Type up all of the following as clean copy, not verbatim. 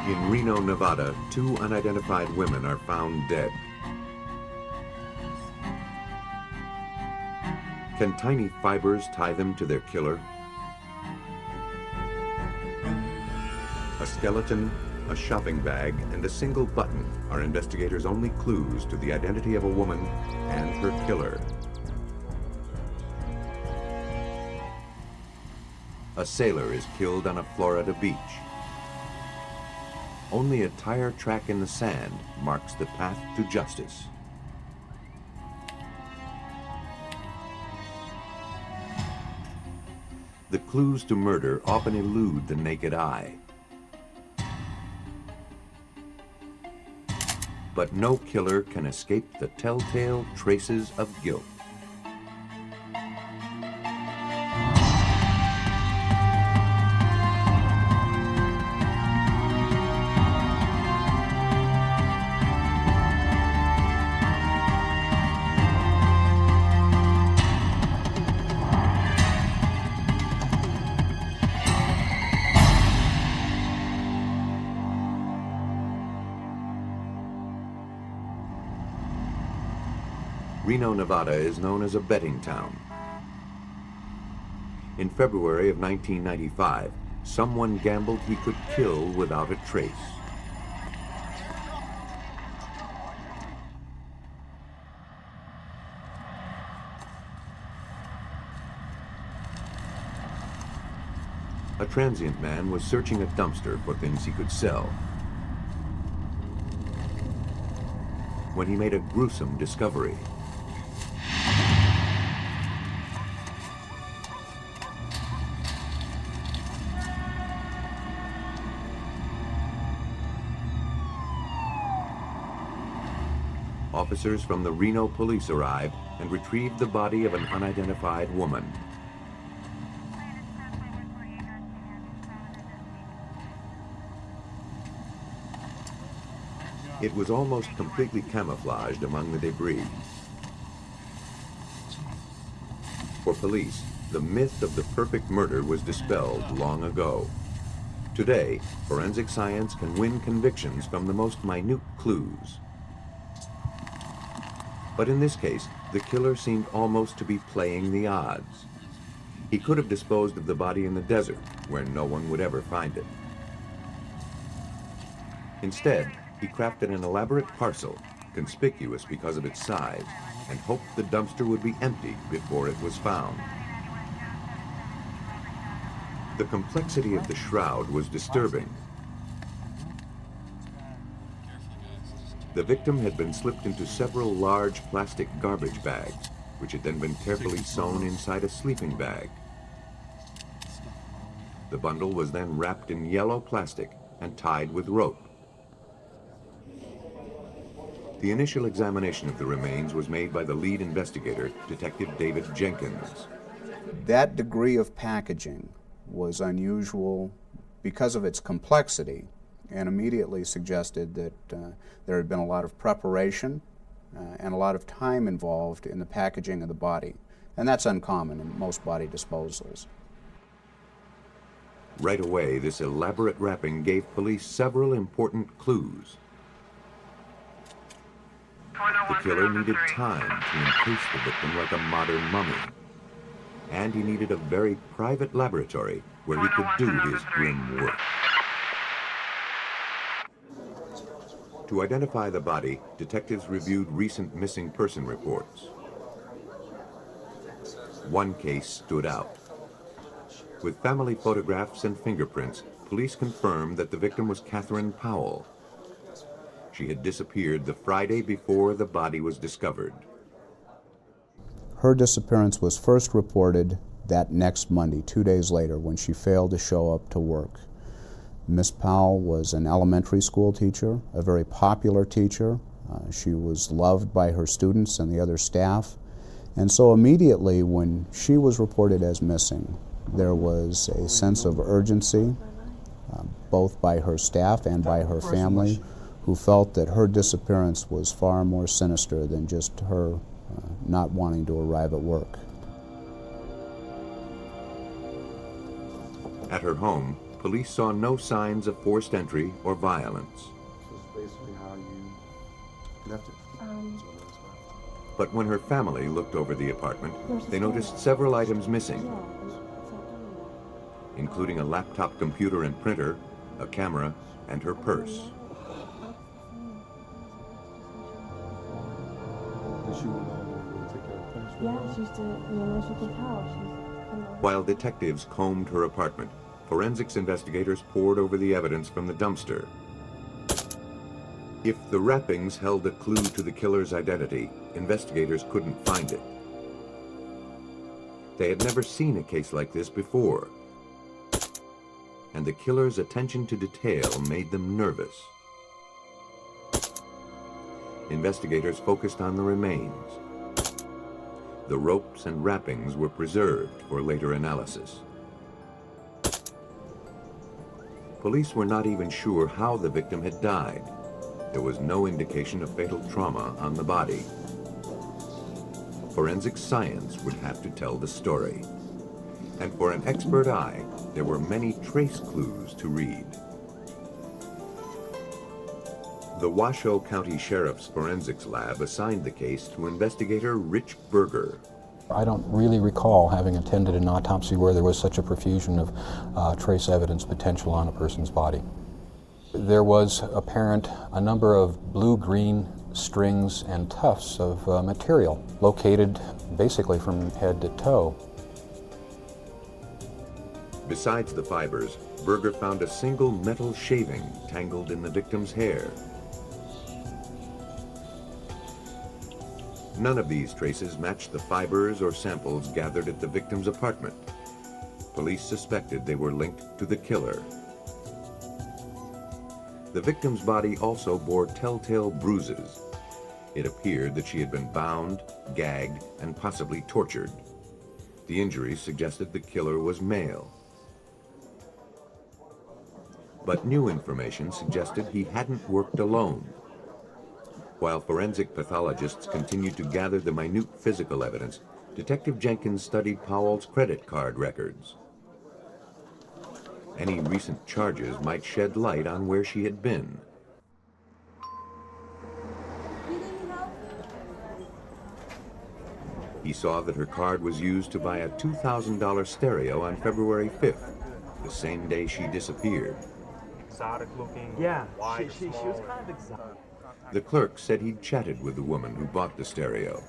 In Reno, Nevada, 2 unidentified women are found dead. Can tiny fibers tie them to their killer? A skeleton, a shopping bag, and a single button are investigators' only clues to the identity of a woman and her killer. A sailor is killed on a Florida beach. Only a tire track in the sand marks the path to justice. The clues to murder often elude the naked eye. But no killer can escape the telltale traces of guilt. Reno, Nevada is known as a betting town. In February of 1995, someone gambled he could kill without a trace. A transient man was searching a dumpster for things he could sell when he made a gruesome discovery. Officers from the Reno police arrived and retrieved the body of an unidentified woman. It was almost completely camouflaged among the debris. For police, the myth of the perfect murder was dispelled long ago. Today, forensic science can win convictions from the most minute clues. But in this case, the killer seemed almost to be playing the odds. He could have disposed of the body in the desert, where no one would ever find it. Instead, he crafted an elaborate parcel, conspicuous because of its size, and hoped the dumpster would be emptied before it was found. The complexity of the shroud was disturbing. The victim had been slipped into several large plastic garbage bags, which had then been carefully sewn inside a sleeping bag. The bundle was then wrapped in yellow plastic and tied with rope. The initial examination of the remains was made by the lead investigator, Detective David Jenkins. That degree of packaging was unusual because of its complexity, and immediately suggested that there had been a lot of preparation and a lot of time involved in the packaging of the body. And that's uncommon in most body disposals. Right away, this elaborate wrapping gave police several important clues. The killer needed time to encase the victim like a modern mummy. And he needed a very private laboratory where he could do his grim work. To identify the body, detectives reviewed recent missing person reports. One case stood out. With family photographs and fingerprints, police confirmed that the victim was Catherine Powell. She had disappeared the Friday before the body was discovered. Her disappearance was first reported that next Monday, 2 days later, when she failed to show up to work. Miss Powell was an elementary school teacher, a very popular teacher. She was loved by her students and the other staff. And so immediately when she was reported as missing, there was a sense of urgency, both by her staff and by her family, who felt that her disappearance was far more sinister than just her not wanting to arrive at work. At her home, police saw no signs of forced entry or violence. So it's basically how you left it. But when her family looked over the apartment, they noticed several items missing, including a laptop computer and printer, a camera, and her purse. Did she take care of things? Yeah, she used to, as you can tell, she's... While detectives combed her apartment, forensics investigators pored over the evidence from the dumpster. If the wrappings held a clue to the killer's identity, investigators couldn't find it. They had never seen a case like this before, and the killer's attention to detail made them nervous. Investigators focused on the remains. The ropes and wrappings were preserved for later analysis. Police were not even sure how the victim had died. There was no indication of fatal trauma on the body. Forensic science would have to tell the story. And for an expert eye, there were many trace clues to read. The Washoe County Sheriff's Forensics Lab assigned the case to investigator Rich Berger. I don't really recall having attended an autopsy where there was such a profusion of trace evidence potential on a person's body. There was apparent a number of blue-green strings and tufts of material located basically from head to toe. Besides the fibers, Berger found a single metal shaving tangled in the victim's hair. None of these traces matched the fibers or samples gathered at the victim's apartment. Police suspected they were linked to the killer. The victim's body also bore telltale bruises. It appeared that she had been bound, gagged, and possibly tortured. The injuries suggested the killer was male. But new information suggested he hadn't worked alone. While forensic pathologists continued to gather the minute physical evidence, Detective Jenkins studied Powell's credit card records. Any recent charges might shed light on where she had been. He saw that her card was used to buy a $2,000 stereo on February 5th, the same day she disappeared. Exotic looking. Yeah, wide, she was kind of exotic. The clerk said he'd chatted with the woman who bought the stereo.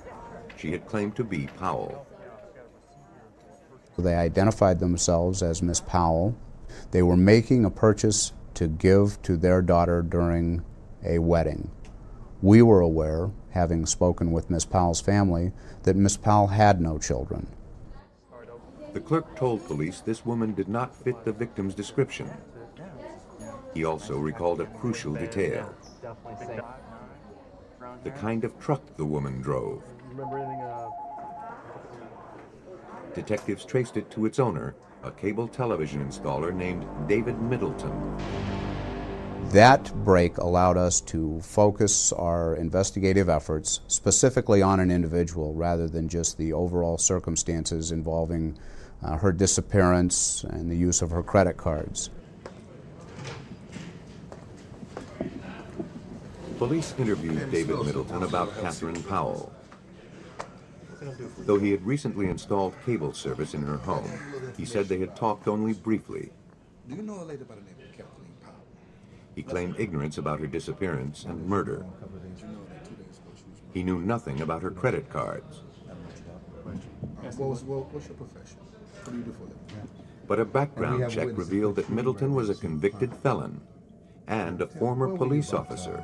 She had claimed to be Powell. They identified themselves as Miss Powell. They were making a purchase to give to their daughter during a wedding. We were aware, having spoken with Miss Powell's family, that Miss Powell had no children. The clerk told police this woman did not fit the victim's description. He also recalled a crucial detail: the kind of truck the woman drove. Remember anything? Detectives traced it to its owner, a cable television installer named David Middleton. That break allowed us to focus our investigative efforts specifically on an individual rather than just the overall circumstances involving her disappearance and the use of her credit cards. Police interviewed David Middleton about Catherine Powell. Though he had recently installed cable service in her home, he said they had talked only briefly. Do you know a lady by the name of Kathleen Powell? He claimed ignorance about her disappearance and murder. He knew nothing about her credit cards. What's your profession? What do you do for a living? But a background check revealed that Middleton was a convicted felon and a former police officer.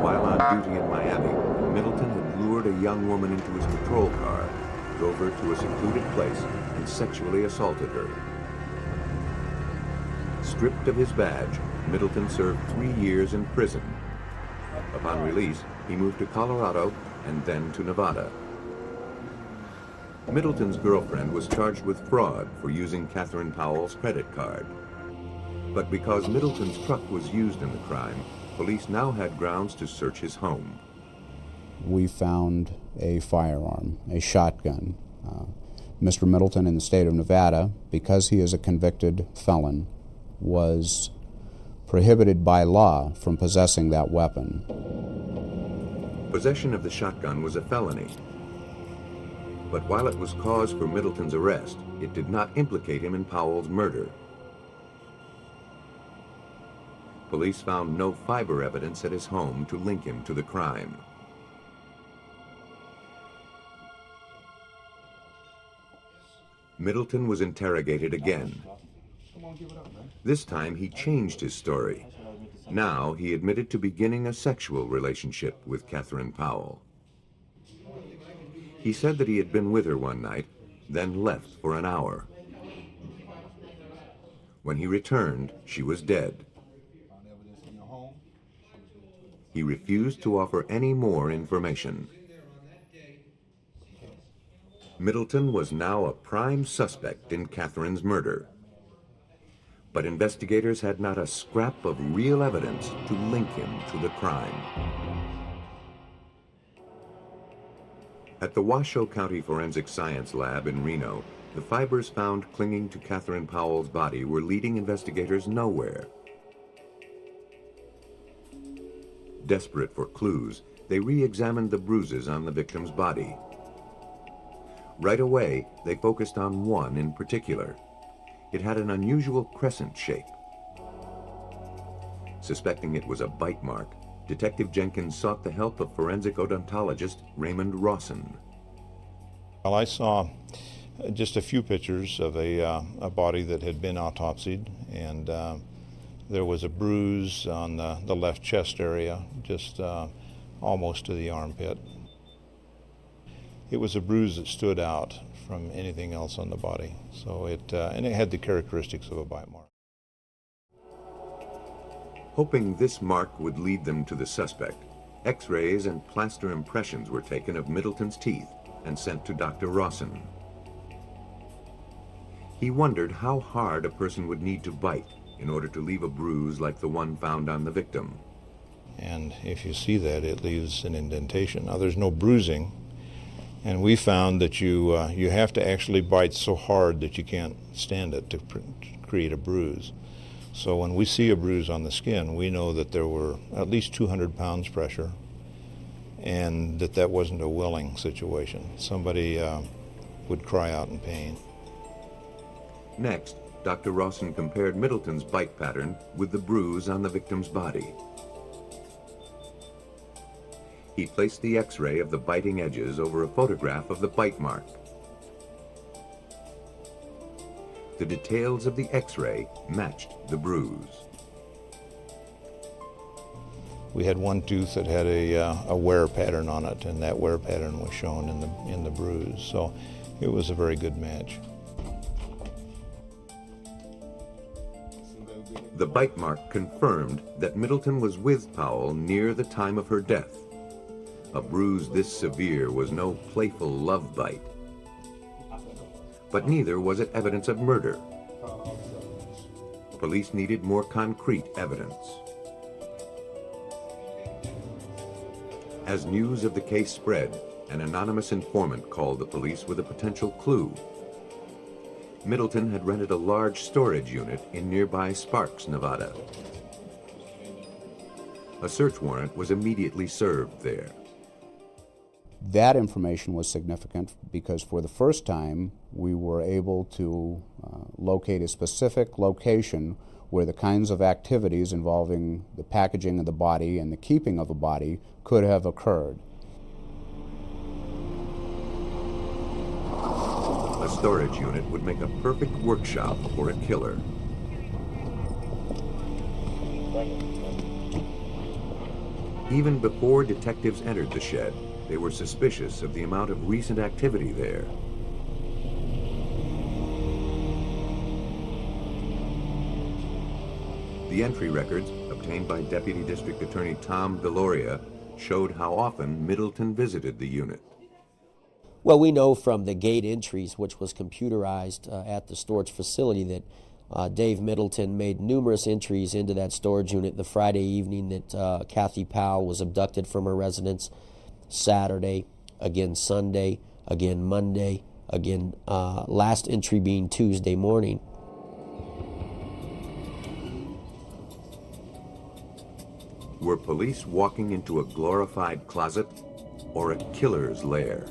While on duty in Miami, Middleton had lured a young woman into his patrol car, drove her to a secluded place, and sexually assaulted her. Stripped of his badge, Middleton served 3 years in prison. Upon release, he moved to Colorado and then to Nevada. Middleton's girlfriend was charged with fraud for using Catherine Powell's credit card. But because Middleton's truck was used in the crime, police now had grounds to search his home. We found a firearm, a shotgun. Mr. Middleton in the state of Nevada, because he is a convicted felon, was prohibited by law from possessing that weapon. Possession of the shotgun was a felony. But while it was cause for Middleton's arrest, it did not implicate him in Powell's murder. Police found no fiber evidence at his home to link him to the crime. Middleton was interrogated again. This time he changed his story. Now he admitted to beginning a sexual relationship with Catherine Powell. He said that he had been with her one night, then left for an hour. When he returned, she was dead. He refused to offer any more information. Middleton was now a prime suspect in Catherine's murder. But investigators had not a scrap of real evidence to link him to the crime. At the Washoe County Forensic Science Lab in Reno, the fibers found clinging to Catherine Powell's body were leading investigators nowhere. Desperate for clues, they re-examined the bruises on the victim's body. Right away, they focused on one in particular. It had an unusual crescent shape. Suspecting it was a bite mark, Detective Jenkins sought the help of forensic odontologist Raymond Rawson. Well, I saw just a few pictures of a body that had been autopsied, and there was a bruise on the left chest area, just almost to the armpit. It was a bruise that stood out from anything else on the body, so and it had the characteristics of a bite mark. Hoping this mark would lead them to the suspect, X-rays and plaster impressions were taken of Middleton's teeth and sent to Dr. Rawson. He wondered how hard a person would need to bite in order to leave a bruise like the one found on the victim. And if you see that, it leaves an indentation. Now, there's no bruising, and we found that you have to actually bite so hard that you can't stand it to create a bruise. So when we see a bruise on the skin, we know that there were at least 200 pounds pressure, and that wasn't a willing situation. Somebody would cry out in pain. Next, Dr. Rawson compared Middleton's bite pattern with the bruise on the victim's body. He placed the X-ray of the biting edges over a photograph of the bite mark. The details of the X-ray matched the bruise. We had one tooth that had a wear pattern on it, and that wear pattern was shown in the bruise. So it was a very good match. The bite mark confirmed that Middleton was with Powell near the time of her death. A bruise this severe was no playful love bite. But neither was it evidence of murder. Police needed more concrete evidence. As news of the case spread, an anonymous informant called the police with a potential clue. Middleton had rented a large storage unit in nearby Sparks, Nevada. A search warrant was immediately served there. That information was significant because for the first time we were able to locate a specific location where the kinds of activities involving the packaging of the body and the keeping of a body could have occurred. A storage unit would make a perfect workshop for a killer. Even before detectives entered the shed, they were suspicious of the amount of recent activity there. The entry records, obtained by Deputy District Attorney Tom Deloria, showed how often Middleton visited the unit. Well, we know from the gate entries, which was computerized at the storage facility, that Dave Middleton made numerous entries into that storage unit the Friday evening that Kathy Powell was abducted from her residence, Saturday, again Sunday, again Monday, Again, last entry being Tuesday morning. Were police walking into a glorified closet or a killer's lair?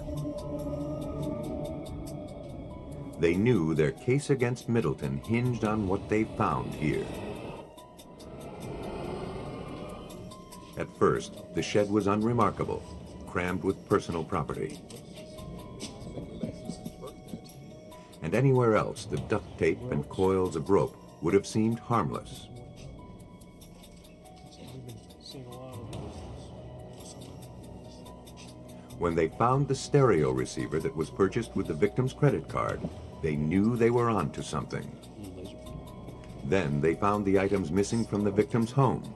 They knew their case against Middleton hinged on what they found here. At first, the shed was unremarkable, crammed with personal property. And anywhere else, the duct tape and coils of rope would have seemed harmless. When they found the stereo receiver that was purchased with the victim's credit card, they knew they were onto something. Then they found the items missing from the victim's home.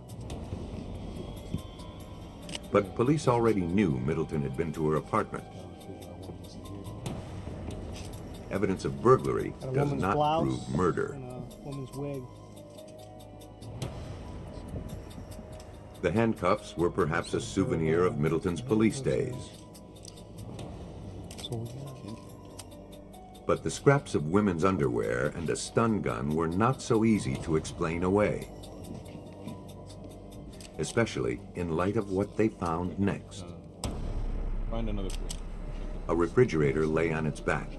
But police already knew Middleton had been to her apartment. Evidence of burglary does not prove murder. Woman's wig. The handcuffs were perhaps a souvenir of Middleton's police days. But the scraps of women's underwear and a stun gun were not so easy to explain away, especially in light of what they found next. Find another. A refrigerator lay on its back.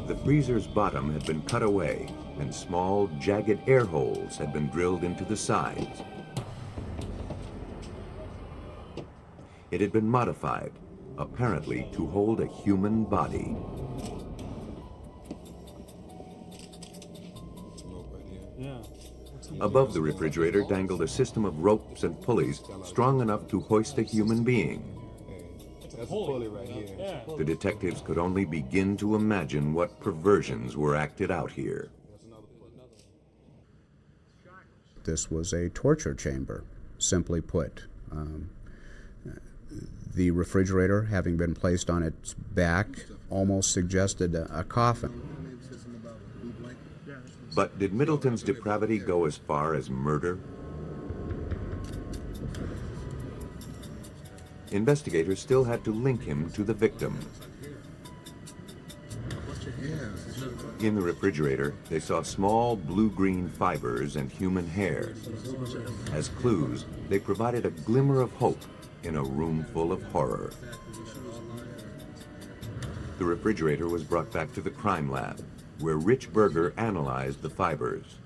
The freezer's bottom had been cut away, and small, jagged air holes had been drilled into the sides. It had been modified, apparently to hold a human body. Above the refrigerator dangled a system of ropes and pulleys strong enough to hoist a human being. That's a pulley right here. The detectives could only begin to imagine what perversions were acted out here. This was a torture chamber, simply put. The refrigerator, having been placed on its back, almost suggested a coffin. But did Middleton's depravity go as far as murder? Investigators still had to link him to the victim. In the refrigerator, they saw small blue-green fibers and human hair. As clues, they provided a glimmer of hope in a room full of horror. The refrigerator was brought back to the crime lab, where Rich Berger analyzed the fibers.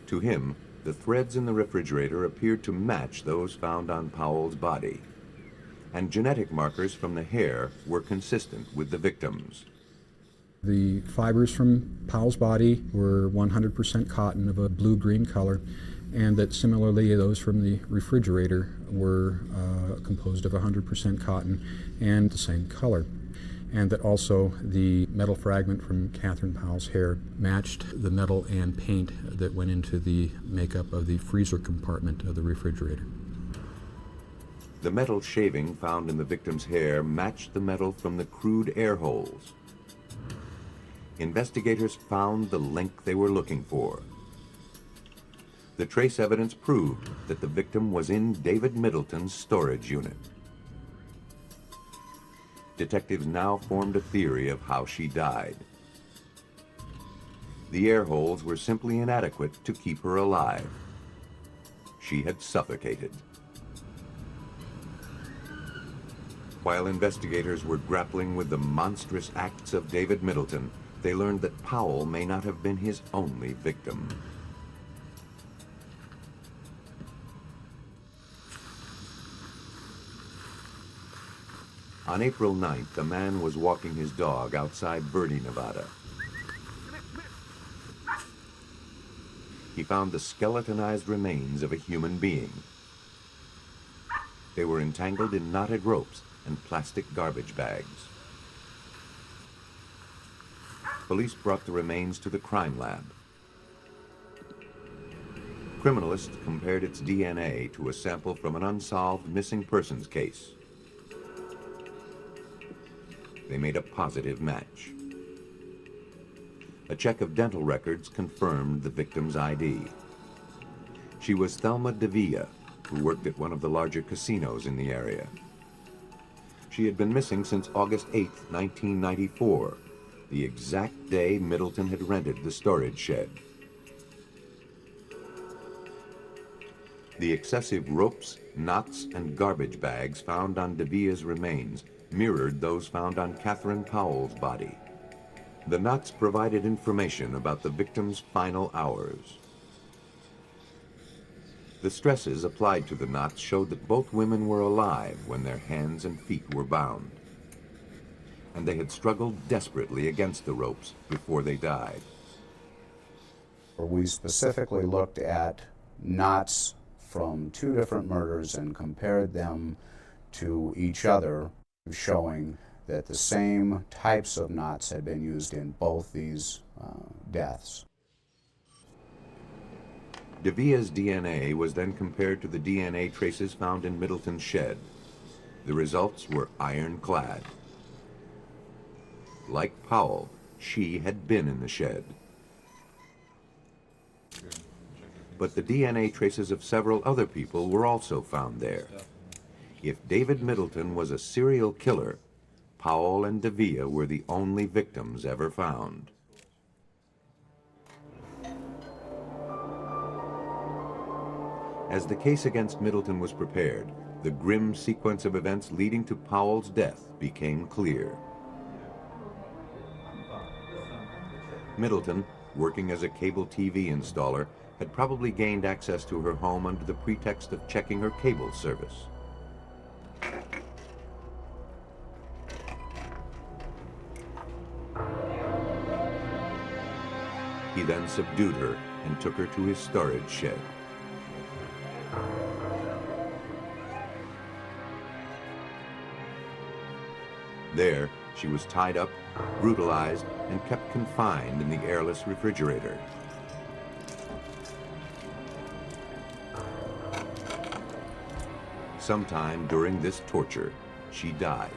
To him, the threads in the refrigerator appeared to match those found on Powell's body, and genetic markers from the hair were consistent with the victim's. The fibers from Powell's body were 100% cotton of a blue-green color, and that similarly those from the refrigerator were composed of 100% cotton and the same color. And that also the metal fragment from Catherine Powell's hair matched the metal and paint that went into the makeup of the freezer compartment of the refrigerator. The metal shaving found in the victim's hair matched the metal from the crude air holes. Investigators found the link they were looking for. The trace evidence proved that the victim was in David Middleton's storage unit. Detectives now formed a theory of how she died. The air holes were simply inadequate to keep her alive. She had suffocated. While investigators were grappling with the monstrous acts of David Middleton, they learned that Powell may not have been his only victim. On April 9th, a man was walking his dog outside Verde, Nevada. He found the skeletonized remains of a human being. They were entangled in knotted ropes and plastic garbage bags. Police brought the remains to the crime lab. Criminalists compared its DNA to a sample from an unsolved missing persons case. They made a positive match. A check of dental records confirmed the victim's ID. She was Thelma DeVilla, who worked at one of the larger casinos in the area. She had been missing since August 8, 1994, the exact day Middleton had rented the storage shed. The excessive ropes, knots, and garbage bags found on Devia's remains mirrored those found on Catherine Powell's body. The knots provided information about the victim's final hours. The stresses applied to the knots showed that both women were alive when their hands and feet were bound, and they had struggled desperately against the ropes before they died. We specifically looked at knots from two different murders and compared them to each other, showing that the same types of knots had been used in both these deaths. Devia's DNA was then compared to the DNA traces found in Middleton's shed. The results were ironclad. Like Powell, she had been in the shed. But the DNA traces of several other people were also found there. If David Middleton was a serial killer, Powell and Devia were the only victims ever found. As the case against Middleton was prepared, the grim sequence of events leading to Powell's death became clear. Middleton, working as a cable TV installer, had probably gained access to her home under the pretext of checking her cable service. He then subdued her and took her to his storage shed. There, she was tied up, brutalized, and kept confined in the airless refrigerator. Sometime during this torture, she died.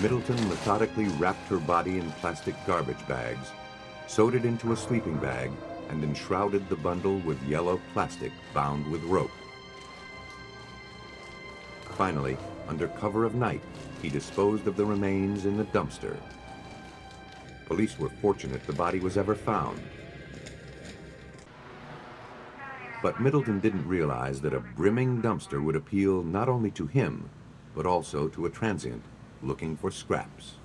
Middleton methodically wrapped her body in plastic garbage bags, sewed it into a sleeping bag, and enshrouded the bundle with yellow plastic bound with rope. Finally, under cover of night, he disposed of the remains in the dumpster. Police were fortunate the body was ever found. But Middleton didn't realize that a brimming dumpster would appeal not only to him, but also to a transient looking for scraps.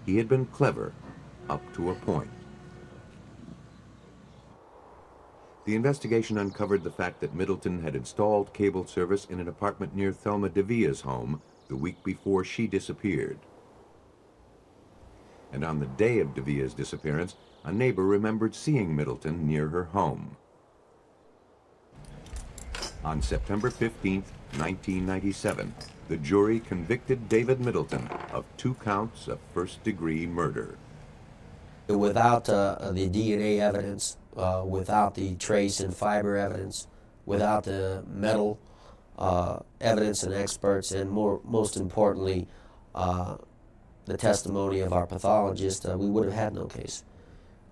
He had been clever up to a point. The investigation uncovered the fact that Middleton had installed cable service in an apartment near Thelma Devia's home the week before she disappeared. And on the day of Devia's disappearance, a neighbor remembered seeing Middleton near her home. On September 15, 1997, the jury convicted David Middleton of 2 counts of first-degree murder. Without the DNA evidence, without the trace and fiber evidence, without the metal evidence and experts, and most importantly, the testimony of our pathologist, we would have had no case.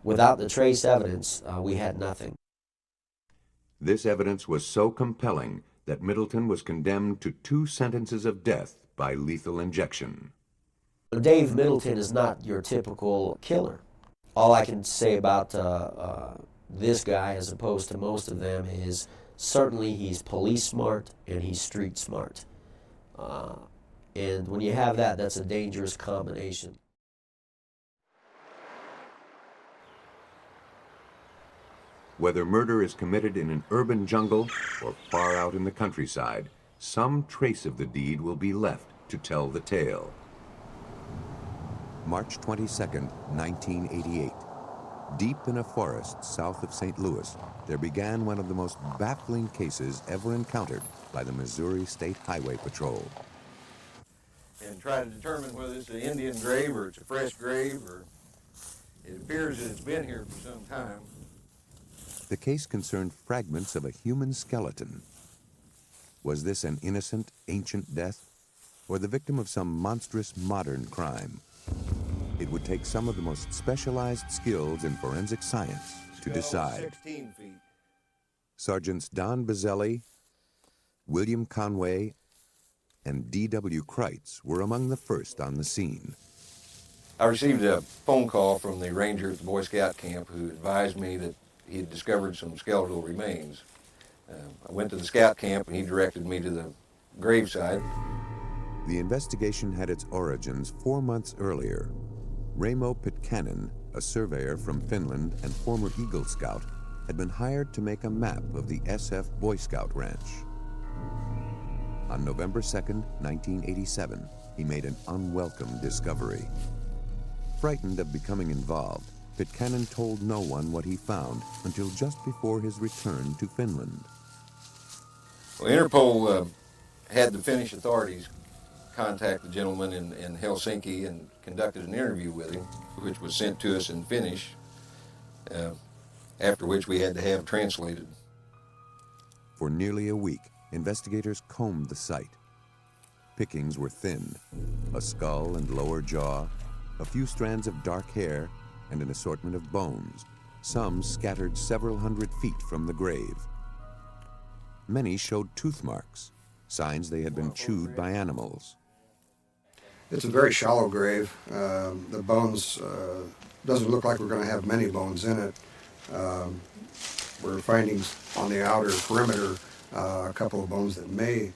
Without the trace evidence, we had nothing. This evidence was so compelling that Middleton was condemned to 2 sentences of death by lethal injection. Dave Middleton is not your typical killer. All I can say about this guy, as opposed to most of them, is certainly he's police smart and he's street smart. And when you have that, that's a dangerous combination. Whether murder is committed in an urban jungle or far out in the countryside, some trace of the deed will be left to tell the tale. March 22nd, 1988. Deep in a forest south of St. Louis, there began one of the most baffling cases ever encountered by the Missouri State Highway Patrol. And try to determine whether it's an Indian grave or it's a fresh grave, or it appears that it's been here for some time. The case concerned fragments of a human skeleton. Was this an innocent, ancient death, or the victim of some monstrous modern crime? it would take some of the most specialized skills in forensic science to decide. 16 feet. Sergeants Don Bazzelli, William Conway, and D.W. Kreitz were among the first on the scene. I received a phone call from the ranger at the Boy Scout camp who advised me that he had discovered some skeletal remains. I went to the scout camp and he directed me to the graveside. The investigation had its origins 4 months earlier. Raimo Pitkänen, a surveyor from Finland and former Eagle Scout, had been hired to make a map of the SF Boy Scout ranch. On November 2nd, 1987, he made an unwelcome discovery. Frightened of becoming involved, Pitkänen told no one what he found until just before his return to Finland. Well, Interpol had the Finnish authorities contact the gentleman in Helsinki and conducted an interview with him, which was sent to us in Finnish, after which we had to have translated. For nearly a week, investigators combed the site. Pickings were thin: a skull and lower jaw, a few strands of dark hair, and an assortment of bones, some scattered several hundred feet from the grave. Many showed tooth marks, signs they had been chewed by animals. It's a very shallow grave. The bones, doesn't look like we're going to have many bones in it. We're finding on the outer perimeter a couple of bones that may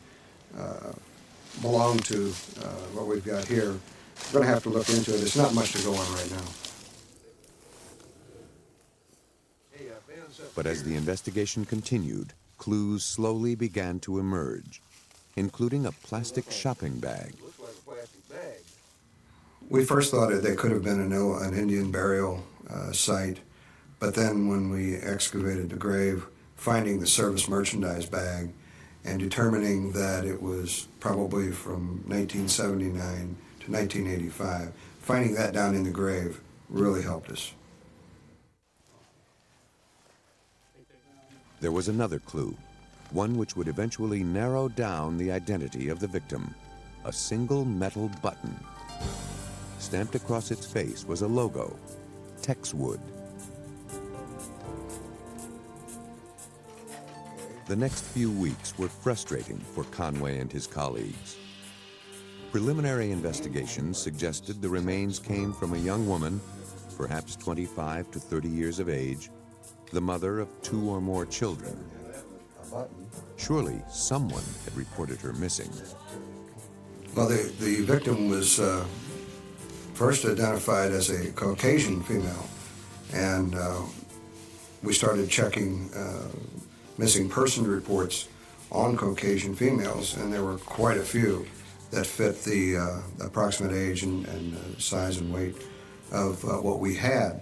belong to what we've got here. We're going to have to look into it. It's not much to go on right now. But as the investigation continued, clues slowly began to emerge, including a plastic shopping bag. We first thought they could have been an Indian burial site, but then when we excavated the grave, finding the service merchandise bag and determining that it was probably from 1979 to 1985, finding that down in the grave really helped us. There was another clue, one which would eventually narrow down the identity of the victim: a single metal button. Stamped across its face was a logo, Texwood. The next few weeks were frustrating for Conway and his colleagues. Preliminary investigations suggested the remains came from a young woman, perhaps 25 to 30 years of age, the mother of 2 or more children. Surely someone had reported her missing. Well, the victim was first identified as a Caucasian female, and we started checking missing person reports on Caucasian females, and there were quite a few that fit the approximate age and size and weight of what we had.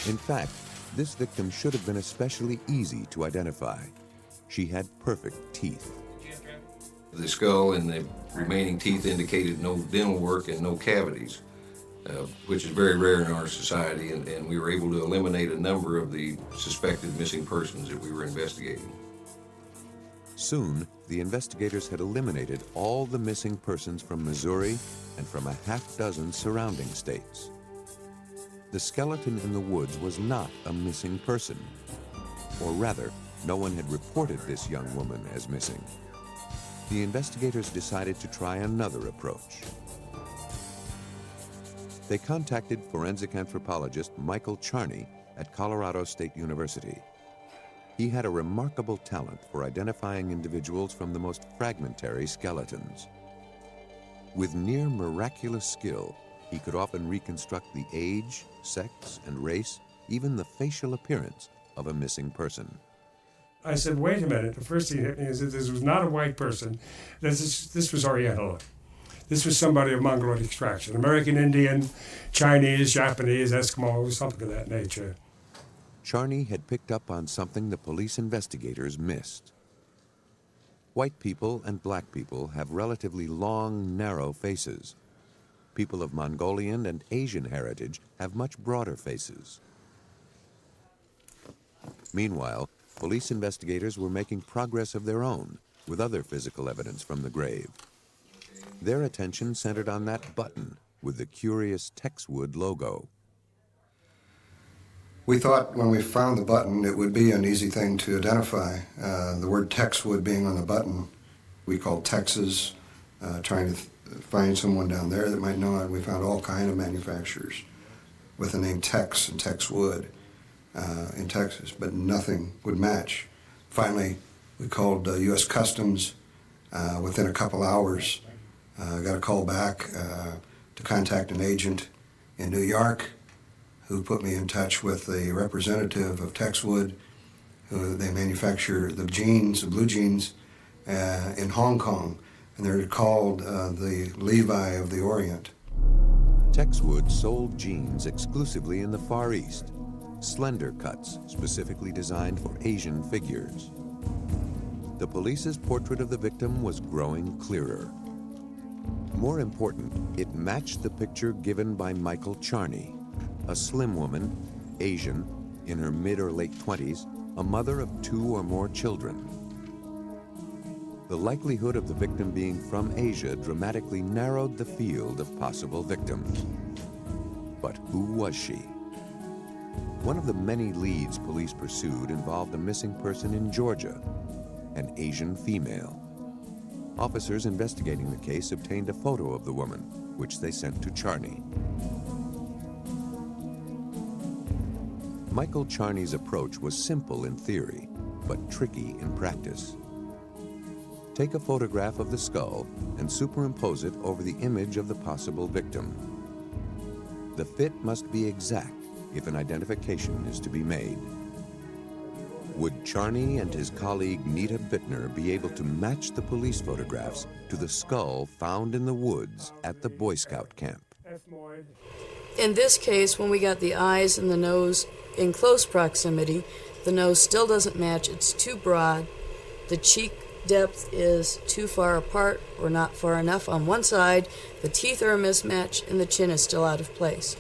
In fact, this victim should have been especially easy to identify. She had perfect teeth. The skull and the remaining teeth indicated no dental work and no cavities, which is very rare in our society, and we were able to eliminate a number of the suspected missing persons that we were investigating. Soon, the investigators had eliminated all the missing persons from Missouri and from a half-dozen surrounding states. The skeleton in the woods was not a missing person, or rather, no one had reported this young woman as missing. The investigators decided to try another approach. They contacted forensic anthropologist Michael Charney at Colorado State University. He had a remarkable talent for identifying individuals from the most fragmentary skeletons. With near miraculous skill, he could often reconstruct the age, sex, and race, even the facial appearance of a missing person. I said, wait a minute. The first thing hit me is that this was not a white person. This was Oriental. This was somebody of Mongoloid extraction. American Indian, Chinese, Japanese, Eskimo, something of that nature. Charney had picked up on something the police investigators missed. White people and black people have relatively long, narrow faces. People of Mongolian and Asian heritage have much broader faces. Meanwhile, police investigators were making progress of their own with other physical evidence from the grave. Their attention centered on that button, with the curious Texwood logo. We thought when we found the button it would be an easy thing to identify. The word Texwood being on the button, we called Texas, trying to find someone down there that might know it. We found all kind of manufacturers with the name Tex and Texwood in Texas, but nothing would match. Finally, we called U.S. Customs. Within a couple hours, got a call back to contact an agent in New York, who put me in touch with the representative of Texwood, who they manufacture the jeans, the blue jeans, in Hong Kong, and they're called the Levi of the Orient. Texwood sold jeans exclusively in the Far East, slender cuts specifically designed for Asian figures. The police's portrait of the victim was growing clearer. More important, it matched the picture given by Michael Charney, a slim woman, Asian, in her mid or late 20s, a mother of 2 or more children. The likelihood of the victim being from Asia dramatically narrowed the field of possible victims. But who was she? One of the many leads police pursued involved a missing person in Georgia, an Asian female. Officers investigating the case obtained a photo of the woman, which they sent to Charney. Michael Charney's approach was simple in theory, but tricky in practice. Take a photograph of the skull and superimpose it over the image of the possible victim. The fit must be exact if an identification is to be made. Would Charney and his colleague Nita Bittner be able to match the police photographs to the skull found in the woods at the Boy Scout camp? In this case, when we got the eyes and the nose in close proximity, the nose still doesn't match. It's too broad. The cheek depth is too far apart or not far enough on one side. The teeth are a mismatch, and the chin is still out of place.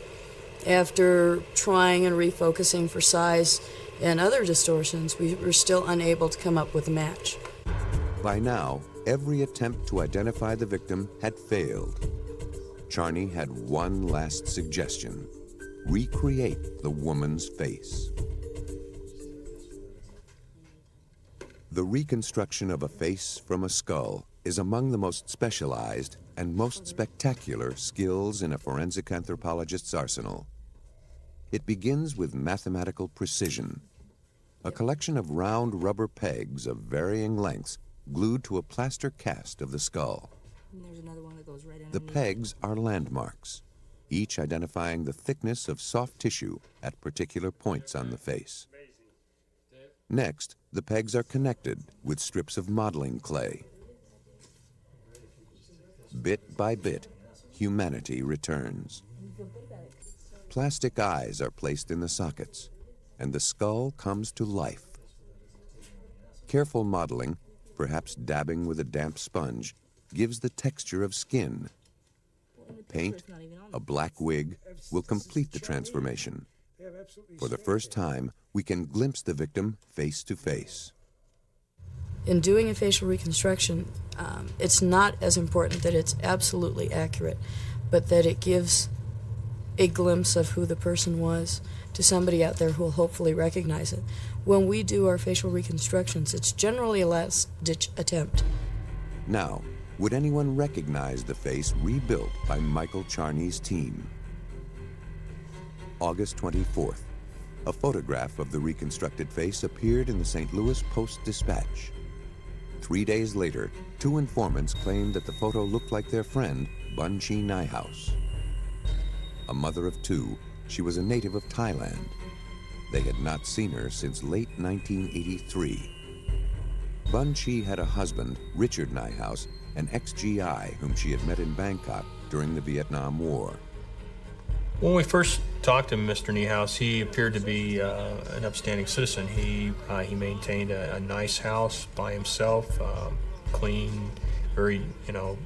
After trying and refocusing for size and other distortions, we were still unable to come up with a match. By now, every attempt to identify the victim had failed. Charney had one last suggestion: recreate the woman's face. The reconstruction of a face from a skull is among the most specialized and most spectacular skills in a forensic anthropologist's arsenal. It begins with mathematical precision. A collection of round rubber pegs of varying lengths glued to a plaster cast of the skull. There's another one that goes right The pegs are landmarks, each identifying the thickness of soft tissue at particular points on the face. Next, the pegs are connected with strips of modeling clay. Bit by bit, humanity returns. Plastic eyes are placed in the sockets, and the skull comes to life. Careful modeling, perhaps dabbing with a damp sponge, gives the texture of skin. Paint, a black wig, will complete the transformation. For the first time, we can glimpse the victim face to face. In doing a facial reconstruction, it's not as important that it's absolutely accurate, but that it gives a glimpse of who the person was to somebody out there who will hopefully recognize it. When we do our facial reconstructions, it's generally a last-ditch attempt. Now, would anyone recognize the face rebuilt by Michael Charney's team? August 24th, a photograph of the reconstructed face appeared in the St. Louis Post-Dispatch. 3 days later, 2 informants claimed that the photo looked like their friend, Bun Chi Nyhouse. A mother of 2, she was a native of Thailand. They had not seen her since late 1983. Bun Chi had a husband, Richard Nyhouse, an ex-GI whom she had met in Bangkok during the Vietnam War. When we first talked to Mr. Nyhouse, he appeared to be an upstanding citizen. He maintained a nice house by himself, clean, very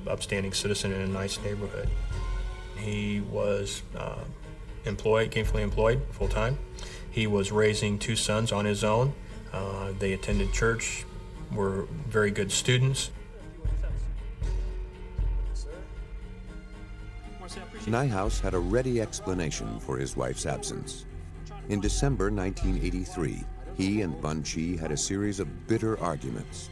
upstanding citizen in a nice neighborhood. He was gainfully employed, full-time. He was raising 2 sons on his own. They attended church, were very good students. Marcy, I appreciate Nyhouse had a ready explanation for his wife's absence. In December 1983, he and Bun Chi had a series of bitter arguments.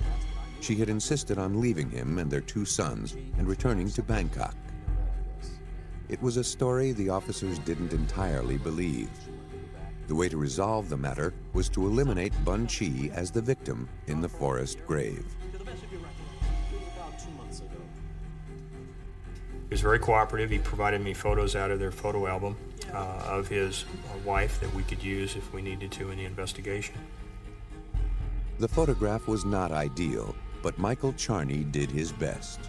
She had insisted on leaving him and their 2 sons and returning to Bangkok. It was a story the officers didn't entirely believe. The way to resolve the matter was to eliminate Bun Chi as the victim in the forest grave. He was very cooperative. He provided me photos out of their photo album of his wife that we could use if we needed to in the investigation. The photograph was not ideal, but Michael Charney did his best.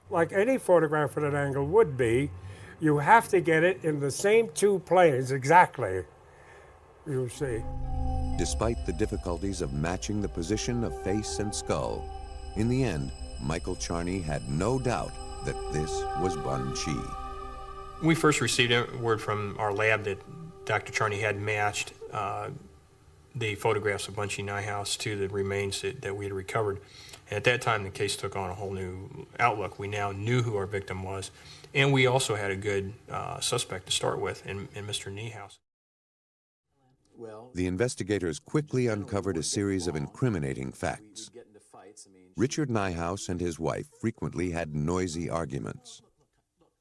Like any photograph at an angle would be, you have to get it in the same 2 planes exactly, you see. Despite the difficulties of matching the position of face and skull, in the end, Michael Charney had no doubt that this was Bun Chi. We first received word from our lab that Dr. Charney had matched the photographs of Bun Chi Nyhouse to the remains that we had recovered. And at that time, the case took on a whole new outlook. We now knew who our victim was, and we also had a good suspect to start with in Mr. Nyhouse. The investigators quickly uncovered a series of incriminating facts. Richard Nyhouse and his wife frequently had noisy arguments.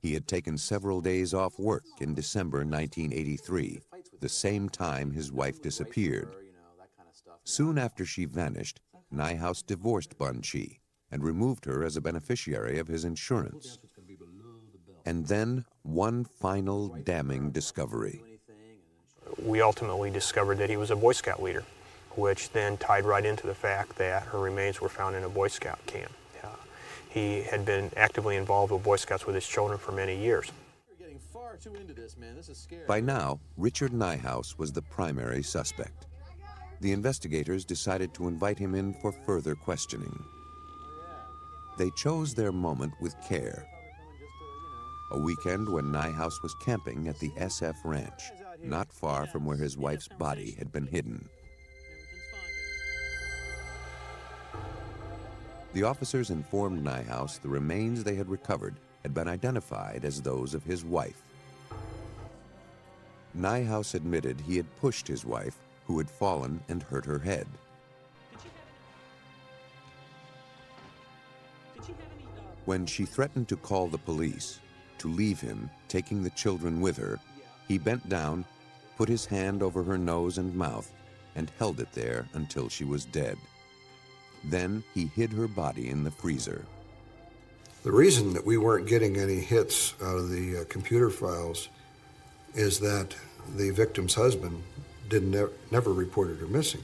He had taken several days off work in December 1983, the same time his wife disappeared. Soon after she vanished, Nyhouse divorced Bun Chi and removed her as a beneficiary of his insurance. And then one final damning discovery. We ultimately discovered that he was a Boy Scout leader, which then tied right into the fact that her remains were found in a Boy Scout camp. He had been actively involved with Boy Scouts with his children for many years. By now, Richard Nyhouse was the primary suspect. The investigators decided to invite him in for further questioning. They chose their moment with care. A weekend when Nyhouse was camping at the SF Ranch, not far from where his wife's body had been hidden. The officers informed Nyhouse the remains they had recovered had been identified as those of his wife. Nyhouse admitted he had pushed his wife, who had fallen and hurt her head. When she threatened to call the police, to leave him, taking the children with her, he bent down, put his hand over her nose and mouth, and held it there until she was dead. Then he hid her body in the freezer. The reason that we weren't getting any hits out of the computer files is that the victim's husband never reported her missing.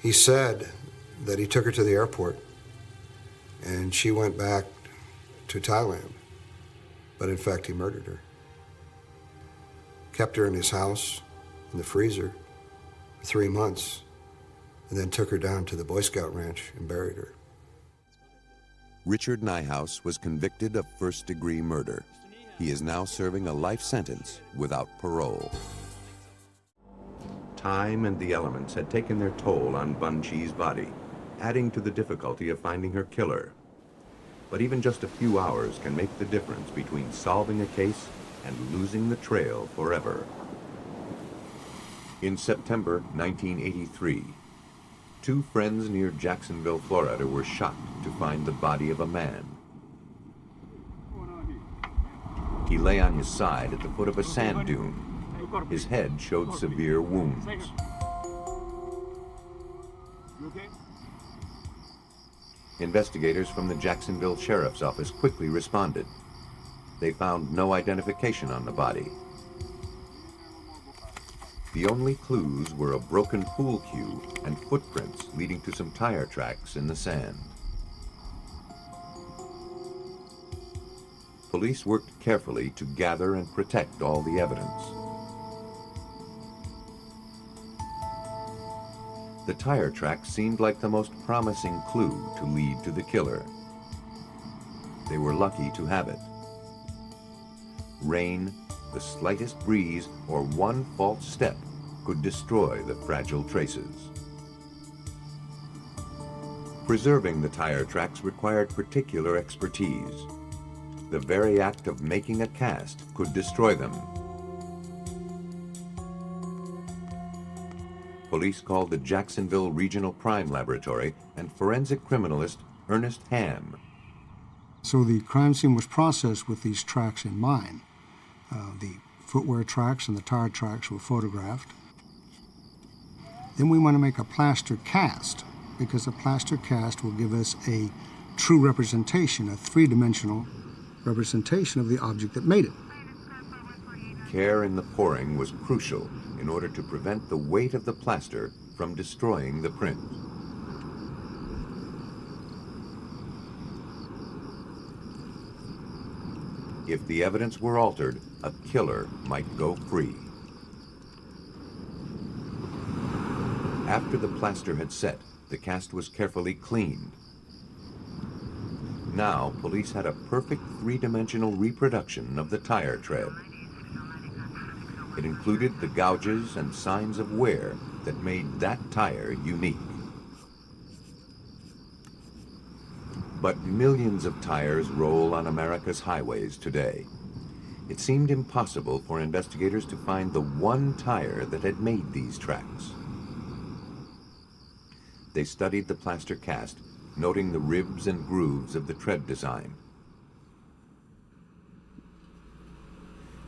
He said that he took her to the airport and she went back to Thailand, but in fact he murdered her. Kept her in his house, in the freezer, for 3 months, and then took her down to the Boy Scout ranch and buried her. Richard Nyhouse was convicted of first-degree murder. He is now serving a life sentence without parole. Time and the elements had taken their toll on Bun Chi's body, adding to the difficulty of finding her killer. But even just a few hours can make the difference between solving a case and losing the trail forever. In September 1983, 2 friends near Jacksonville, Florida were shocked to find the body of a man. He lay on his side at the foot of a sand dune. His head showed severe wounds. Investigators from the Jacksonville Sheriff's Office quickly responded. They found no identification on the body. The only clues were a broken pool cue and footprints leading to some tire tracks in the sand. Police worked carefully to gather and protect all the evidence. The tire tracks seemed like the most promising clue to lead to the killer. They were lucky to have it. Rain, the slightest breeze, or one false step could destroy the fragile traces. Preserving the tire tracks required particular expertise. The very act of making a cast could destroy them. Police called the Jacksonville Regional Crime Laboratory and forensic criminalist Ernest Ham. So the crime scene was processed with these tracks in mind. The footwear tracks and the tire tracks were photographed. Then we want to make a plaster cast, because a plaster cast will give us a true representation, a three-dimensional representation of the object that made it. Care in the pouring was crucial in order to prevent the weight of the plaster from destroying the print. If the evidence were altered, a killer might go free. After the plaster had set, the cast was carefully cleaned. Now, police had a perfect three-dimensional reproduction of the tire tread. It included the gouges and signs of wear that made that tire unique. But millions of tires roll on America's highways today. It seemed impossible for investigators to find the one tire that had made these tracks. They studied the plaster cast, noting the ribs and grooves of the tread design.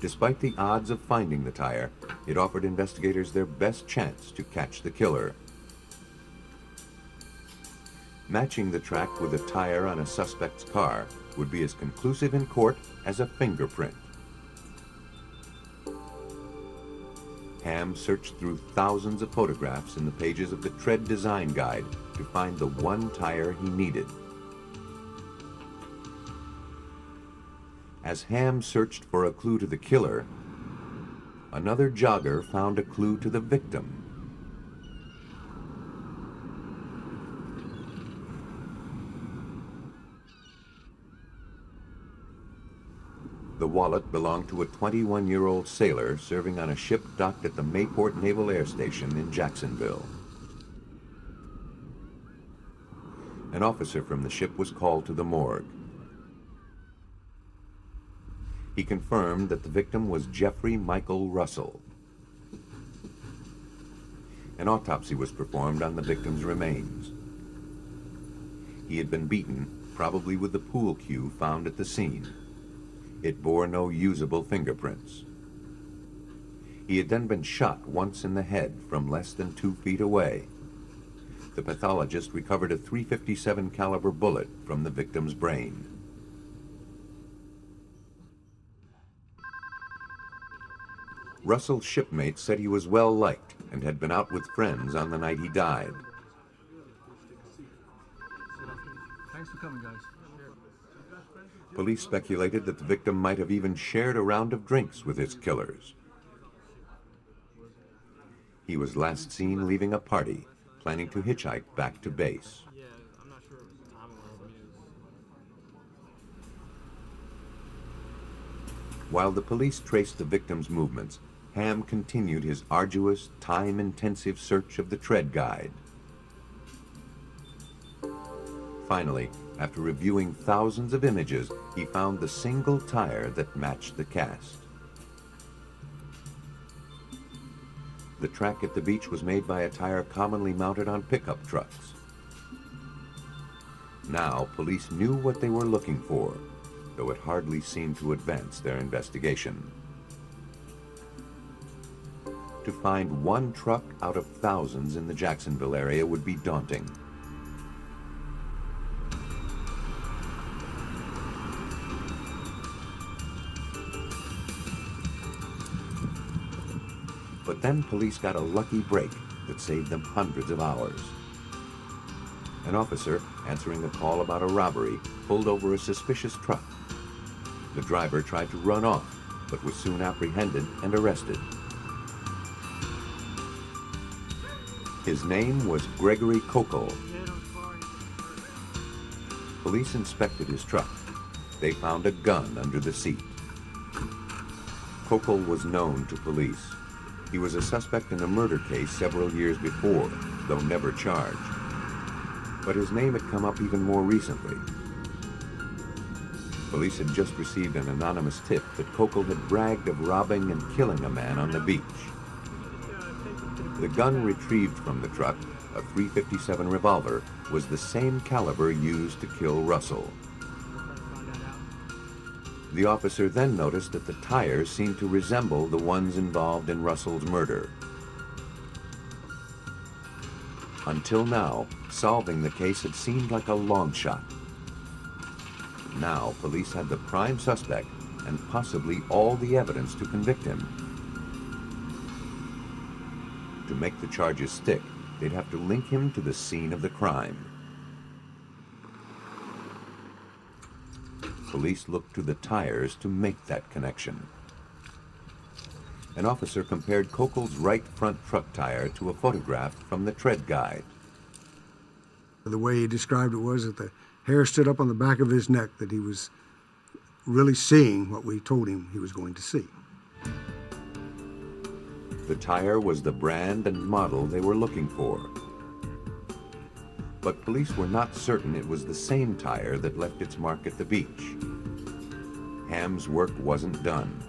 Despite the odds of finding the tire, it offered investigators their best chance to catch the killer. Matching the track with a tire on a suspect's car would be as conclusive in court as a fingerprint. Ham searched through thousands of photographs in the pages of the tread design guide to find the one tire he needed. As Ham searched for a clue to the killer, another jogger found a clue to the victim. The wallet belonged to a 21-year-old sailor serving on a ship docked at the Mayport Naval Air Station in Jacksonville. An officer from the ship was called to the morgue. He confirmed that the victim was Jeffrey Michael Russell. An autopsy was performed on the victim's remains. He had been beaten, probably with the pool cue found at the scene. It bore no usable fingerprints. He had then been shot once in the head from less than 2 feet away. The pathologist recovered a .357 caliber bullet from the victim's brain. Russell's shipmate said he was well liked and had been out with friends on the night he died. Thanks for coming, guys. Police speculated that the victim might have even shared a round of drinks with his killers. He was last seen leaving a party, planning to hitchhike back to base. While the police traced the victim's movements, Ham continued his arduous, time-intensive search of the tread guide. Finally, after reviewing thousands of images, he found the single tire that matched the cast. The track at the beach was made by a tire commonly mounted on pickup trucks. Now, police knew what they were looking for, though it hardly seemed to advance their investigation. To find one truck out of thousands in the Jacksonville area would be daunting. But then police got a lucky break that saved them hundreds of hours. An officer, answering a call about a robbery, pulled over a suspicious truck. The driver tried to run off, but was soon apprehended and arrested. His name was Gregory Kokol. Police inspected his truck. They found a gun under the seat. Kokol was known to police. He was a suspect in a murder case several years before, though never charged. But his name had come up even more recently. Police had just received an anonymous tip that Kokol had bragged of robbing and killing a man on the beach. The gun retrieved from the truck, a .357 revolver, was the same caliber used to kill Russell. The officer then noticed that the tires seemed to resemble the ones involved in Russell's murder. Until now, solving the case had seemed like a long shot. Now, police had the prime suspect and possibly all the evidence to convict him. To make the charges stick, they'd have to link him to the scene of the crime. Police looked to the tires to make that connection. An officer compared Kokol's right front truck tire to a photograph from the tread guide. The way he described it was that the hair stood up on the back of his neck, that he was really seeing what we told him he was going to see. The tire was the brand and model they were looking for. But police were not certain it was the same tire that left its mark at the beach. Ham's work wasn't done.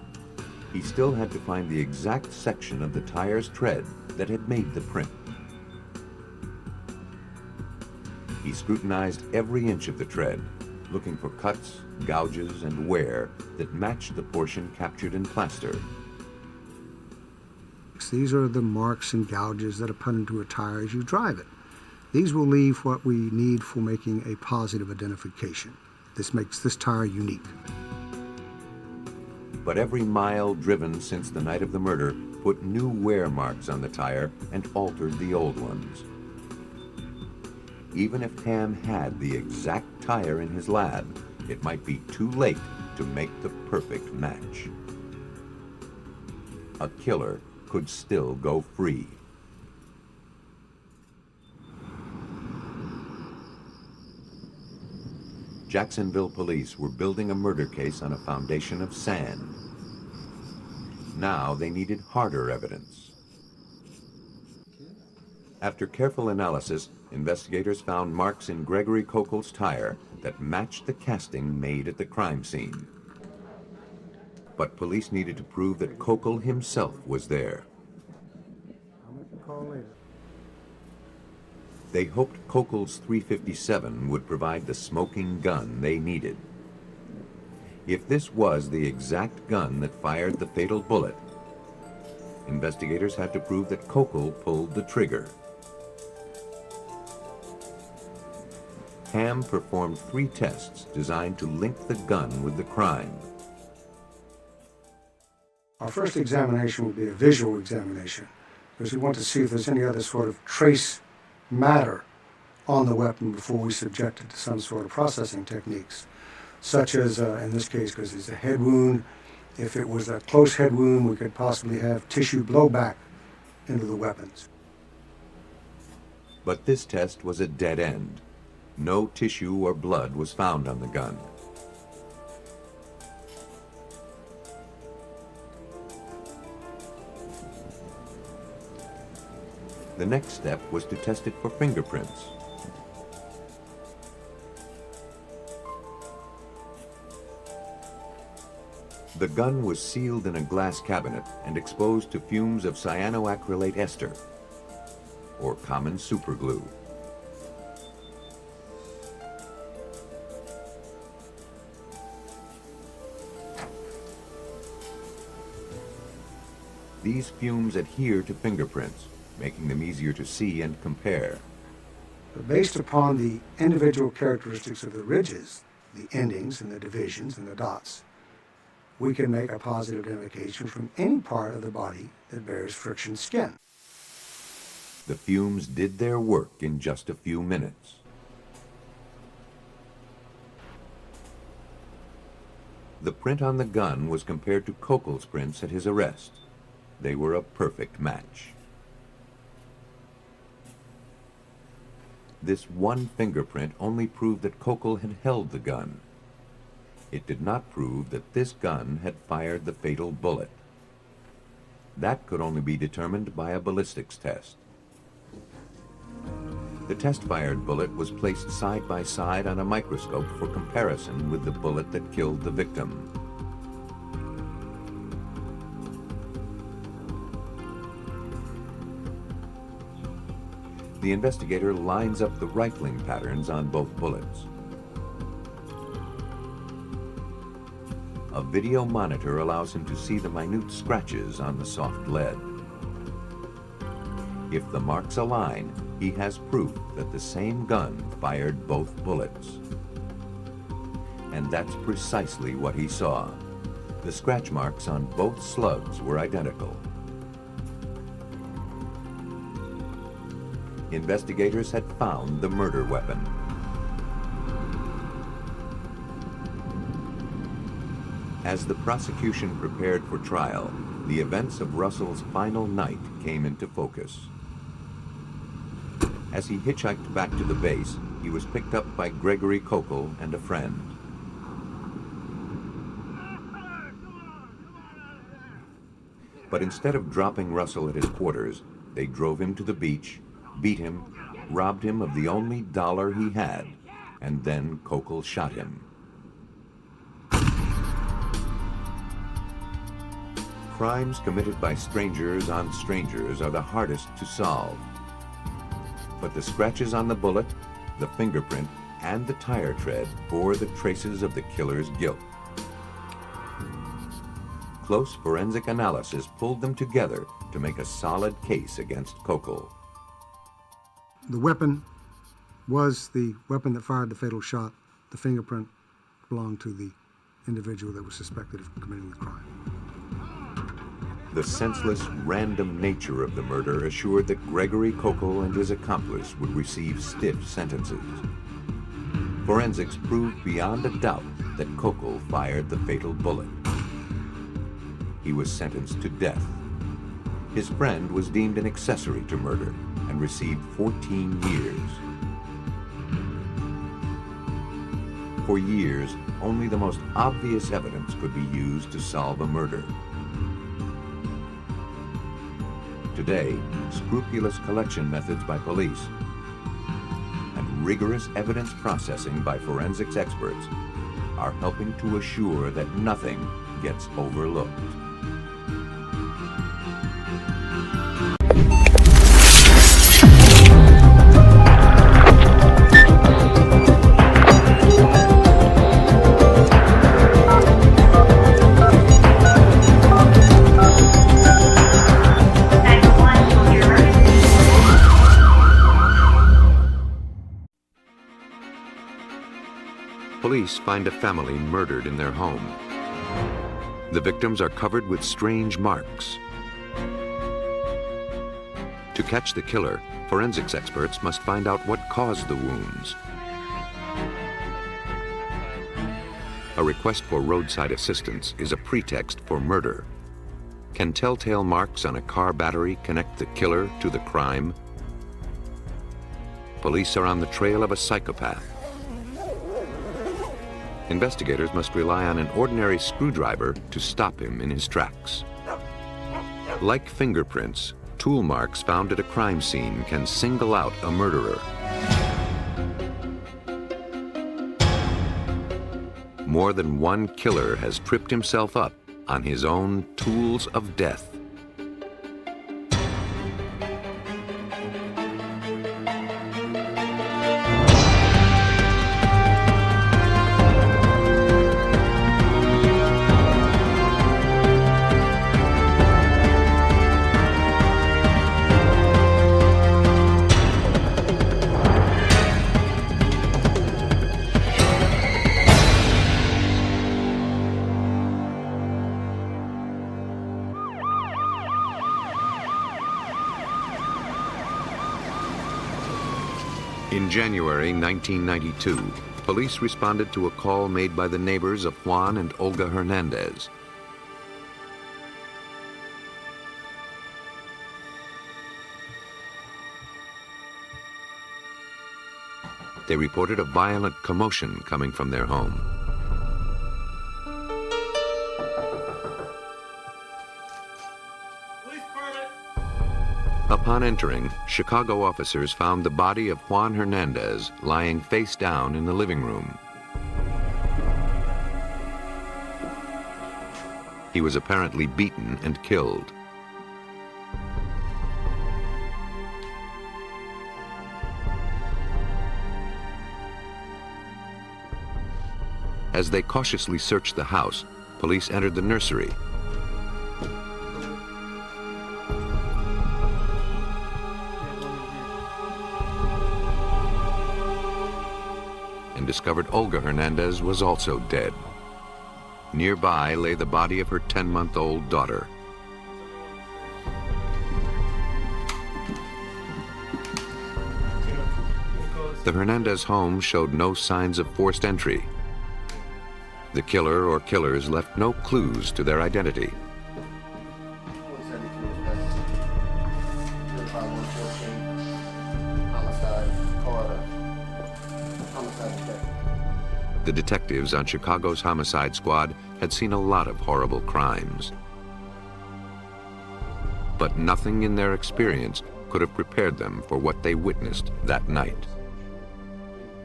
He still had to find the exact section of the tire's tread that had made the print. He scrutinized every inch of the tread, looking for cuts, gouges, and wear that matched the portion captured in plaster. These are the marks and gouges that are put into a tire as you drive it. These will leave what we need for making a positive identification. This makes this tire unique. But every mile driven since the night of the murder put new wear marks on the tire and altered the old ones. Even if Ham had the exact tire in his lab, it might be too late to make the perfect match. A killer could still go free. Jacksonville police were building a murder case on a foundation of sand. Now they needed harder evidence. After careful analysis, investigators found marks in Gregory Kokol's tire that matched the casting made at the crime scene. But police needed to prove that Kokol himself was there. They hoped Kokol's .357 would provide the smoking gun they needed. If this was the exact gun that fired the fatal bullet, investigators had to prove that Kokol pulled the trigger. Ham performed 3 tests designed to link the gun with the crime. Our first examination will be a visual examination, because we want to see if there's any other sort of trace matter on the weapon before we subject it to some sort of processing techniques, such as, in this case, because it's a head wound, if it was a close head wound, we could possibly have tissue blowback into the weapons. But this test was a dead end. No tissue or blood was found on the gun. The next step was to test it for fingerprints. The gun was sealed in a glass cabinet and exposed to fumes of cyanoacrylate ester, or common superglue. These fumes adhere to fingerprints, making them easier to see and compare. But based upon the individual characteristics of the ridges, the endings and the divisions and the dots, we can make a positive identification from any part of the body that bears friction skin. The fumes did their work in just a few minutes. The print on the gun was compared to Kokol's prints at his arrest. They were a perfect match. This one fingerprint only proved that Kokol had held the gun. It did not prove that this gun had fired the fatal bullet. That could only be determined by a ballistics test. The test-fired bullet was placed side by side on a microscope for comparison with the bullet that killed the victim. The investigator lines up the rifling patterns on both bullets. A video monitor allows him to see the minute scratches on the soft lead. If the marks align, he has proof that the same gun fired both bullets. And that's precisely what he saw. The scratch marks on both slugs were identical. Investigators had found the murder weapon. As the prosecution prepared for trial, the events of Russell's final night came into focus. As he hitchhiked back to the base, he was picked up by Gregory Kokel and a friend. But instead of dropping Russell at his quarters, they drove him to the beach, beat him, robbed him of the only dollar he had, and then Kokel shot him. Crimes committed by strangers on strangers are the hardest to solve. But the scratches on the bullet, the fingerprint, and the tire tread bore the traces of the killer's guilt. Close forensic analysis pulled them together to make a solid case against Kokel. The weapon was the weapon that fired the fatal shot. The fingerprint belonged to the individual that was suspected of committing the crime. The senseless, random nature of the murder assured that Gregory Kokel and his accomplice would receive stiff sentences. Forensics proved beyond a doubt that Kokel fired the fatal bullet. He was sentenced to death. His friend was deemed an accessory to murder and received 14 years. For years, only the most obvious evidence could be used to solve a murder. Today, scrupulous collection methods by police and rigorous evidence processing by forensics experts are helping to assure that nothing gets overlooked. Police find a family murdered in their home. The victims are covered with strange marks. To catch the killer, forensics experts must find out what caused the wounds. A request for roadside assistance is a pretext for murder. Can telltale marks on a car battery connect the killer to the crime? Police are on the trail of a psychopath. Investigators must rely on an ordinary screwdriver to stop him in his tracks. Like fingerprints, tool marks found at a crime scene can single out a murderer. More than one killer has tripped himself up on his own tools of death. In January 1992, police responded to a call made by the neighbors of Juan and Olga Hernandez. They reported a violent commotion coming from their home. A Upon entering, Chicago officers found the body of Juan Hernandez lying face down in the living room. He was apparently beaten and killed. As they cautiously searched the house, police entered the nursery. And discovered Olga Hernandez was also dead. Nearby lay the body of her 10-month-old daughter. The Hernandez home showed no signs of forced entry. The killer or killers left no clues to their identity. The detectives on Chicago's homicide squad had seen a lot of horrible crimes. But nothing in their experience could have prepared them for what they witnessed that night.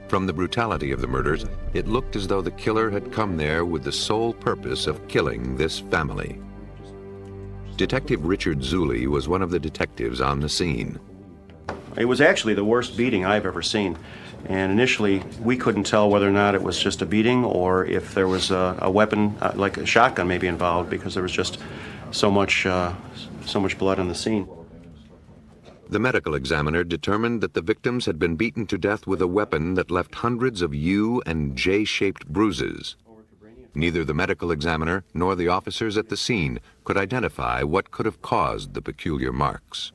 From the brutality of the murders, it looked as though the killer had come there with the sole purpose of killing this family. Detective Richard Zuley was one of the detectives on the scene. It was actually the worst beating I've ever seen. And initially, we couldn't tell whether or not it was just a beating or if there was a weapon, like a shotgun maybe involved, because there was just so much blood on the scene. The medical examiner determined that the victims had been beaten to death with a weapon that left hundreds of U and J-shaped bruises. Neither the medical examiner nor the officers at the scene could identify what could have caused the peculiar marks.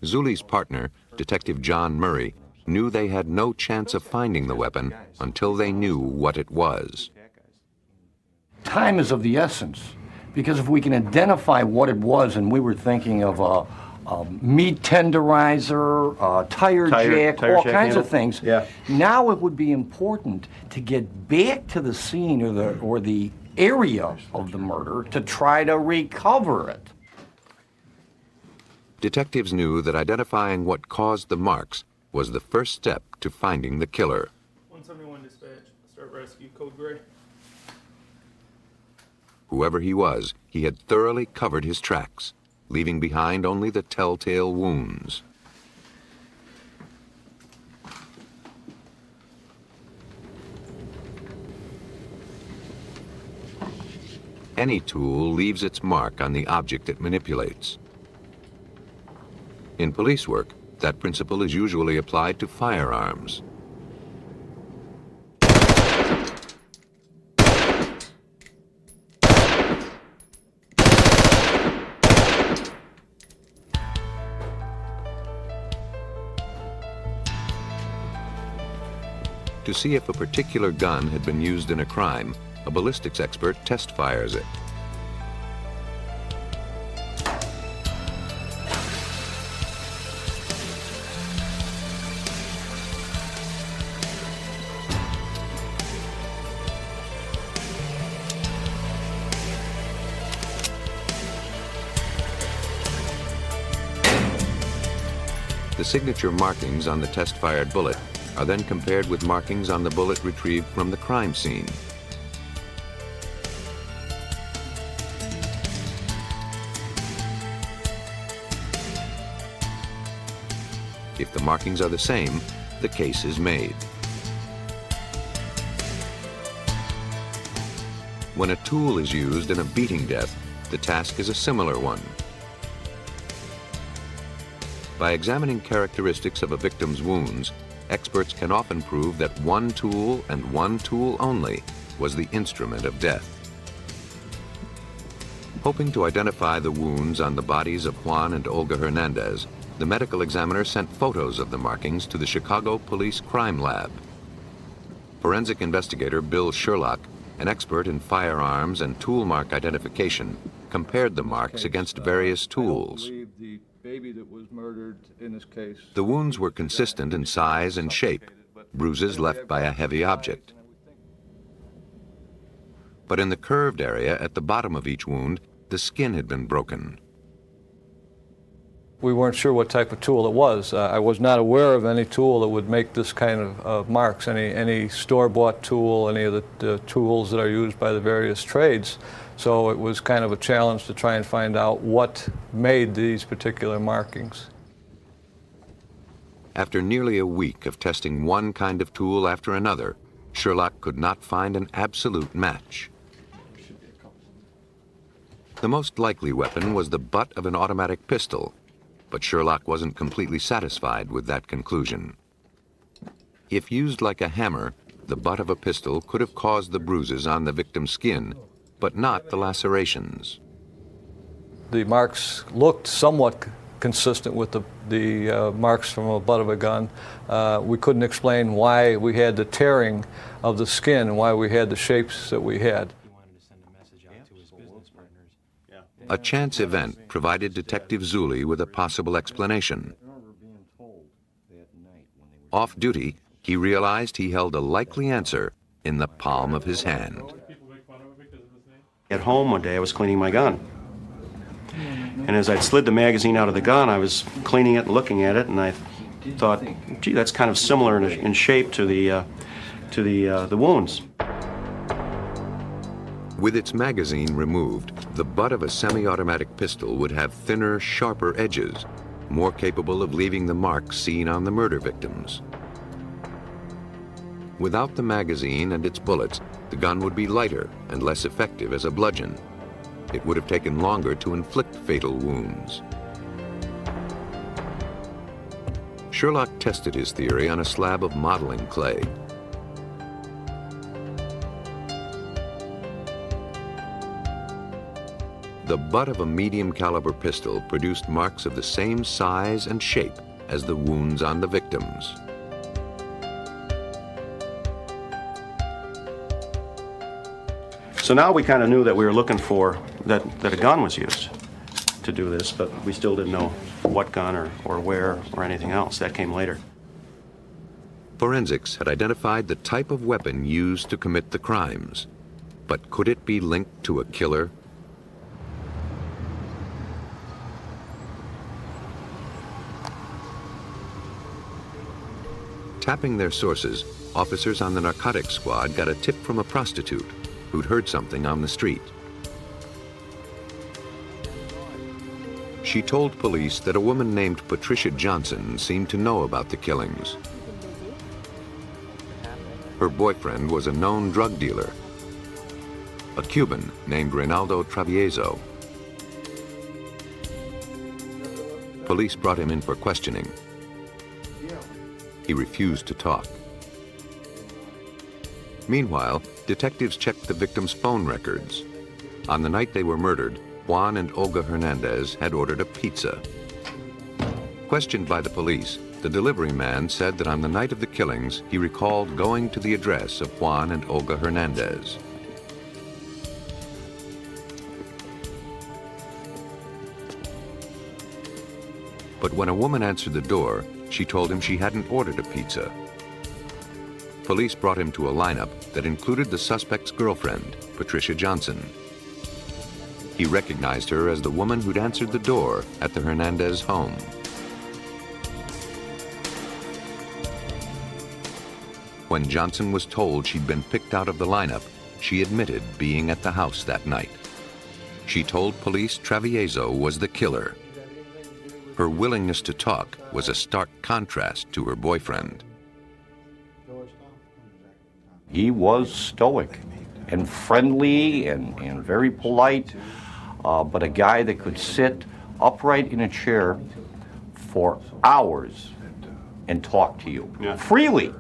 Zuley's partner, Detective John Murray, knew they had no chance of finding the weapon until they knew what it was. Time is of the essence, because if we can identify what it was, and we were thinking of a meat tenderizer, a tire jack, all kinds of things. Yeah. Now it would be important to get back to the scene or the area of the murder to try to recover it. Detectives knew that identifying what caused the marks was the first step to finding the killer. 171 dispatch, start rescue, code gray. Whoever he was, he had thoroughly covered his tracks, leaving behind only the telltale wounds. Any tool leaves its mark on the object it manipulates. In police work, that principle is usually applied to firearms. To see if a particular gun had been used in a crime, a ballistics expert test fires it. The signature markings on the test-fired bullet are then compared with markings on the bullet retrieved from the crime scene. If the markings are the same, the case is made. When a tool is used in a beating death, the task is a similar one. By examining characteristics of a victim's wounds, experts can often prove that one tool and one tool only was the instrument of death. Hoping to identify the wounds on the bodies of Juan and Olga Hernandez, the medical examiner sent photos of the markings to the Chicago Police Crime Lab. Forensic investigator Bill Sherlock, an expert in firearms and tool mark identification, compared the marks against various tools. Baby that was murdered in this case. The wounds were consistent in size and shape, bruises left by a heavy object. But in the curved area at the bottom of each wound, the skin had been broken. We weren't sure what type of tool it was. I was not aware of any tool that would make this kind of marks, any store-bought tool, any of the tools that are used by the various trades. So it was kind of a challenge to try and find out what made these particular markings. After nearly a week of testing one kind of tool after another, Sherlock could not find an absolute match. The most likely weapon was the butt of an automatic pistol, but Sherlock wasn't completely satisfied with that conclusion. If used like a hammer, the butt of a pistol could have caused the bruises on the victim's skin, but not the lacerations. The marks looked somewhat consistent with the marks from a butt of a gun. We couldn't explain why we had the tearing of the skin and why we had the shapes that we had. A chance event provided Detective Zulli with a possible explanation. Off duty, he realized he held a likely answer in the palm of his hand. At home one day, I was cleaning my gun. And as I'd slid the magazine out of the gun, I was cleaning it and looking at it, and I thought, gee, that's kind of similar in shape to the wounds. With its magazine removed, the butt of a semi-automatic pistol would have thinner, sharper edges, more capable of leaving the marks seen on the murder victims. Without the magazine and its bullets, the gun would be lighter and less effective as a bludgeon. It would have taken longer to inflict fatal wounds. Sherlock tested his theory on a slab of modeling clay. The butt of a medium caliber pistol produced marks of the same size and shape as the wounds on the victims. So now we kind of knew that we were looking for that a gun was used to do this, but we still didn't know what gun or where or anything else. That came later. Forensics had identified the type of weapon used to commit the crimes, but could it be linked to a killer? Tapping their sources, officers on the narcotics squad got a tip from a prostitute who'd heard something on the street. She told police that a woman named Patricia Johnson seemed to know about the killings. Her boyfriend was a known drug dealer, a Cuban named Reynaldo Travieso. Police brought him in for questioning. He refused to talk. Meanwhile, detectives checked the victims' phone records. On the night they were murdered, Juan and Olga Hernandez had ordered a pizza. Questioned by the police, the delivery man said that on the night of the killings, he recalled going to the address of Juan and Olga Hernandez. But when a woman answered the door, she told him she hadn't ordered a pizza. Police brought him to a lineup that included the suspect's girlfriend, Patricia Johnson. He recognized her as the woman who'd answered the door at the Hernandez home. When Johnson was told she'd been picked out of the lineup, she admitted being at the house that night. She told police Travieso was the killer. Her willingness to talk was a stark contrast to her boyfriend. He was stoic and friendly and very polite, but a guy that could sit upright in a chair for hours and talk to you freely.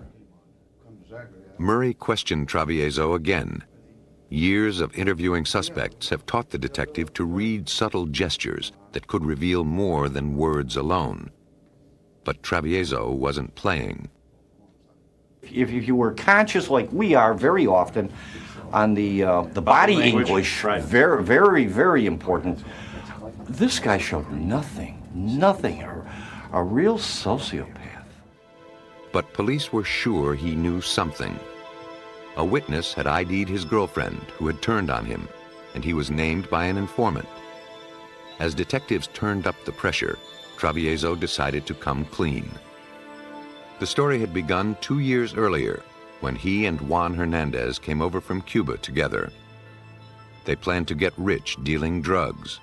Murray questioned Travieso again. Years of interviewing suspects have taught the detective to read subtle gestures that could reveal more than words alone. But Travieso wasn't playing. If you were conscious like we are very often on the body English, right. very, very important, this guy showed nothing, a real sociopath. But police were sure he knew something. A witness had ID'd his girlfriend who had turned on him, and he was named by an informant. As detectives turned up the pressure, Travieso decided to come clean. The story had begun 2 years earlier when he and Juan Hernandez came over from Cuba together. They planned to get rich dealing drugs.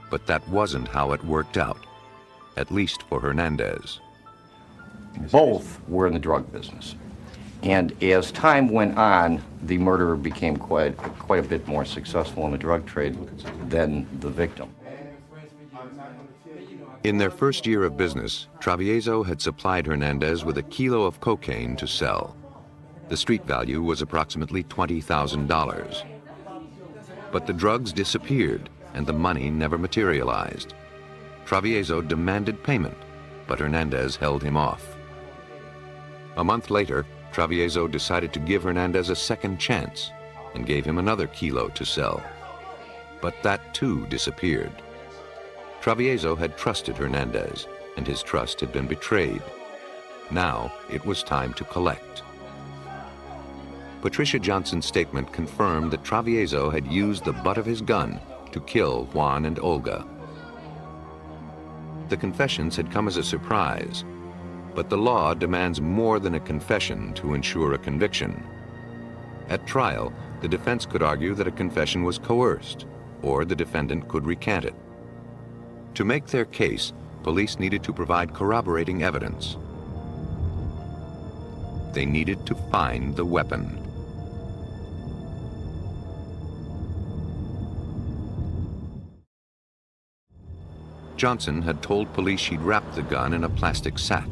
But that wasn't how it worked out, at least for Hernandez. Both were in the drug business. And as time went on, the murderer became quite a bit more successful in the drug trade than the victim. In their first year of business, Travieso had supplied Hernandez with 1 kilo of cocaine to sell. The street value was approximately $20,000. But the drugs disappeared and the money never materialized. Travieso demanded payment, but Hernandez held him off. A month later, Travieso decided to give Hernandez a second chance and gave him another kilo to sell. But that too disappeared. Travieso had trusted Hernandez, and his trust had been betrayed. Now it was time to collect. Patricia Johnson's statement confirmed that Travieso had used the butt of his gun to kill Juan and Olga. The confessions had come as a surprise, but the law demands more than a confession to ensure a conviction. At trial, the defense could argue that a confession was coerced, or the defendant could recant it. To make their case, police needed to provide corroborating evidence. They needed to find the weapon. Johnson had told police she'd wrapped the gun in a plastic sack.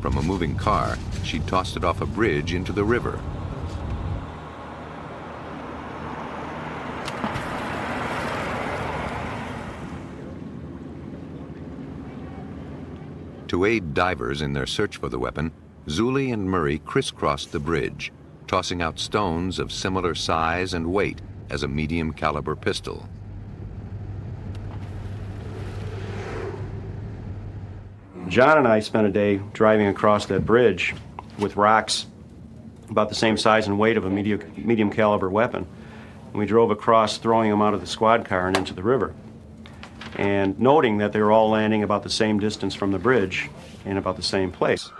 From a moving car, she'd tossed it off a bridge into the river. To aid divers in their search for the weapon, Zuli and Murray crisscrossed the bridge, tossing out stones of similar size and weight as a medium caliber pistol. John and I spent a day driving across that bridge with rocks about the same size and weight of a medium caliber weapon. And we drove across, throwing them out of the squad car and into the river. And noting that they were all landing about the same distance from the bridge in about the same place.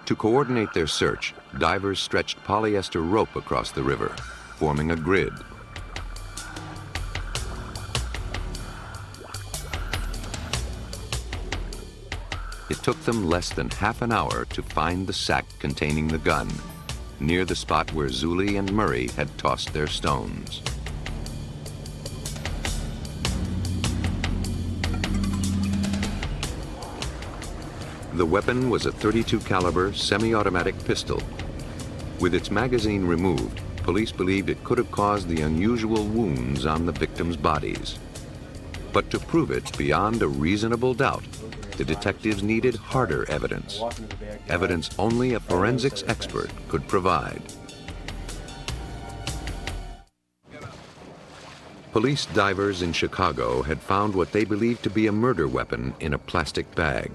To coordinate their search, divers stretched polyester rope across the river, forming a grid. It took them less than half an hour to find the sack containing the gun, near the spot where Zuli and Murray had tossed their stones. The weapon was a .32 caliber semi-automatic pistol. With its magazine removed, police believed it could have caused the unusual wounds on the victims' bodies. But to prove it beyond a reasonable doubt, the detectives needed harder evidence, evidence only a forensics expert could provide. Police divers in Chicago had found what they believed to be a murder weapon in a plastic bag.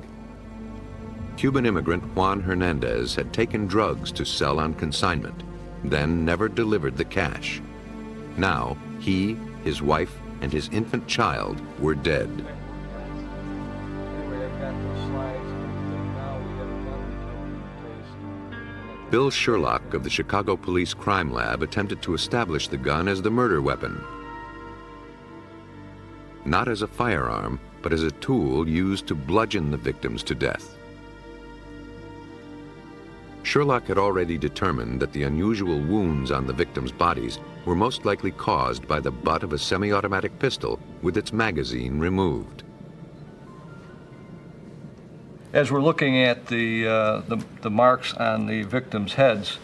Cuban immigrant Juan Hernandez had taken drugs to sell on consignment, then never delivered the cash. Now, he, his wife, and his infant child were dead. Bill Sherlock of the Chicago Police Crime Lab attempted to establish the gun as the murder weapon. Not as a firearm, but as a tool used to bludgeon the victims to death. Sherlock had already determined that the unusual wounds on the victims' bodies were most likely caused by the butt of a semi-automatic pistol with its magazine removed. As we're looking at the marks on the victims' heads,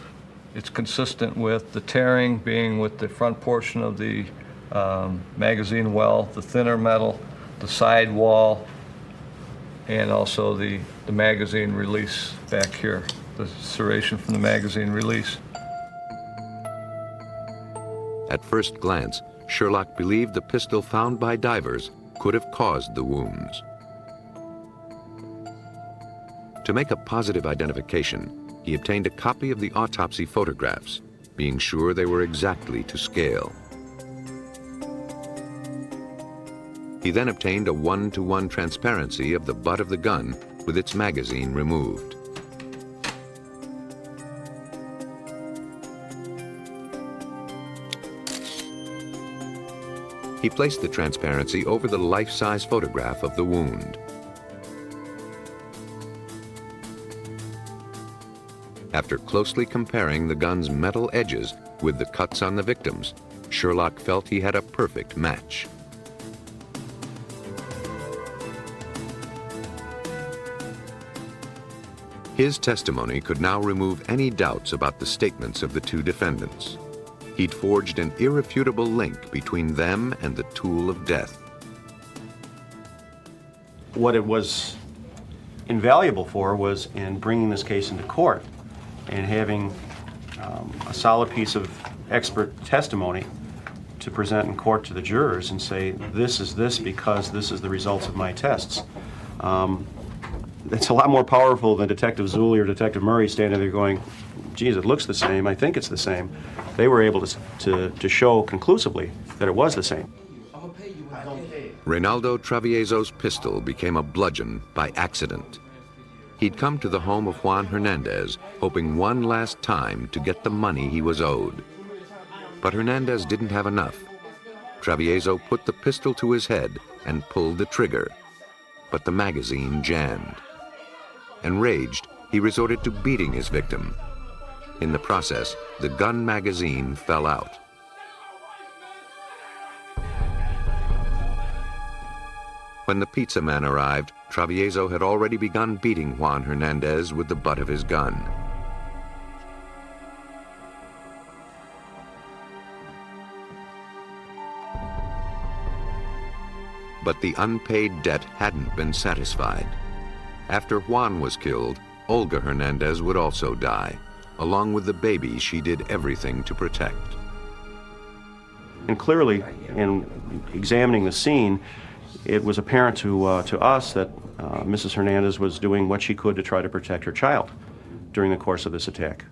it's consistent with the tearing being with the front portion of the magazine well, the thinner metal, the side wall, and also the magazine release back here, the serration from the magazine release. At first glance, Sherlock believed the pistol found by divers could have caused the wounds. To make a positive identification, he obtained a copy of the autopsy photographs, being sure they were exactly to scale. He He then obtained a 1-to-1 transparency of the butt of the gun with its magazine removed. He placed the transparency over the life-size photograph of the wound. After closely comparing the gun's metal edges with the cuts on the victims, Sherlock felt he had a perfect match. His testimony could now remove any doubts about the statements of the two defendants. He'd forged an irrefutable link between them and the tool of death. What it was invaluable for was in bringing this case into court and having a solid piece of expert testimony to present in court to the jurors and say, this is this because this is the results of my tests. It's a lot more powerful than Detective Zulli or Detective Murray standing there going, geez, it looks the same, I think it's the same. They were able to show conclusively that it was the same. Reynaldo Travieso's pistol became a bludgeon by accident. He'd come to the home of Juan Hernandez, hoping one last time to get the money he was owed. But Hernandez didn't have enough. Travieso put the pistol to his head and pulled the trigger, but the magazine jammed. Enraged, he resorted to beating his victim. In the process, the gun magazine fell out. When the pizza man arrived, Travieso had already begun beating Juan Hernandez with the butt of his gun. But the unpaid debt hadn't been satisfied. After Juan was killed, Olga Hernandez would also die, along with the baby she did everything to protect. And clearly, in examining the scene, it was apparent to us that Mrs. Hernandez was doing what she could to try to protect her child during the course of this attack.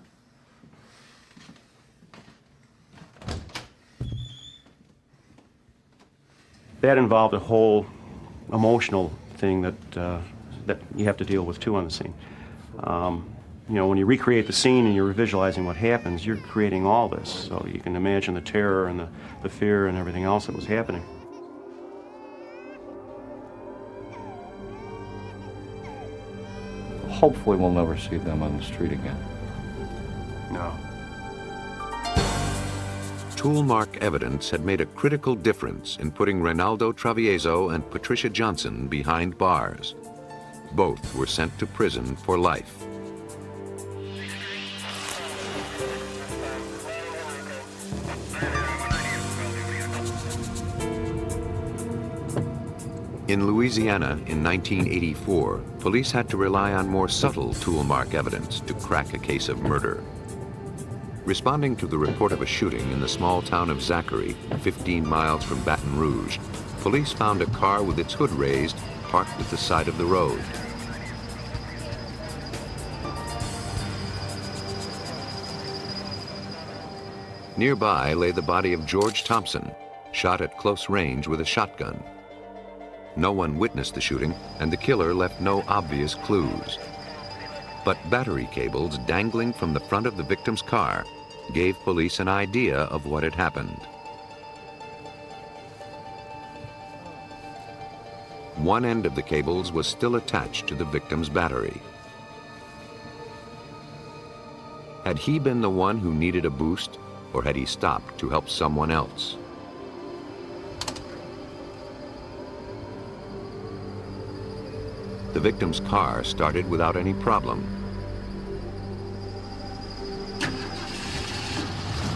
That involved a whole emotional thing that you have to deal with too on the scene. You know, when you recreate the scene and you're visualizing what happens, you're creating all this. So you can imagine the terror and the fear and everything else that was happening. Hopefully we'll never see them on the street again. No. Tool mark evidence had made a critical difference in putting Reynaldo Travieso and Patricia Johnson behind bars. Both were sent to prison for life. In Louisiana in 1984, police had to rely on more subtle tool mark evidence to crack a case of murder. Responding to the report of a shooting in the small town of Zachary, 15 miles from Baton Rouge, police found a car with its hood raised, parked at the side of the road. Nearby lay the body of George Thompson, shot at close range with a shotgun. No one witnessed the shooting, and the killer left no obvious clues. But battery cables dangling from the front of the victim's car gave police an idea of what had happened. One end of the cables was still attached to the victim's battery. Had he been the one who needed a boost, or had he stopped to help someone else? The victim's car started without any problem.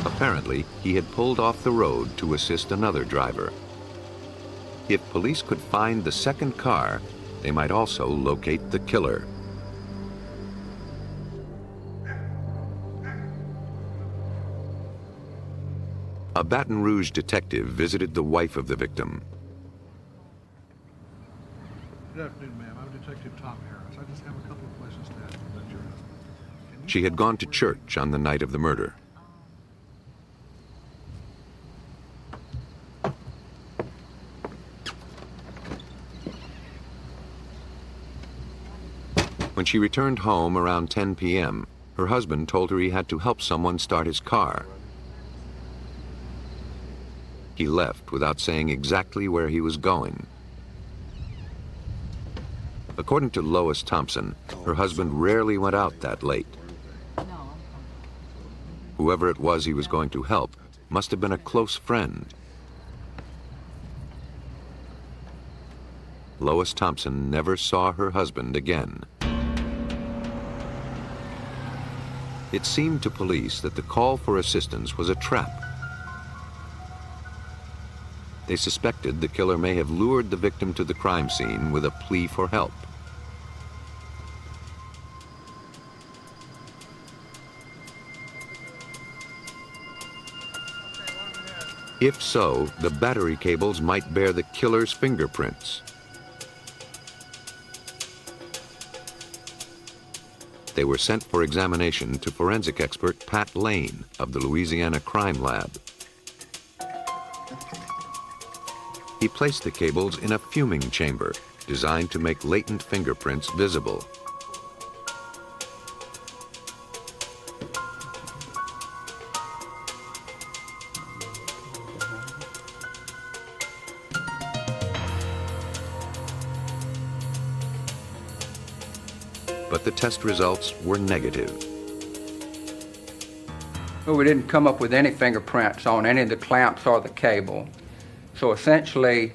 Apparently, he had pulled off the road to assist another driver. If police could find the second car, they might also locate the killer. A Baton Rouge detective visited the wife of the victim. Good afternoon, ma'am. I'm Detective Tom Harris. I just have a couple of questions to ask about your husband. She had gone to church on the night of the murder. When she returned home around 10 p.m., her husband told her he had to help someone start his car. He left without saying exactly where he was going. According to Lois Thompson, her husband rarely went out that late. Whoever it was he was going to help must have been a close friend. Lois Thompson never saw her husband again. It seemed to police that the call for assistance was a trap. They suspected the killer may have lured the victim to the crime scene with a plea for help. If so, the battery cables might bear the killer's fingerprints. They were sent for examination to forensic expert Pat Lane of the Louisiana Crime Lab. He placed the cables in a fuming chamber designed to make latent fingerprints visible. But the test results were negative. Well, we didn't come up with any fingerprints on any of the clamps or the cable. So essentially,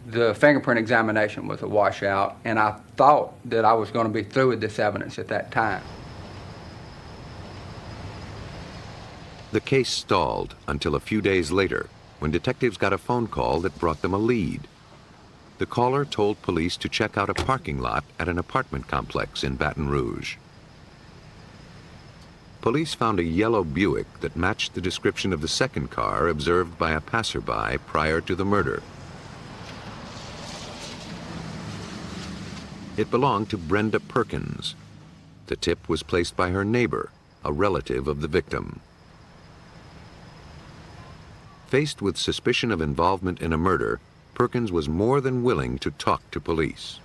the fingerprint examination was a washout, and I thought that I was going to be through with this evidence at that time. The case stalled until a few days later, when detectives got a phone call that brought them a lead. The caller told police to check out a parking lot at an apartment complex in Baton Rouge. Police found a yellow Buick that matched the description of the second car observed by a passerby prior to the murder. It belonged to Brenda Perkins. The tip was placed by her neighbor, a relative of the victim. Faced with suspicion of involvement in a murder, Perkins was more than willing to talk to police.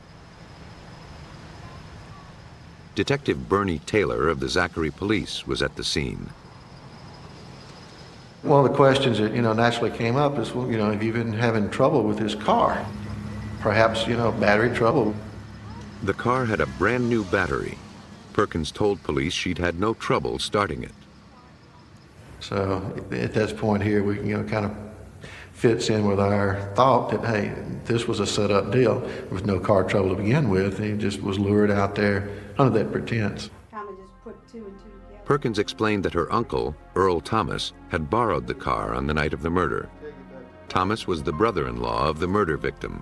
Detective Bernie Taylor of the Zachary Police was at the scene. One of the questions that, naturally came up is, well, have you been having trouble with this car? Perhaps, battery trouble. The car had a brand new battery. Perkins told police she'd had no trouble starting it. So at this point here, we kind of fits in with our thought that, hey, this was a set-up deal. There was no car trouble to begin with. He just was lured out there under that pretense. Perkins explained that her uncle, Earl Thomas, had borrowed the car on the night of the murder. Thomas was the brother-in-law of the murder victim.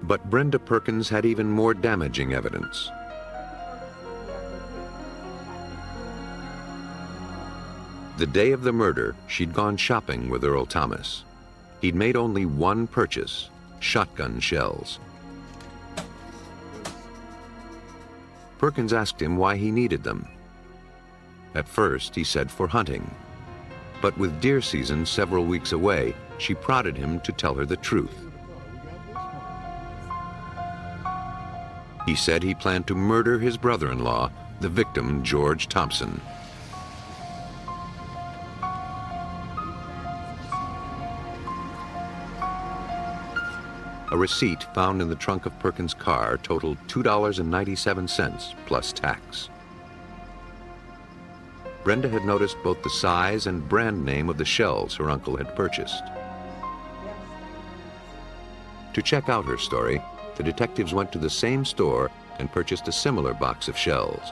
But Brenda Perkins had even more damaging evidence. The day of the murder, she'd gone shopping with Earl Thomas. He'd made only one purchase, shotgun shells. Perkins asked him why he needed them. At first, he said for hunting. But with deer season several weeks away, she prodded him to tell her the truth. He said he planned to murder his brother-in-law, the victim, George Thompson. A receipt found in the trunk of Perkins' car totaled $2.97 plus tax. Brenda had noticed both the size and brand name of the shells her uncle had purchased. To check out her story, the detectives went to the same store and purchased a similar box of shells.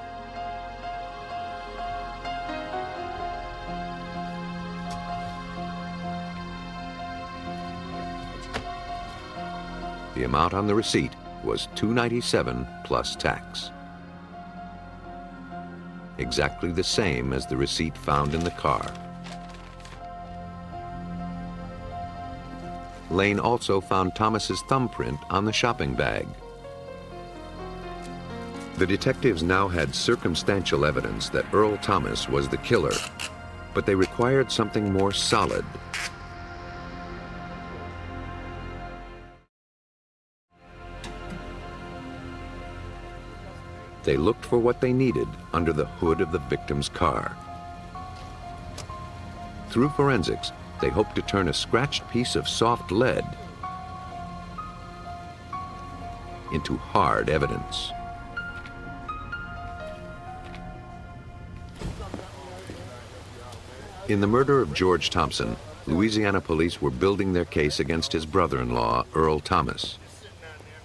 The amount on the receipt was $2.97 plus tax. Exactly the same as the receipt found in the car. Lane also found Thomas's thumbprint on the shopping bag. The detectives now had circumstantial evidence that Earl Thomas was the killer, but they required something more solid. They looked for what they needed under the hood of the victim's car. Through forensics, they hoped to turn a scratched piece of soft lead into hard evidence. In the murder of George Thompson, Louisiana police were building their case against his brother-in-law, Earl Thomas.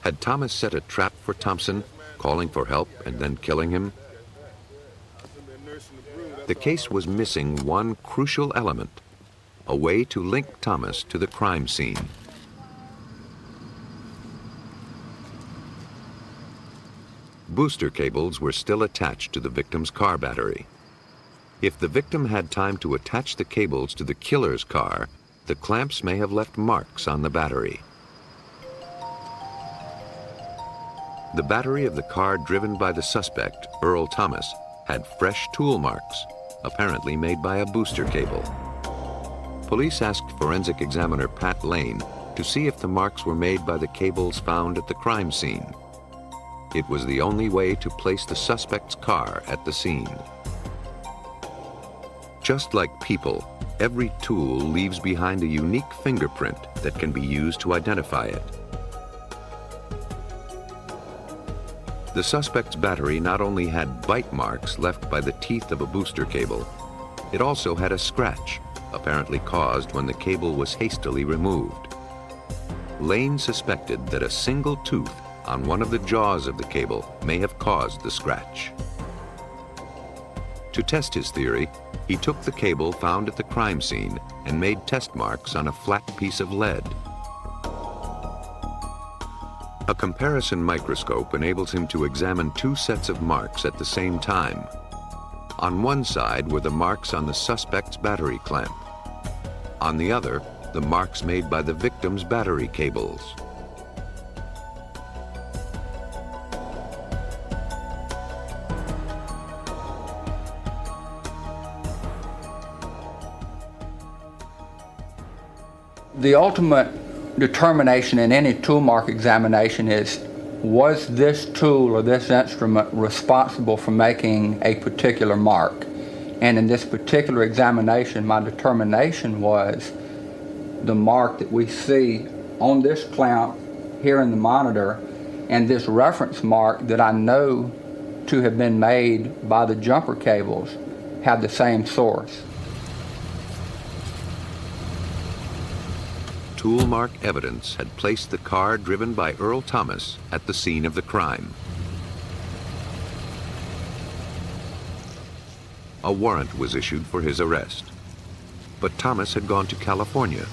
Had Thomas set a trap for Thompson, calling for help and then killing him? The case was missing one crucial element, a way to link Thomas to the crime scene. Booster cables were still attached to the victim's car battery. If the victim had time to attach the cables to the killer's car, the clamps may have left marks on the battery. The battery of the car driven by the suspect, Earl Thomas, had fresh tool marks, apparently made by a booster cable. Police asked forensic examiner Pat Lane to see if the marks were made by the cables found at the crime scene. It was the only way to place the suspect's car at the scene. Just like people, every tool leaves behind a unique fingerprint that can be used to identify it. The suspect's battery not only had bite marks left by the teeth of a booster cable, it also had a scratch, apparently caused when the cable was hastily removed. Lane suspected that a single tooth on one of the jaws of the cable may have caused the scratch. To test his theory, he took the cable found at the crime scene and made test marks on a flat piece of lead. A comparison microscope enables him to examine two sets of marks at the same time. On one side were the marks on the suspect's battery clamp. On the other, the marks made by the victim's battery cables. The ultimate determination in any tool mark examination is, was this tool or this instrument responsible for making a particular mark? And in this particular examination, my determination was the mark that we see on this clamp here in the monitor and this reference mark that I know to have been made by the jumper cables have the same source. Tool mark evidence had placed the car driven by Earl Thomas at the scene of the crime. A warrant was issued for his arrest. But Thomas had gone to California.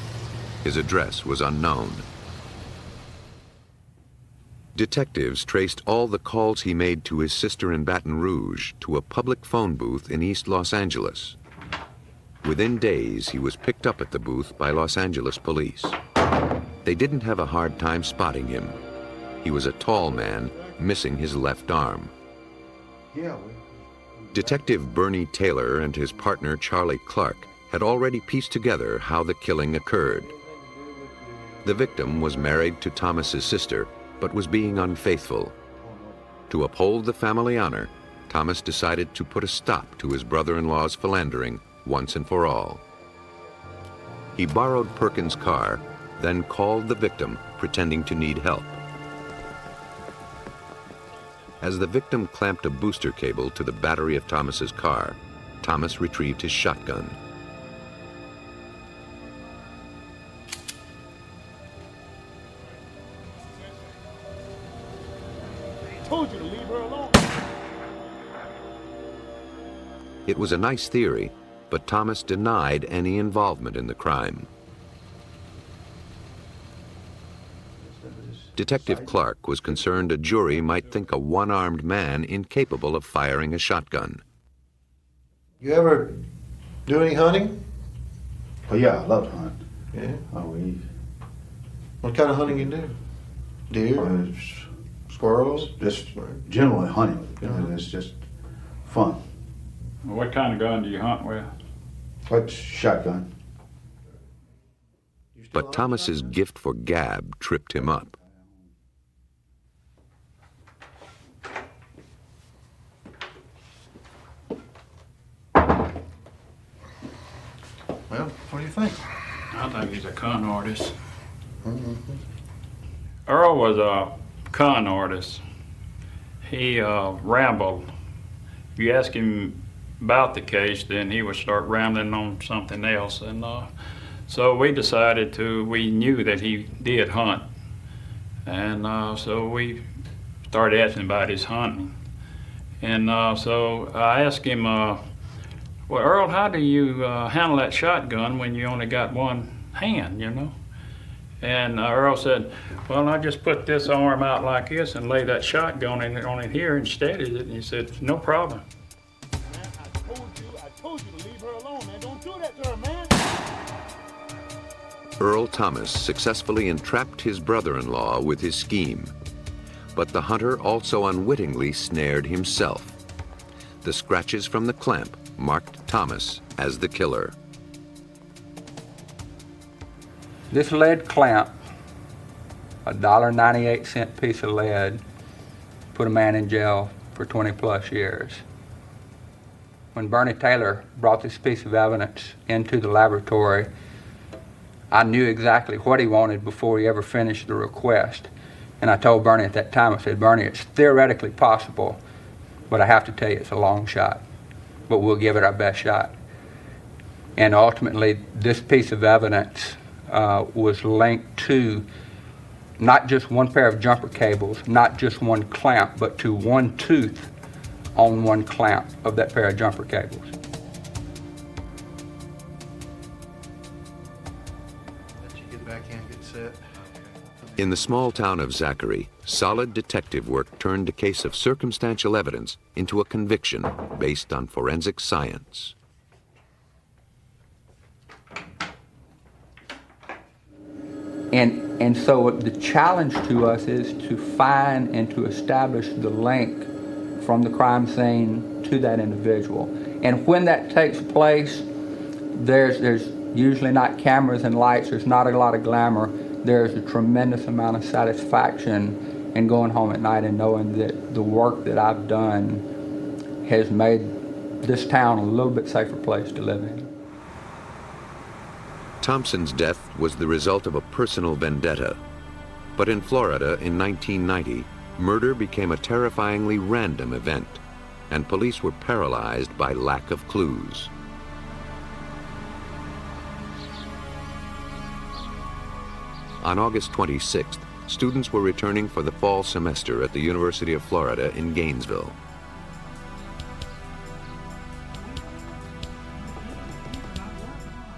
His address was unknown. Detectives traced all the calls he made to his sister in Baton Rouge to a public phone booth in East Los Angeles. Within days, he was picked up at the booth by Los Angeles police. They didn't have a hard time spotting him. He was a tall man, missing his left arm. Detective Bernie Taylor and his partner Charlie Clark had already pieced together how the killing occurred. The victim was married to Thomas's sister, but was being unfaithful. To uphold the family honor, Thomas decided to put a stop to his brother-in-law's philandering once and for all. He borrowed Perkins' car, then called the victim, pretending to need help. As the victim clamped a booster cable to the battery of Thomas's car, Thomas retrieved his shotgun. I told you to leave her alone. It was a nice theory, but Thomas denied any involvement in the crime. Detective Clark was concerned a jury might think a one-armed man incapable of firing a shotgun. You ever do any hunting? Oh yeah, I love to hunt. Yeah? Oh, What kind of hunting you do? Deer? Squirrels? Just generally hunting. It's just fun. What kind of gun do you hunt with? What shotgun? But Thomas's gift for gab tripped him up. What do you think? I think he's a con artist. Mm-hmm. Earl was a con artist. He rambled. If you ask him about the case, then he would start rambling on something else. And so we decided we knew that he did hunt. And so we started asking about his hunting. And so I asked him, well, Earl, how do you handle that shotgun when you only got one hand, you know? And Earl said, well, I just put this arm out like this and lay that shotgun on it here and steadied it. And he said, no problem. Man, I told you to leave her alone, man. Don't do that to her, man. Earl Thomas successfully entrapped his brother-in-law with his scheme. But the hunter also unwittingly snared himself. The scratches from the clamp marked Thomas as the killer. This lead clamp, a $1.98 piece of lead, put a man in jail for 20 plus years. When Bernie Taylor brought this piece of evidence into the laboratory, I knew exactly what he wanted before he ever finished the request. And I told Bernie at that time, I said, Bernie, it's theoretically possible, but I have to tell you it's a long shot, but we'll give it our best shot. And ultimately, this piece of evidence was linked to not just one pair of jumper cables, not just one clamp, but to one tooth on one clamp of that pair of jumper cables. Let you get back in, get set. In the small town of Zachary, solid detective work turned a case of circumstantial evidence into a conviction based on forensic science. And so the challenge to us is to find and to establish the link from the crime scene to that individual. And when that takes place, there's usually not cameras and lights, there's not a lot of glamour. There's a tremendous amount of satisfaction in going home at night and knowing that the work that I've done has made this town a little bit safer place to live in. Thompson's death was the result of a personal vendetta. But in Florida in 1990, murder became a terrifyingly random event, and police were paralyzed by lack of clues. On August 26th, students were returning for the fall semester at the University of Florida in Gainesville.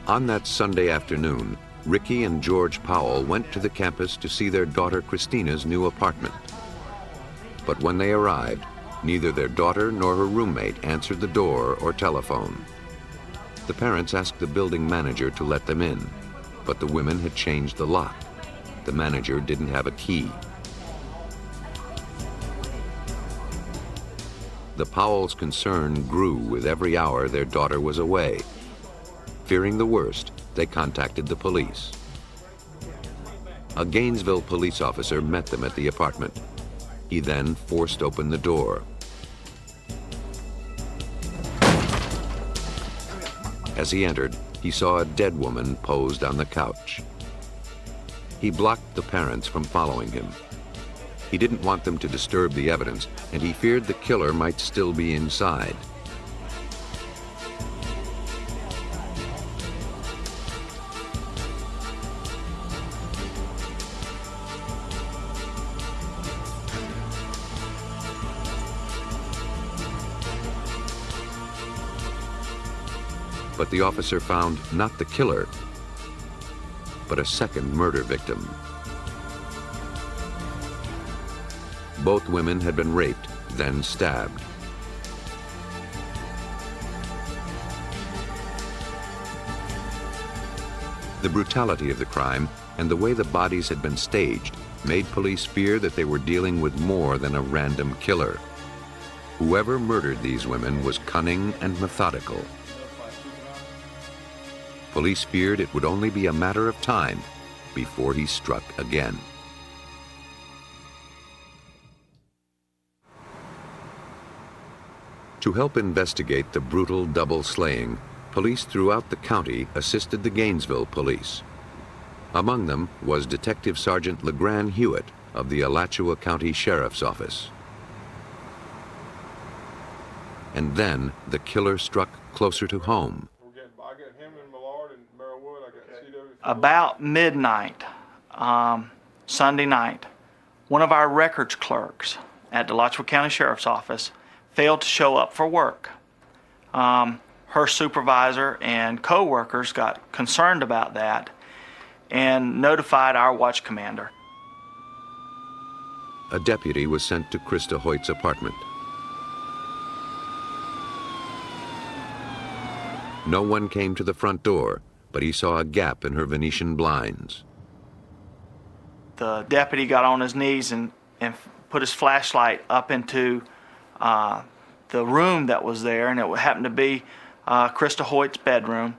On that Sunday afternoon, Ricky and George Powell went to the campus to see their daughter Christina's new apartment. But when they arrived, neither their daughter nor her roommate answered the door or telephone. The parents asked the building manager to let them in, but the women had changed the lock. The manager didn't have a key. The Powells' concern grew with every hour their daughter was away. Fearing the worst, they contacted the police. A Gainesville police officer met them at the apartment. He then forced open the door. As he entered, he saw a dead woman posed on the couch. He blocked the parents from following him. He didn't want them to disturb the evidence, and he feared the killer might still be inside. But the officer found not the killer, but a second murder victim. Both women had been raped, then stabbed. The brutality of the crime and the way the bodies had been staged made police fear that they were dealing with more than a random killer. Whoever murdered these women was cunning and methodical. Police feared it would only be a matter of time before he struck again. To help investigate the brutal double slaying, Police throughout the county assisted the Gainesville police. Among them was Detective Sergeant LeGrand Hewitt of the Alachua County Sheriff's Office. And then the killer struck closer to home. About midnight, Sunday night, one of our records clerks at the Alachua County Sheriff's Office failed to show up for work. Her supervisor and co-workers got concerned about that and notified our watch commander. A deputy was sent to Krista Hoyt's apartment. No one came to the front door, but he saw a gap in her Venetian blinds. The deputy got on his knees and put his flashlight up into the room that was there, and it happened to be Krista Hoyt's bedroom,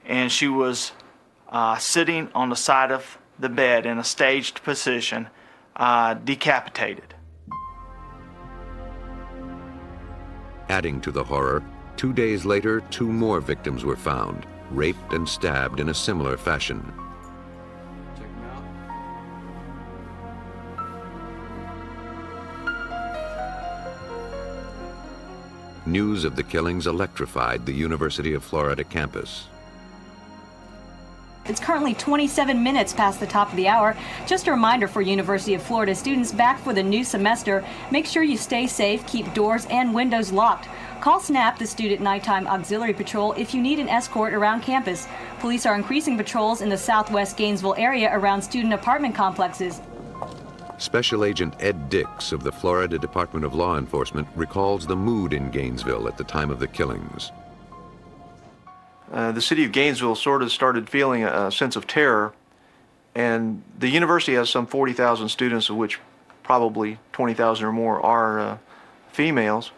and she was sitting on the side of the bed in a staged position, decapitated. Adding to the horror, 2 days later, 2 more victims were found, raped and stabbed in a similar fashion. News of the killings electrified the University of Florida campus. It's currently 27 minutes past the top of the hour. Just a reminder for University of Florida students back for the new semester, make sure you stay safe, keep doors and windows locked. Call SNAP, the Student Nighttime Auxiliary Patrol, if you need an escort around campus. Police are increasing patrols in the southwest Gainesville area around student apartment complexes. Special Agent Ed Dix of the Florida Department of Law Enforcement recalls the mood in Gainesville at the time of the killings. The city of Gainesville sort of started feeling a sense of terror, and the university has some 40,000 students, of which probably 20,000 or more are females.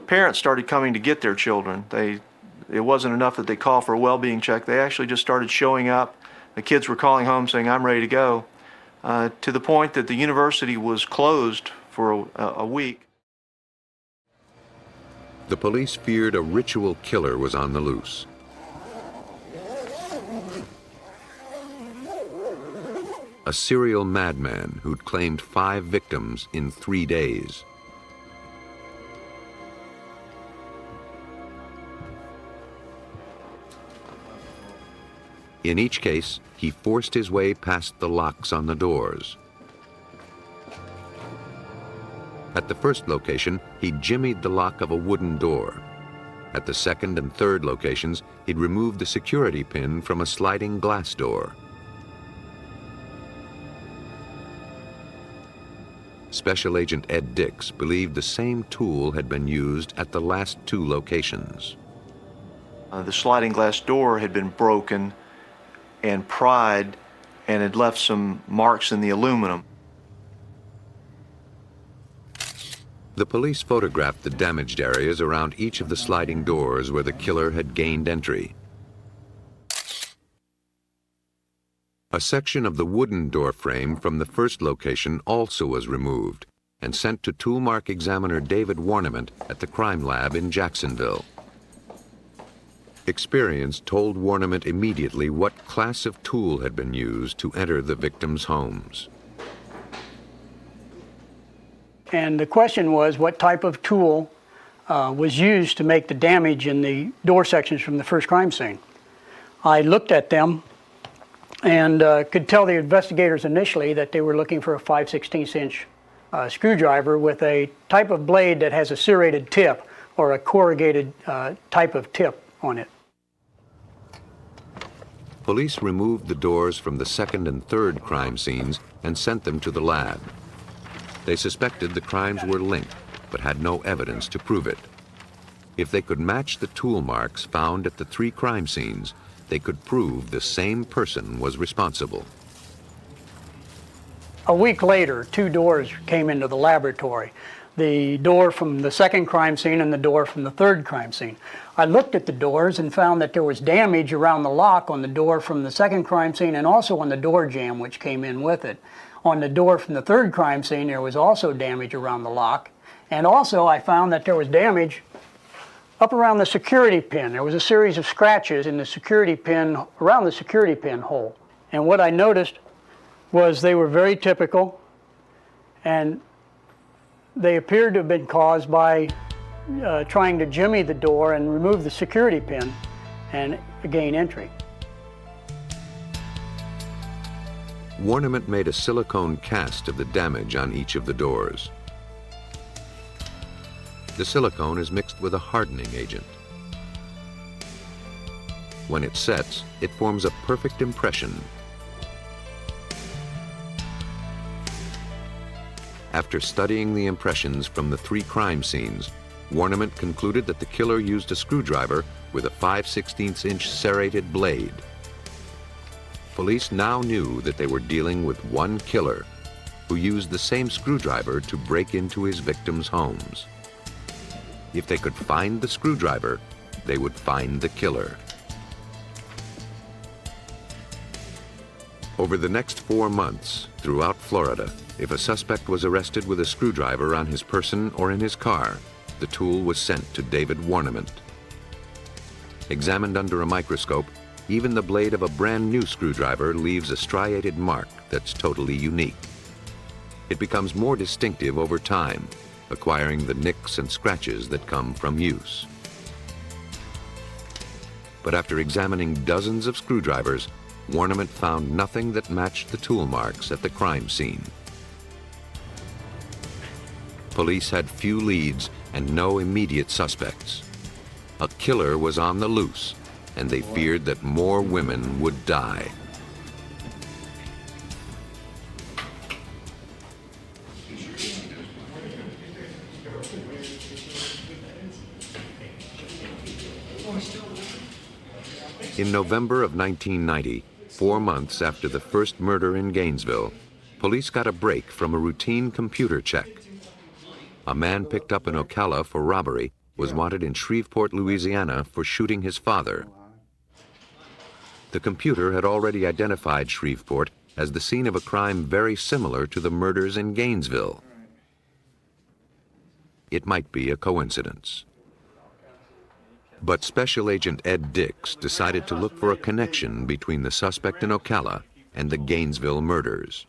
Parents started coming to get their children. It wasn't enough that they call for a well-being check. They actually just started showing up. The kids were calling home saying, "I'm ready to go," to the point that the university was closed for a week. The police feared a ritual killer was on the loose. A serial madman who'd claimed 5 victims in 3 days. In each case, he forced his way past the locks on the doors. At the first location, he jimmied the lock of a wooden door. At the second and third locations, he'd removed the security pin from a sliding glass door. Special Agent Ed Dix believed the same tool had been used at the last 2 locations. The sliding glass door had been broken and pried and had left some marks in the aluminum. The police photographed the damaged areas around each of the sliding doors where the killer had gained entry. A section of the wooden door frame from the first location also was removed and sent to toolmark examiner David Warniment at the crime lab in Jacksonville. Experience told Warniment immediately what class of tool had been used to enter the victims' homes. And the question was what type of tool was used to make the damage in the door sections from the first crime scene. I looked at them and could tell the investigators initially that they were looking for a 5/16 inch screwdriver with a type of blade that has a serrated tip or a corrugated type of tip on it. Police removed the doors from the second and third crime scenes and sent them to the lab. They suspected the crimes were linked, but had no evidence to prove it. If they could match the tool marks found at the 3 crime scenes, they could prove the same person was responsible. A week later, 2 doors came into the laboratory. The door from the second crime scene and the door from the third crime scene. I looked at the doors and found that there was damage around the lock on the door from the second crime scene and also on the door jamb, which came in with it. On the door from the third crime scene, there was also damage around the lock. And also I found that there was damage up around the security pin. There was a series of scratches in the security pin, around the security pin hole. And what I noticed was they were very typical, and they appeared to have been caused by trying to jimmy the door and remove the security pin and gain entry. Warniment made a silicone cast of the damage on each of the doors. The silicone is mixed with a hardening agent. When it sets, it forms a perfect impression. After studying the impressions from the 3 crime scenes, Warniment concluded that the killer used a screwdriver with a 5/16" serrated blade. Police now knew that they were dealing with one killer who used the same screwdriver to break into his victims' homes. If they could find the screwdriver, they would find the killer. Over the next 4 months, throughout Florida, if a suspect was arrested with a screwdriver on his person or in his car, the tool was sent to David Warniment. Examined under a microscope, even the blade of a brand new screwdriver leaves a striated mark that's totally unique. It becomes more distinctive over time, acquiring the nicks and scratches that come from use. But after examining dozens of screwdrivers, Warniment found nothing that matched the tool marks at the crime scene. Police had few leads and no immediate suspects. A killer was on the loose, and they feared that more women would die. In November of 1990, 4 months after the first murder in Gainesville, police got a break from a routine computer check. A man picked up in Ocala for robbery was wanted in Shreveport, Louisiana for shooting his father. The computer had already identified Shreveport as the scene of a crime very similar to the murders in Gainesville. It might be a coincidence. But Special Agent Ed Dix decided to look for a connection between the suspect in Ocala and the Gainesville murders.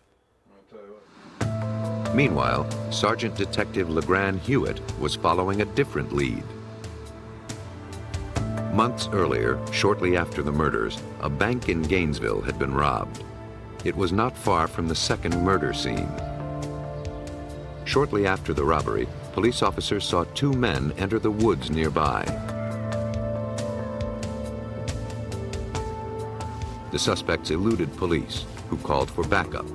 Meanwhile, Sergeant Detective LeGrand Hewitt was following a different lead. Months earlier, shortly after the murders, a bank in Gainesville had been robbed. It was not far from the second murder scene. Shortly after the robbery, police officers saw 2 men enter the woods nearby. The suspects eluded police, who called for backup.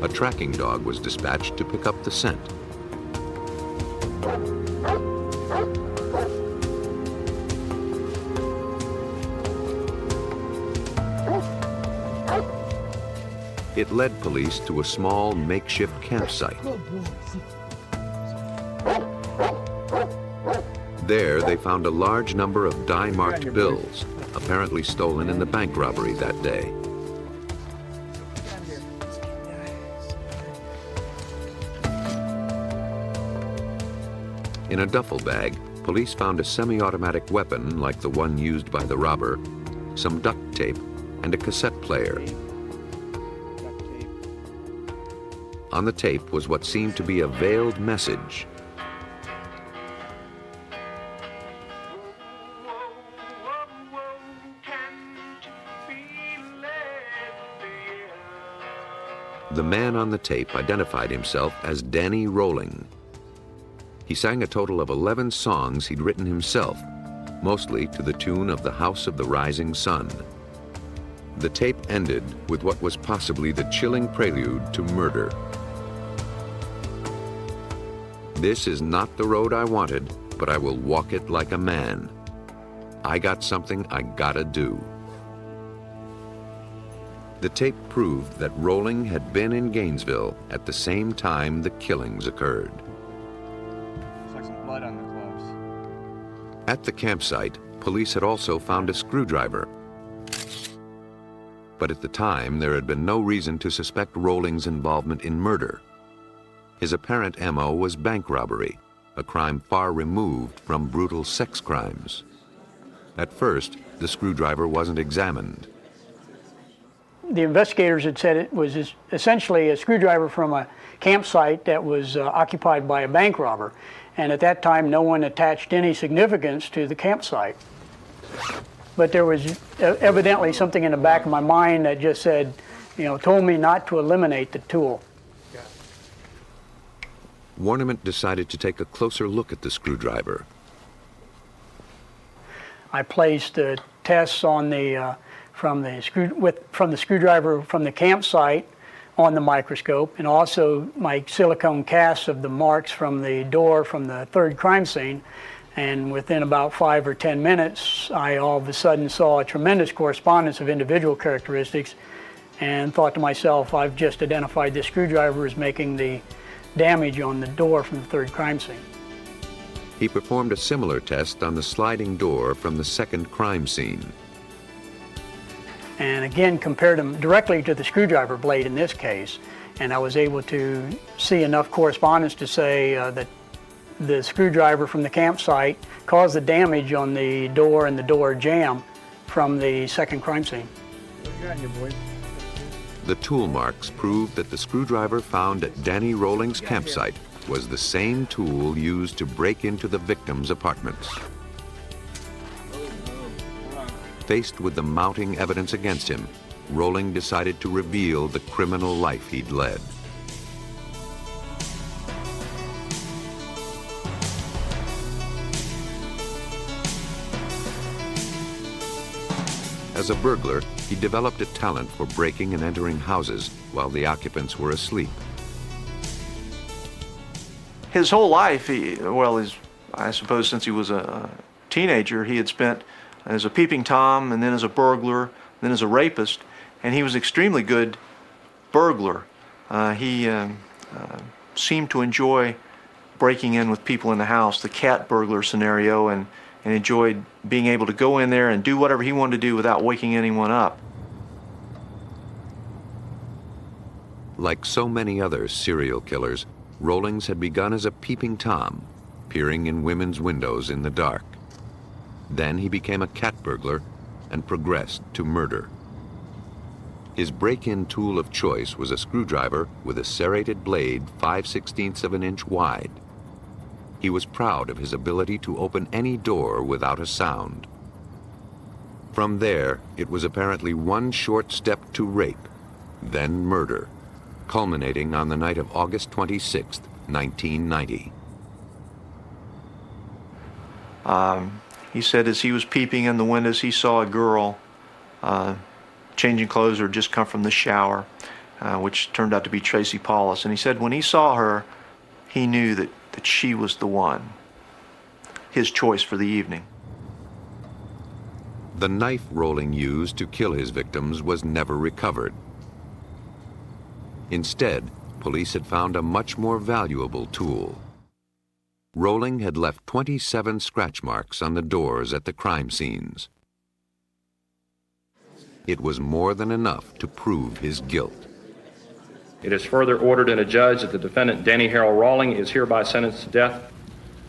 A tracking dog was dispatched to pick up the scent. It led police to a small makeshift campsite. There, they found a large number of dye-marked bills, apparently stolen in the bank robbery that day. In a duffel bag, police found a semi-automatic weapon like the one used by the robber, some duct tape, and a cassette player. On the tape was what seemed to be a veiled message. The man on the tape identified himself as Danny Rolling. He sang a total of 11 songs he'd written himself, mostly to the tune of The House of the Rising Sun. The tape ended with what was possibly the chilling prelude to murder. This is not the road I wanted, but I will walk it like a man. I got something I gotta do. The tape proved that Rolling had been in Gainesville at the same time the killings occurred. Looks like some blood on the gloves. At the campsite, police had also found a screwdriver. But at the time, there had been no reason to suspect Rolling's involvement in murder. His apparent MO was bank robbery, a crime far removed from brutal sex crimes. At first, the screwdriver wasn't examined. The investigators had said it was essentially a screwdriver from a campsite that was occupied by a bank robber. And at that time, no one attached any significance to the campsite. But there was evidently something in the back of my mind that just said, told me not to eliminate the tool. Warniment decided to take a closer look at the screwdriver. I placed the tests on from the screwdriver from the campsite on the microscope, and also my silicone casts of the marks from the door from the third crime scene. And within about 5 or 10 minutes, I all of a sudden saw a tremendous correspondence of individual characteristics, and thought to myself, I've just identified this screwdriver as making the damage on the door from the third crime scene. He performed a similar test on the sliding door from the second crime scene. And again, compared them directly to the screwdriver blade in this case, and I was able to see enough correspondence to say that the screwdriver from the campsite caused the damage on the door and the door jamb from the second crime scene. The tool marks proved that the screwdriver found at Danny Rolling's campsite was the same tool used to break into the victim's apartments. Faced with the mounting evidence against him, Rolling decided to reveal the criminal life he'd led. As a burglar, he developed a talent for breaking and entering houses while the occupants were asleep. His whole life, I suppose since he was a teenager, he had spent as a peeping Tom, and then as a burglar, then as a rapist, and he was an extremely good burglar. He seemed to enjoy breaking in with people in the house, the cat burglar scenario, and enjoyed being able to go in there and do whatever he wanted to do without waking anyone up. Like so many other serial killers, Rollings had begun as a peeping Tom, peering in women's windows in the dark. Then he became a cat burglar and progressed to murder. His break-in tool of choice was a screwdriver with a serrated blade 5/16 of an inch wide. He was proud of his ability to open any door without a sound. From there, it was apparently one short step to rape, then murder, culminating on the night of August 26, 1990. He said as he was peeping in the windows, he saw a girl changing clothes or just come from the shower, which turned out to be Tracy Paulus. And he said when he saw her, he knew that she was the one, his choice for the evening. The knife Rolling used to kill his victims was never recovered. Instead, police had found a much more valuable tool. Rolling had left 27 scratch marks on the doors at the crime scenes. It was more than enough to prove his guilt. It is further ordered and adjudged that the defendant, Danny Harold Rawling, is hereby sentenced to death.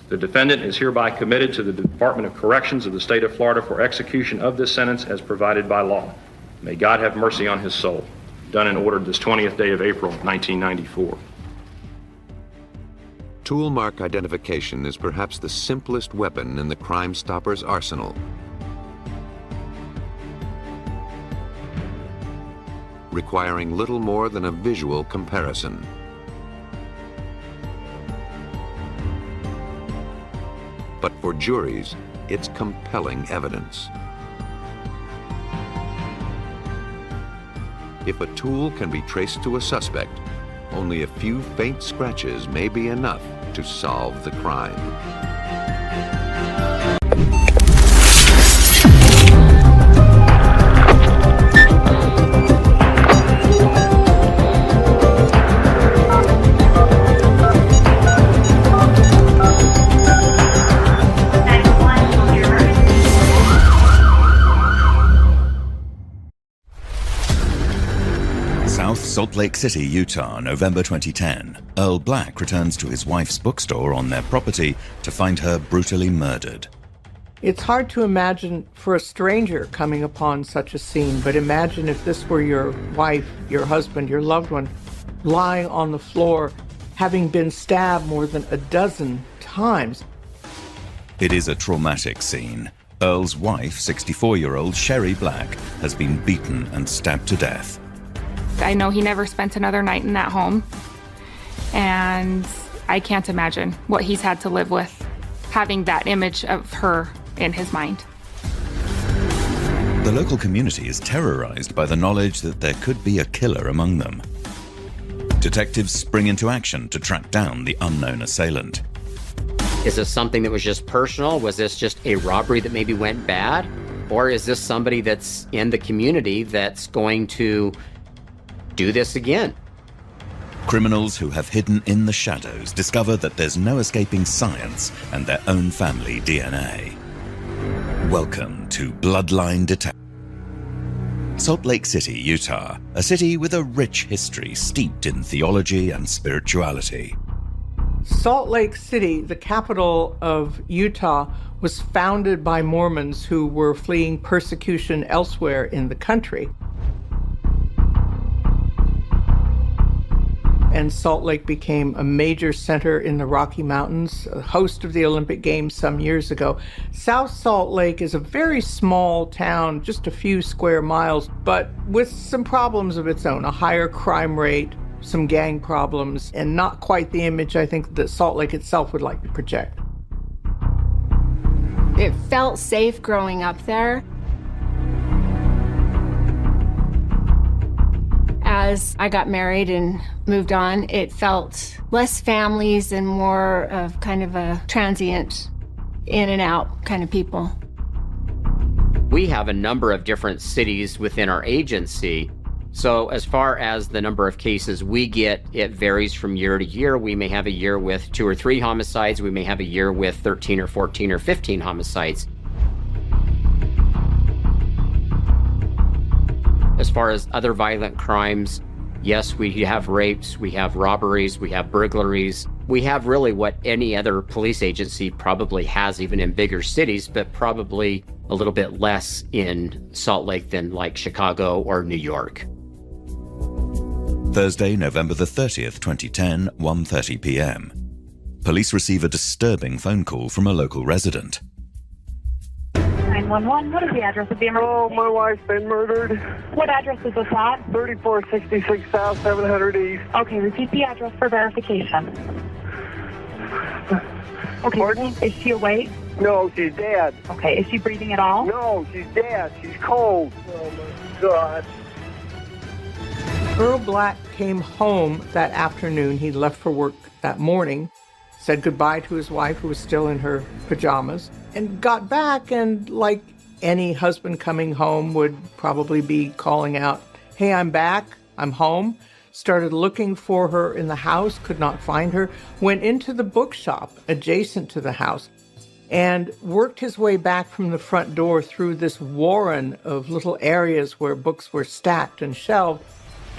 The defendant is hereby committed to the Department of Corrections of the state of Florida for execution of this sentence as provided by law. May God have mercy on his soul. Done and ordered this 20th day of April, 1994. Tool mark identification is perhaps the simplest weapon in the Crime Stopper's arsenal. Requiring little more than a visual comparison. But for juries, it's compelling evidence. If a tool can be traced to a suspect, only a few faint scratches may be enough to solve the crime. Salt Lake City, Utah, November 2010. Earl Black returns to his wife's bookstore on their property to find her brutally murdered. It's hard to imagine for a stranger coming upon such a scene, but imagine if this were your wife, your husband, your loved one, lying on the floor, having been stabbed more than a dozen times. It is a traumatic scene. Earl's wife, 64-year-old Sherry Black, has been beaten and stabbed to death. I know he never spent another night in that home, and I can't imagine what he's had to live with, having that image of her in his mind. The local community is terrorized by the knowledge that there could be a killer among them. Detectives spring into action to track down the unknown assailant. Is this something that was just personal? Was this just a robbery that maybe went bad? Or is this somebody that's in the community that's going to do this again? Criminals who have hidden in the shadows discover that there's no escaping science and their own family DNA. Welcome to Bloodline Detective. Salt Lake City, Utah, a city with a rich history steeped in theology and spirituality. Salt Lake City, the capital of Utah, was founded by Mormons who were fleeing persecution elsewhere in the country. And Salt Lake became a major center in the Rocky Mountains, a host of the Olympic Games some years ago. South Salt Lake is a very small town, just a few square miles, but with some problems of its own, a higher crime rate, some gang problems, and not quite the image I think that Salt Lake itself would like to project. It felt safe growing up there. As I got married and moved on, it felt less families and more of kind of a transient, in and out kind of people. We have a number of different cities within our agency. So as far as the number of cases we get, it varies from year to year. We may have a year with 2 or 3 homicides. We may have a year with 13 or 14 or 15 homicides. As far as other violent crimes, yes, we have rapes, we have robberies, we have burglaries. We have really what any other police agency probably has, even in bigger cities, but probably a little bit less in Salt Lake than like Chicago or New York. Thursday, November the 30th, 2010, 1:30 p.m. Police receive a disturbing phone call from a local resident. 911, what is the address of the emergency? Oh, my wife's been murdered. What address is this at? 3466 South 700 East. Okay, repeat the address for verification. Okay, Pardon? Is she awake? No, she's dead. Okay, is she breathing at all? No, she's dead. She's cold. Oh, my God. Earl Black came home that afternoon. He left for work that morning, said goodbye to his wife, who was still in her pajamas, and got back, and like any husband coming home would probably be calling out, "Hey, I'm back, I'm home." Started looking for her in the house, could not find her, went into the bookshop adjacent to the house, and worked his way back from the front door through this warren of little areas where books were stacked and shelved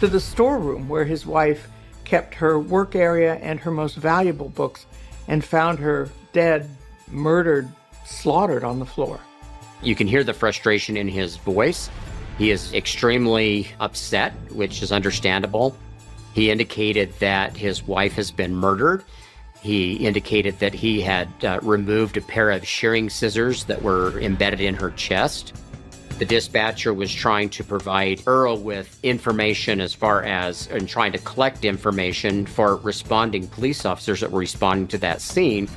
to the storeroom where his wife kept her work area and her most valuable books, and found her dead, murdered, slaughtered on the floor. You can hear the frustration in his voice. He is extremely upset, which is understandable. He indicated that his wife has been murdered. He indicated that he had removed a pair of shearing scissors that were embedded in her chest. The dispatcher was trying to provide Earl with information as far as, and trying to collect information for responding police officers that were responding to that scene.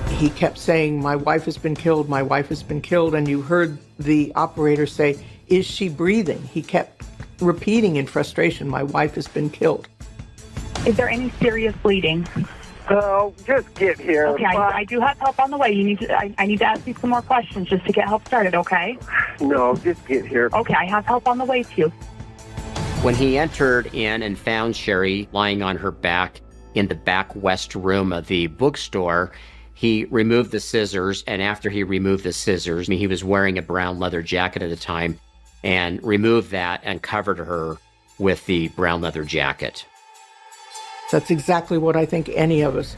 He kept saying, "My wife has been killed, my wife has been killed," and you heard the operator say, "Is she breathing?" He kept repeating in frustration, "My wife has been killed." Is there any serious bleeding? Oh, just get here. Okay, I do have help on the way. You need to. I need to ask you some more questions just to get help started, okay? No, just get here. Okay, I have help on the way to you. When he entered in and found Sherry lying on her back in the back west room of the bookstore, he removed the scissors, and after he removed the scissors, he was wearing a brown leather jacket at the time, and removed that and covered her with the brown leather jacket. That's exactly what I think any of us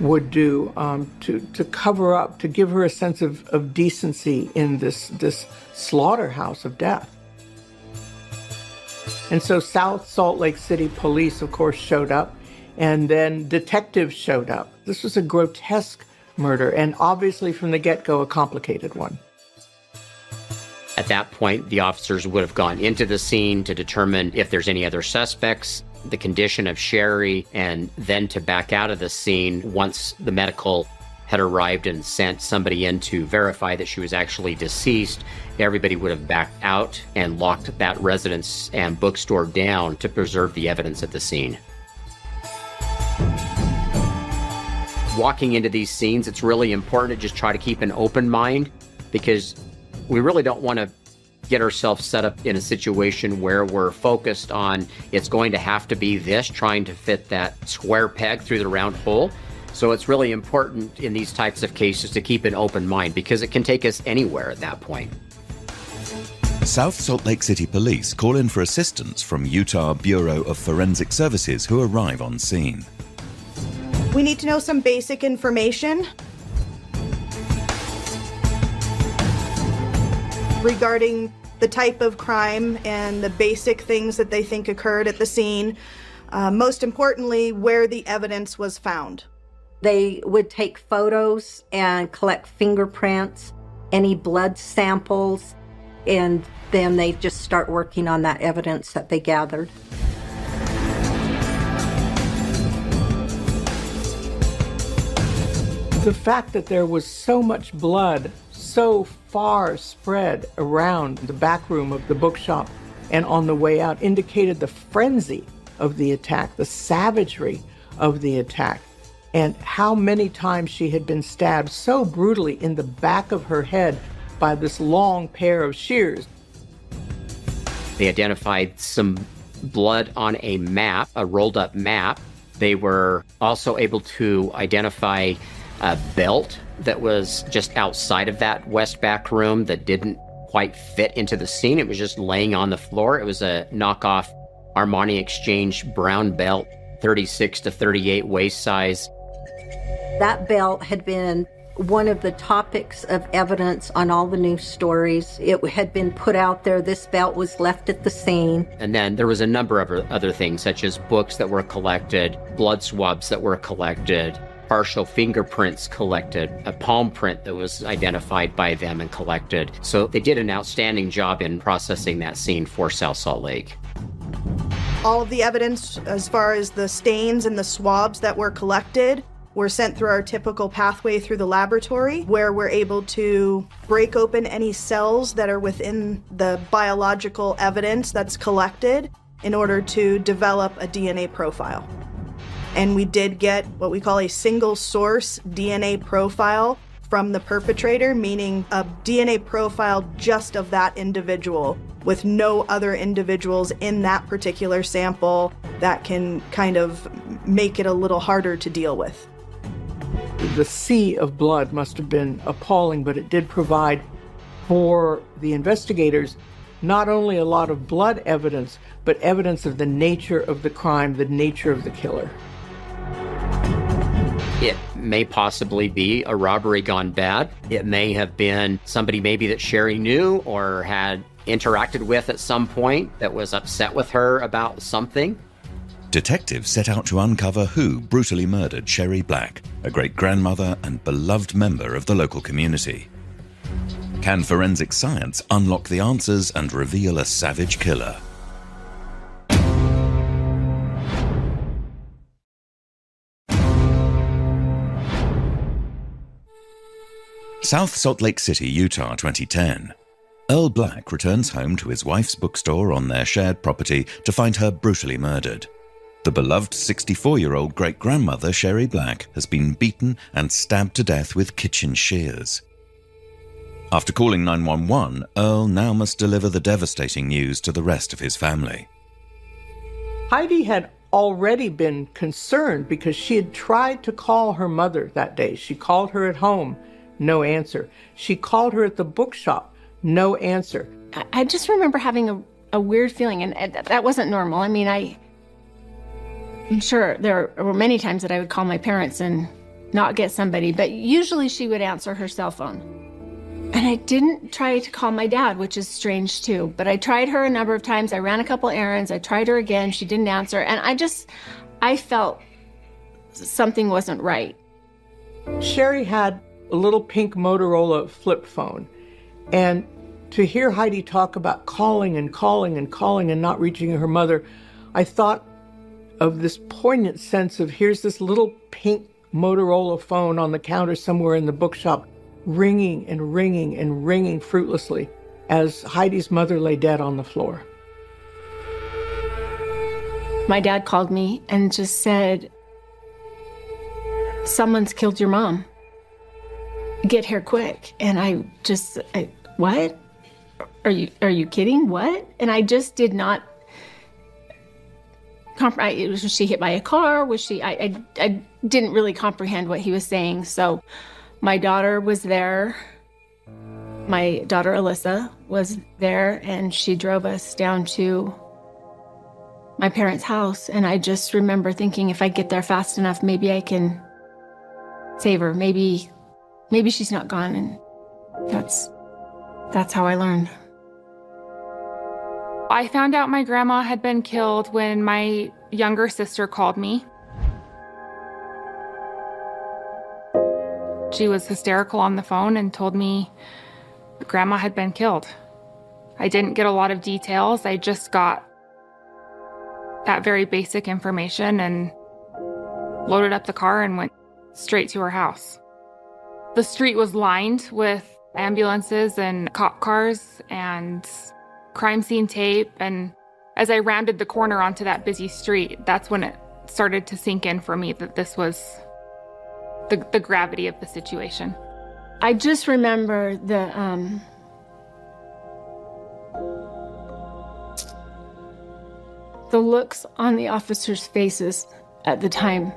would do, to cover up, to give her a sense of decency in this slaughterhouse of death. And so South Salt Lake City police, of course, showed up, and then detectives showed up. This was a grotesque murder, and obviously from the get-go, a complicated one. At that point, the officers would have gone into the scene to determine if there's any other suspects, the condition of Sherry, and then to back out of the scene once the medical had arrived and sent somebody in to verify that she was actually deceased. Everybody would have backed out and locked that residence and bookstore down to preserve the evidence at the scene. Walking into these scenes, it's really important to just try to keep an open mind, because we really don't want to get ourselves set up in a situation where we're focused on it's going to have to be this, trying to fit that square peg through the round hole. So it's really important in these types of cases to keep an open mind, because it can take us anywhere at that point. South Salt Lake City Police call in for assistance from Utah Bureau of Forensic Services, who arrive on scene. We need to know some basic information regarding the type of crime and the basic things that they think occurred at the scene. Most importantly, where the evidence was found. They would take photos and collect fingerprints, any blood samples, and then they just start working on that evidence that they gathered. The fact that there was so much blood so far spread around the back room of the bookshop and on the way out indicated the frenzy of the attack, the savagery of the attack, and how many times she had been stabbed so brutally in the back of her head by this long pair of shears. They identified some blood on a map, a rolled up map. They were also able to identify a belt that was just outside of that west back room that didn't quite fit into the scene. It was just laying on the floor. It was a knockoff Armani Exchange brown belt, 36 to 38 waist size. That belt had been one of the topics of evidence on all the news stories. It had been put out there. This belt was left at the scene. And then there was a number of other things, such as books that were collected, blood swabs that were collected, partial fingerprints collected, a palm print that was identified by them and collected. So they did an outstanding job in processing that scene for South Salt Lake. All of the evidence, as far as the stains and the swabs that were collected, were sent through our typical pathway through the laboratory, where we're able to break open any cells that are within the biological evidence that's collected in order to develop a DNA profile. And we did get what we call a single source DNA profile from the perpetrator, meaning a DNA profile just of that individual, with no other individuals in that particular sample. That can kind of make it a little harder to deal with. The sea of blood must have been appalling, but it did provide for the investigators not only a lot of blood evidence, but evidence of the nature of the crime, the nature of the killer. It may possibly be a robbery gone bad. It may have been somebody maybe that Sherry knew or had interacted with at some point that was upset with her about something. Detectives set out to uncover who brutally murdered Sherry Black, a great-grandmother and beloved member of the local community. Can forensic science unlock the answers and reveal a savage killer? South Salt Lake City, Utah, 2010. Earl Black returns home to his wife's bookstore on their shared property to find her brutally murdered. The beloved 64-year-old great-grandmother, Sherry Black, has been beaten and stabbed to death with kitchen shears. After calling 911, Earl now must deliver the devastating news to the rest of his family. Heidi had already been concerned because she had tried to call her mother that day. She called her at home, no answer. She called her at the bookshop, no answer. I just remember having a weird feeling, and that wasn't normal. I mean, I'm sure there were many times that I would call my parents and not get somebody, but usually she would answer her cell phone. And I didn't try to call my dad, which is strange too, but I tried her a number of times. I ran a couple errands. I tried her again. She didn't answer. And I felt something wasn't right. Sherry had a little pink Motorola flip phone. And to hear Heidi talk about calling and calling and calling and not reaching her mother, I thought of this poignant sense of here's this little pink Motorola phone on the counter somewhere in the bookshop, ringing and ringing and ringing fruitlessly as Heidi's mother lay dead on the floor. My dad called me and just said, "Someone's killed your mom. Get here quick." And what? Are you kidding? What? And I just did not comprehend. Was she hit by a car? Was she? I didn't really comprehend what he was saying. So my daughter was there. My daughter Alyssa was there, and she drove us down to my parents' house. And I just remember thinking, if I get there fast enough, maybe I can save her. Maybe she's not gone. And that's how I learned. I found out my grandma had been killed when my younger sister called me. She was hysterical on the phone and told me grandma had been killed. I didn't get a lot of details. I just got that very basic information and loaded up the car and went straight to her house. The street was lined with ambulances and cop cars and crime scene tape, and as I rounded the corner onto that busy street, that's when it started to sink in for me that this was the gravity of the situation. I just remember the looks on the officers' faces at the time.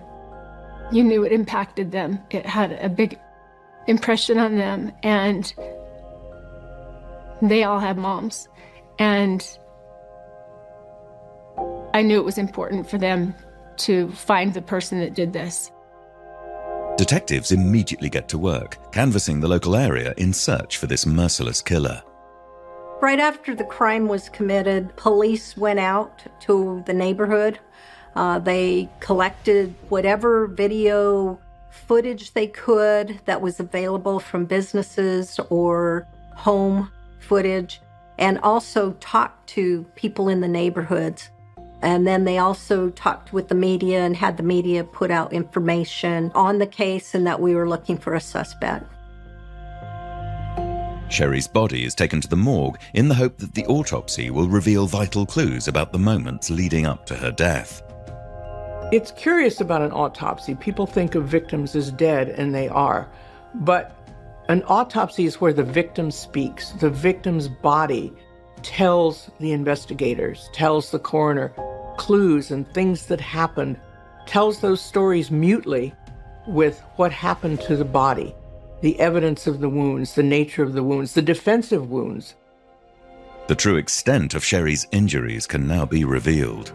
You knew it impacted them. It had a big impression on them, and they all have moms. And I knew it was important for them to find the person that did this. Detectives immediately get to work, canvassing the local area in search for this merciless killer. Right after the crime was committed, police went out to the neighborhood. They collected whatever video footage they could that was available from businesses or home footage, and also talked to people in the neighborhoods. And then they also talked with the media and had the media put out information on the case and that we were looking for a suspect. Sherry's body is taken to the morgue in the hope that the autopsy will reveal vital clues about the moments leading up to her death. It's curious about an autopsy. People think of victims as dead, and they are. But an autopsy is where the victim speaks. The victim's body tells the investigators, tells the coroner, clues and things that happened, tells those stories mutely with what happened to the body, the evidence of the wounds, the nature of the wounds, the defensive wounds. The true extent of Sherry's injuries can now be revealed.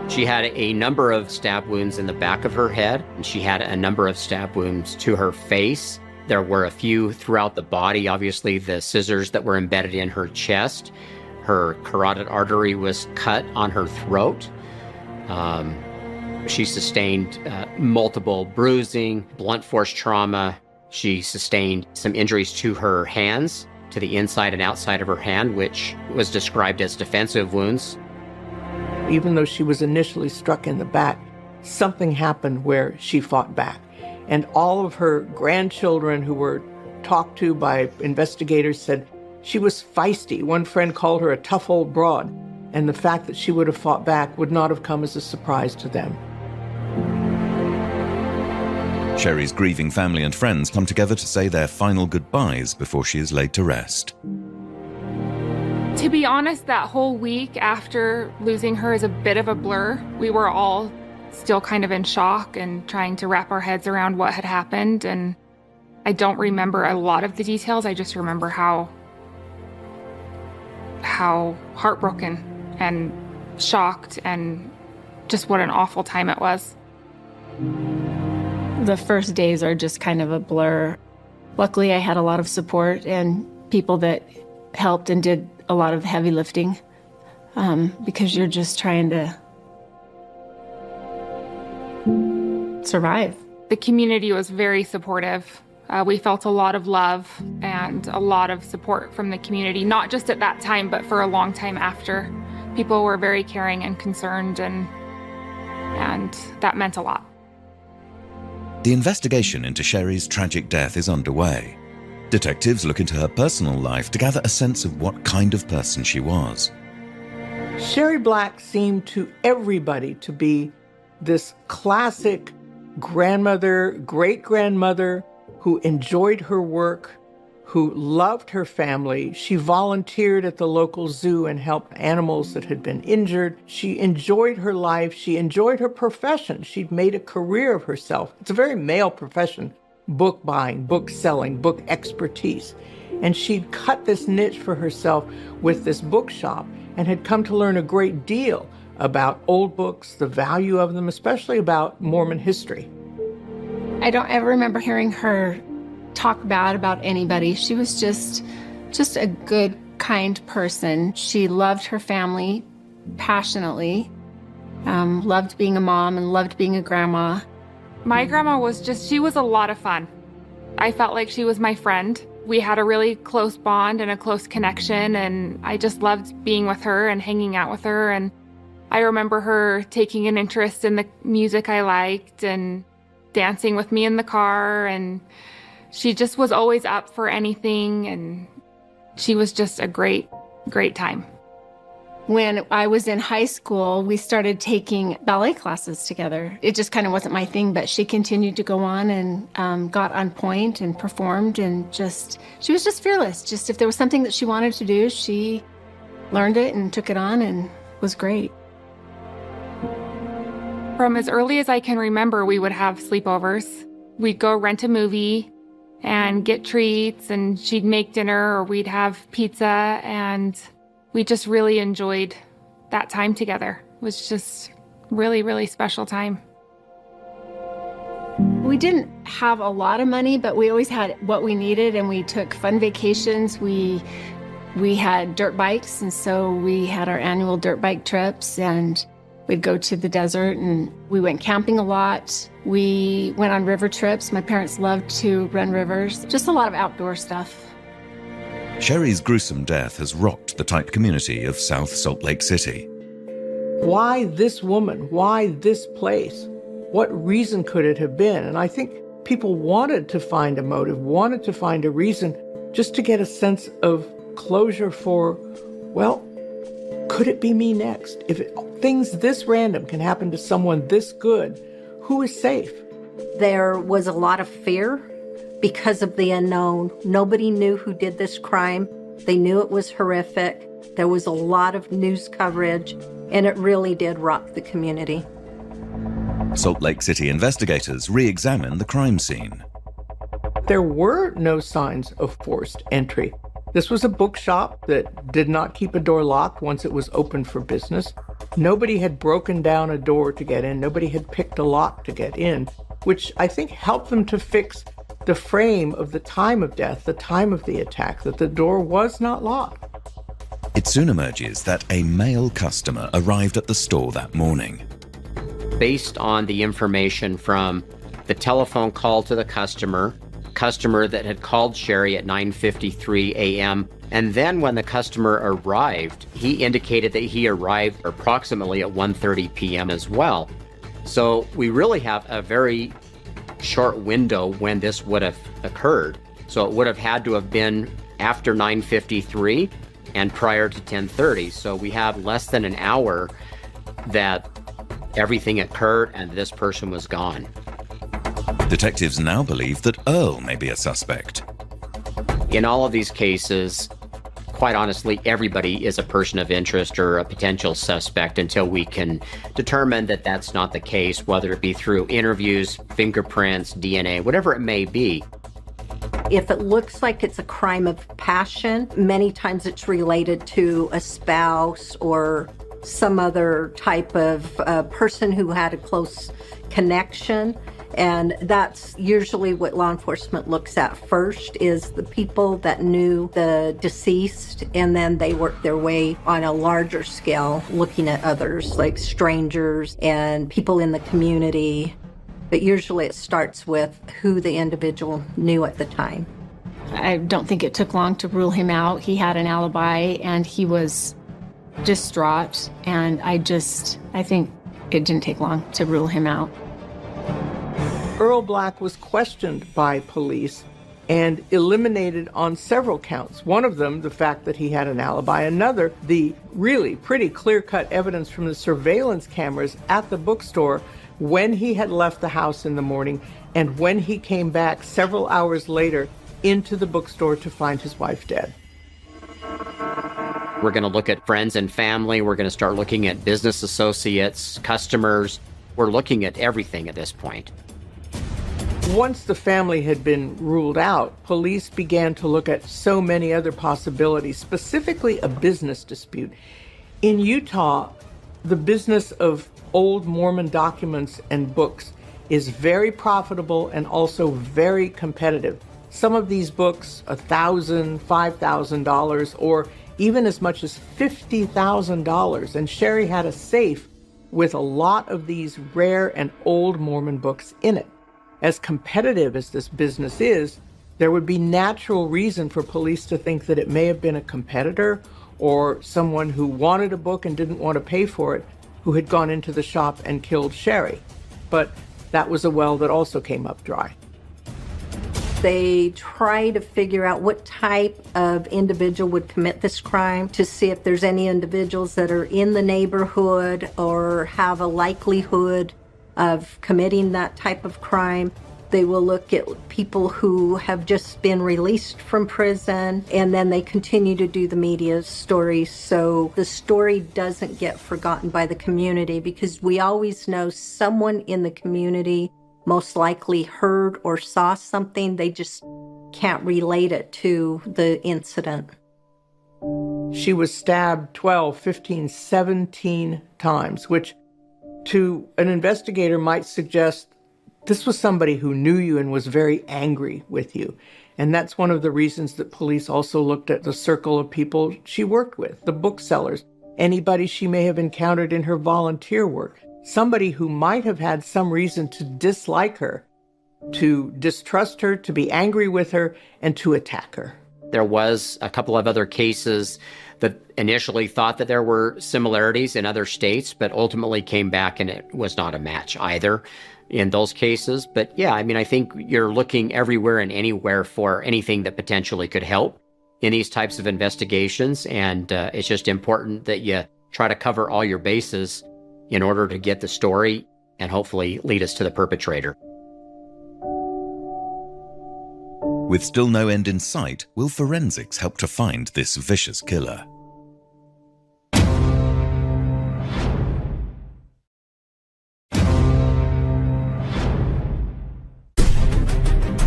She had a number of stab wounds in the back of her head, and she had a number of stab wounds to her face. There were a few throughout the body, obviously the scissors that were embedded in her chest. Her carotid artery was cut on her throat. She sustained multiple bruising, blunt force trauma. She sustained some injuries to her hands, to the inside and outside of her hand, which was described as defensive wounds. Even though she was initially struck in the back, something happened where she fought back. And all of her grandchildren who were talked to by investigators said she was feisty. One friend called her a tough old broad. And the fact that she would have fought back would not have come as a surprise to them. Sherry's grieving family and friends come together to say their final goodbyes before she is laid to rest. To be honest, that whole week after losing her is a bit of a blur. We were all still kind of in shock and trying to wrap our heads around what had happened. And I don't remember a lot of the details. I just remember how how heartbroken and shocked and just what an awful time it was. The first days are just kind of a blur. Luckily, I had a lot of support and people that helped and did a lot of heavy lifting, because you're just trying to survive. The community was very supportive. We felt a lot of love and a lot of support from the community, not just at that time, but for a long time after. People were very caring and concerned, and that meant a lot. The investigation into Sherry's tragic death is underway. Detectives look into her personal life to gather a sense of what kind of person she was. Sherry Black seemed to everybody to be this classic grandmother, great-grandmother who enjoyed her work, who loved her family. She volunteered at the local zoo and helped animals that had been injured. She enjoyed her life. She enjoyed her profession. She'd made a career of herself. It's a very male profession, book buying, book selling, book expertise. And she'd cut this niche for herself with this bookshop and had come to learn a great deal about old books, the value of them, especially about Mormon history. I don't ever remember hearing her talk bad about anybody. She was just a good, kind person. She loved her family passionately, loved being a mom and loved being a grandma. My grandma she was a lot of fun. I felt like she was my friend. We had a really close bond and a close connection, and I just loved being with her and hanging out with her. And I remember her taking an interest in the music I liked and dancing with me in the car, and she just was always up for anything, and she was just a great, great time. When I was in high school, we started taking ballet classes together. It just kind of wasn't my thing, but she continued to go on and got on point and performed, and she was just fearless. Just if there was something that she wanted to do, she learned it and took it on and was great. From as early as I can remember, we would have sleepovers. We'd go rent a movie and get treats, and she'd make dinner, or we'd have pizza, and we just really enjoyed that time together. It was just really, really special time. We didn't have a lot of money, but we always had what we needed, and we took fun vacations. We had dirt bikes, and so we had our annual dirt bike trips, and we'd go to the desert, and we went camping a lot. We went on river trips. My parents loved to run rivers. Just a lot of outdoor stuff. Sherry's gruesome death has rocked the tight community of South Salt Lake City. Why this woman? Why this place? What reason could it have been? And I think people wanted to find a motive, wanted to find a reason, just to get a sense of closure for, well, could it be me next? If things this random can happen to someone this good, who is safe? There was a lot of fear because of the unknown. Nobody knew who did this crime. They knew it was horrific. There was a lot of news coverage, and it really did rock the community. Salt Lake City investigators re-examined the crime scene. There were no signs of forced entry. This was a bookshop that did not keep a door locked once it was open for business. Nobody had broken down a door to get in. Nobody had picked a lock to get in, which I think helped them to fix the frame of the time of death, the time of the attack, that the door was not locked. It soon emerges that a male customer arrived at the store that morning. Based on the information from the telephone call to the customer that had called Sherry at 9:53 a.m. And then when the customer arrived, he indicated that he arrived approximately at 1:30 p.m. as well. So we really have a very short window when this would have occurred. So it would have had to have been after 9:53 and prior to 10:30. So we have less than an hour that everything occurred and this person was gone. Detectives now believe that Earl may be a suspect. In all of these cases, quite honestly, everybody is a person of interest or a potential suspect until we can determine that that's not the case, whether it be through interviews, fingerprints, DNA, whatever it may be. If it looks like it's a crime of passion, many times it's related to a spouse or some other type of person who had a close connection. And that's usually what law enforcement looks at first, is the people that knew the deceased, and then they work their way on a larger scale, looking at others like strangers and people in the community. But usually it starts with who the individual knew at the time. I don't think it took long to rule him out. He had an alibi and he was distraught, and I think it didn't take long to rule him out. Earl Black was questioned by police and eliminated on several counts. One of them, the fact that he had an alibi. Another, the really pretty clear-cut evidence from the surveillance cameras at the bookstore when he had left the house in the morning and when he came back several hours later into the bookstore to find his wife dead. We're going to look at friends and family. We're going to start looking at business associates, customers. We're looking at everything at this point. Once the family had been ruled out, police began to look at so many other possibilities, specifically a business dispute. In Utah, the business of old Mormon documents and books is very profitable and also very competitive. Some of these books, $1,000, $5,000, or even as much as $50,000. And Sherry had a safe with a lot of these rare and old Mormon books in it. As competitive as this business is, there would be natural reason for police to think that it may have been a competitor or someone who wanted a book and didn't want to pay for it, who had gone into the shop and killed Sherry. But that was a well that also came up dry. They try to figure out what type of individual would commit this crime, to see if there's any individuals that are in the neighborhood or have a likelihood of committing that type of crime. They will look at people who have just been released from prison, and then they continue to do the media stories so the story doesn't get forgotten by the community, because we always know someone in the community most likely heard or saw something. They just can't relate it to the incident. She was stabbed 12, 15, 17 times, which to an investigator might suggest this was somebody who knew you and was very angry with you. And that's one of the reasons that police also looked at the circle of people she worked with, the booksellers, anybody she may have encountered in her volunteer work, somebody who might have had some reason to dislike her, to distrust her, to be angry with her, and to attack her. There was a couple of other cases that initially thought that there were similarities in other states, but ultimately came back and it was not a match either in those cases. But yeah, I mean, I think you're looking everywhere and anywhere for anything that potentially could help in these types of investigations. And it's just important that you try to cover all your bases in order to get the story and hopefully lead us to the perpetrator. With still no end in sight, will forensics help to find this vicious killer?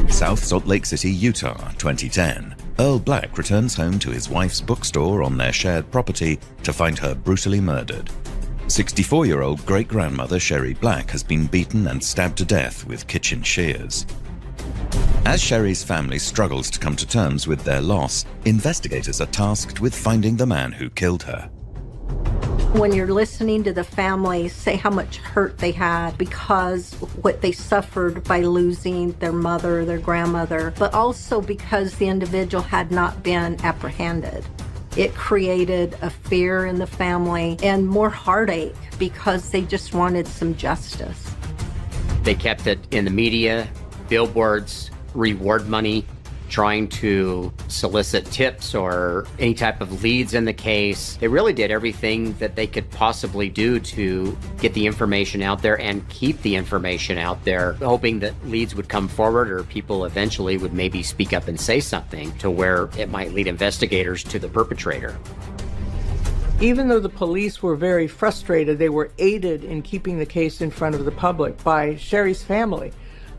South Salt Lake City, Utah, 2010. Earl Black returns home to his wife's bookstore on their shared property to find her brutally murdered. 64-year-old great-grandmother Sherry Black has been beaten and stabbed to death with kitchen shears. As Sherry's family struggles to come to terms with their loss, investigators are tasked with finding the man who killed her. When you're listening to the family say how much hurt they had because what they suffered by losing their mother, their grandmother, but also because the individual had not been apprehended. It created a fear in the family and more heartache because they just wanted some justice. They kept it in the media, billboards, reward money, trying to solicit tips or any type of leads in the case. They really did everything that they could possibly do to get the information out there and keep the information out there, hoping that leads would come forward or people eventually would maybe speak up and say something to where it might lead investigators to the perpetrator. Even though the police were very frustrated, they were aided in keeping the case in front of the public by Sherry's family.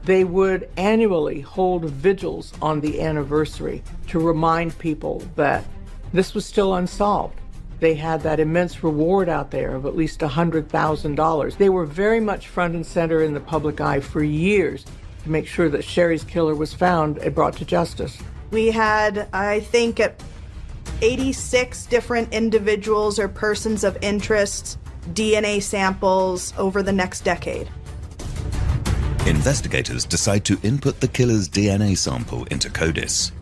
They would annually hold vigils on the anniversary to remind people that this was still unsolved. They had that immense reward out there of at least $100,000. They were very much front and center in the public eye for years to make sure that Sherry's killer was found and brought to justice. We had, I think, 86 different individuals or persons of interest DNA samples over the next decade. Investigators decide to input the killer's DNA sample into CODIS.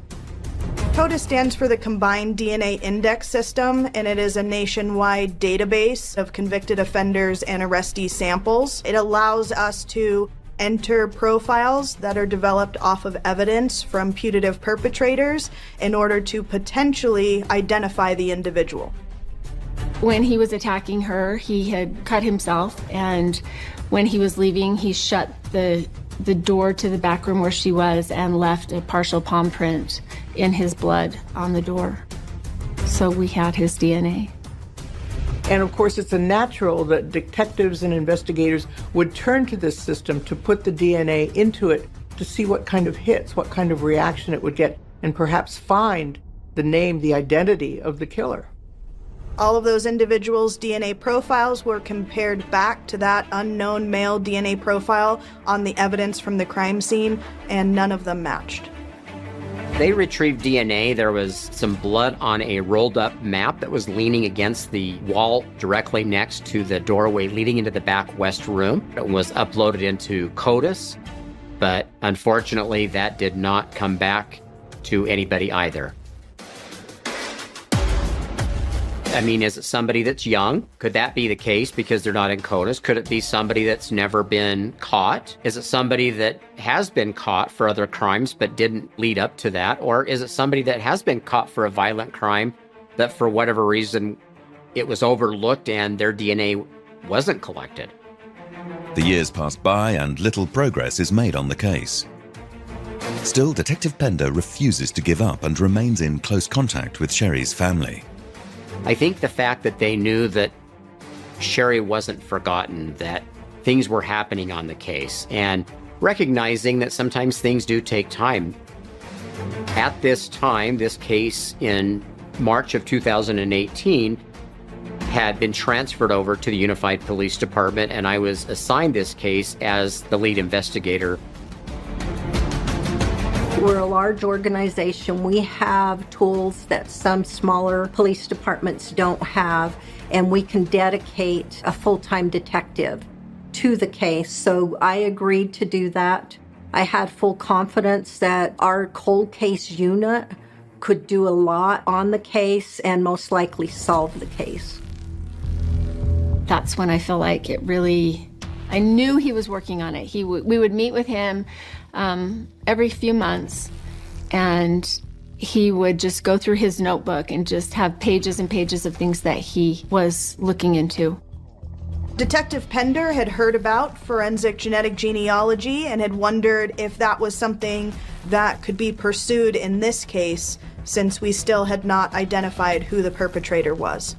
CODIS stands for the Combined DNA Index System, and it is a nationwide database of convicted offenders and arrestee samples. It allows us to enter profiles that are developed off of evidence from putative perpetrators in order to potentially identify the individual. When he was attacking her, he had cut himself, and when he was leaving, he shut the door to the back room where she was and left a partial palm print in his blood on the door. So we had his DNA. And of course, it's a natural that detectives and investigators would turn to this system to put the DNA into it to see what kind of hits, what kind of reaction it would get, and perhaps find the name, the identity of the killer. All of those individuals' DNA profiles were compared back to that unknown male DNA profile on the evidence from the crime scene, and none of them matched. They retrieved DNA. There was some blood on a rolled up map that was leaning against the wall directly next to the doorway leading into the back west room. It was uploaded into CODIS, but unfortunately that did not come back to anybody either. I mean, is it somebody that's young? Could that be the case because they're not in CODIS? Could it be somebody that's never been caught? Is it somebody that has been caught for other crimes but didn't lead up to that? Or is it somebody that has been caught for a violent crime that for whatever reason it was overlooked and their DNA wasn't collected? The years pass by and little progress is made on the case. Still, Detective Pender refuses to give up and remains in close contact with Sherry's family. I think the fact that they knew that Sherry wasn't forgotten, that things were happening on the case, and recognizing that sometimes things do take time. At this time, this case in March of 2018 had been transferred over to the Unified Police Department, and I was assigned this case as the lead investigator. We're a large organization. We have tools that some smaller police departments don't have, and we can dedicate a full-time detective to the case. So I agreed to do that. I had full confidence that our cold case unit could do a lot on the case and most likely solve the case. That's when I feel like it really, I knew he was working on it. We would meet with him every few months, and he would just go through his notebook and just have pages and pages of things that he was looking into. Detective Pender had heard about forensic genetic genealogy and had wondered if that was something that could be pursued in this case, since we still had not identified who the perpetrator was.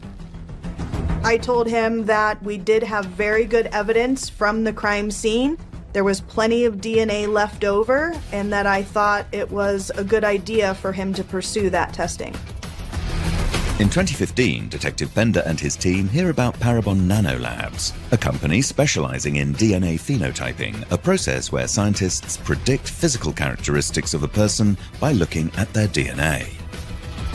I told him that we did have very good evidence from the crime scene. There was plenty of DNA left over, and that I thought it was a good idea for him to pursue that testing. In 2015, Detective Pender and his team hear about Parabon Nanolabs, a company specializing in DNA phenotyping, a process where scientists predict physical characteristics of a person by looking at their DNA.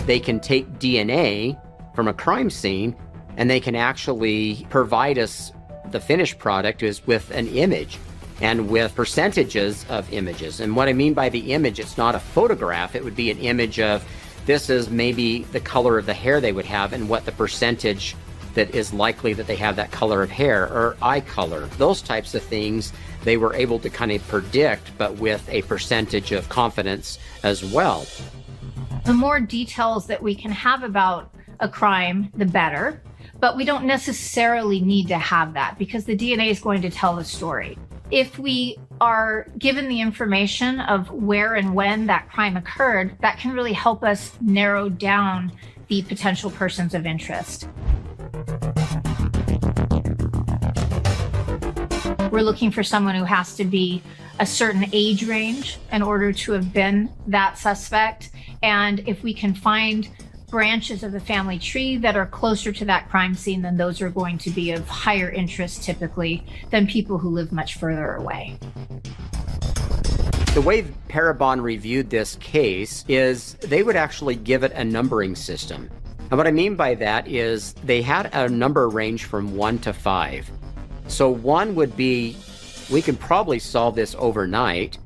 They can take DNA from a crime scene and they can actually provide us the finished product is with an image and with percentages of images. And what I mean by the image, it's not a photograph, it would be an image of this is maybe the color of the hair they would have and what the percentage that is likely that they have that color of hair or eye color. Those types of things they were able to kind of predict, but with a percentage of confidence as well. The more details that we can have about a crime, the better. But we don't necessarily need to have that because the DNA is going to tell the story. If we are given the information of where and when that crime occurred, that can really help us narrow down the potential persons of interest. We're looking for someone who has to be a certain age range in order to have been that suspect. And if we can find branches of the family tree that are closer to that crime scene, then those are going to be of higher interest typically than people who live much further away. The way Parabon reviewed this case is they would actually give it a numbering system. And what I mean by that is they had a number range from 1 to 5. So 1 would be, we can probably solve this overnight,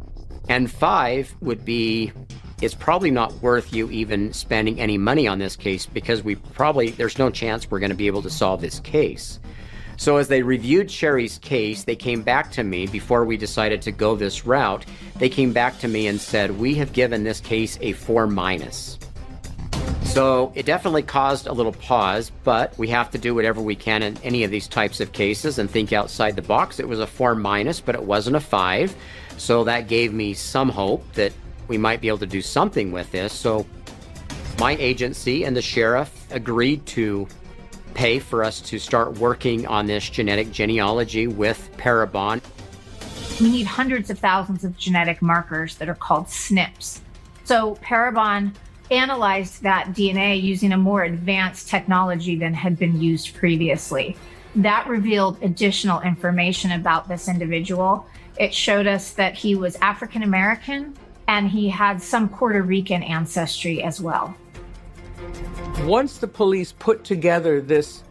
and 5 would be, it's probably not worth you even spending any money on this case because there's no chance we're going to be able to solve this case. So as they reviewed Sherry's case, they came back to me before we decided to go this route. They came back to me and said, we have given this case a 4-. So it definitely caused a little pause, but we have to do whatever we can in any of these types of cases and think outside the box. It was a 4-, but it wasn't a 5. So that gave me some hope that we might be able to do something with this. So my agency and the sheriff agreed to pay for us to start working on this genetic genealogy with Parabon. We need hundreds of thousands of genetic markers that are called SNPs. So Parabon analyzed that DNA using a more advanced technology than had been used previously. That revealed additional information about this individual. It showed us that he was African American and he had some Puerto Rican ancestry as well. Once the police put together this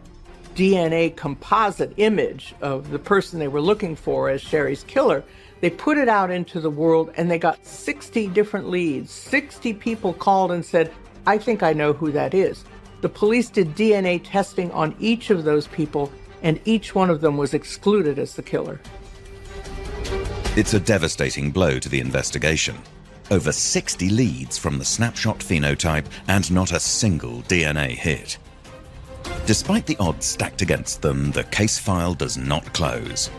DNA composite image of the person they were looking for as Sherry's killer, they put it out into the world and they got 60 different leads. 60 people called and said, I think I know who that is. The police did DNA testing on each of those people and each one of them was excluded as the killer. It's a devastating blow to the investigation. Over 60 leads from the snapshot phenotype and not a single DNA hit. Despite the odds stacked against them, the case file does not close.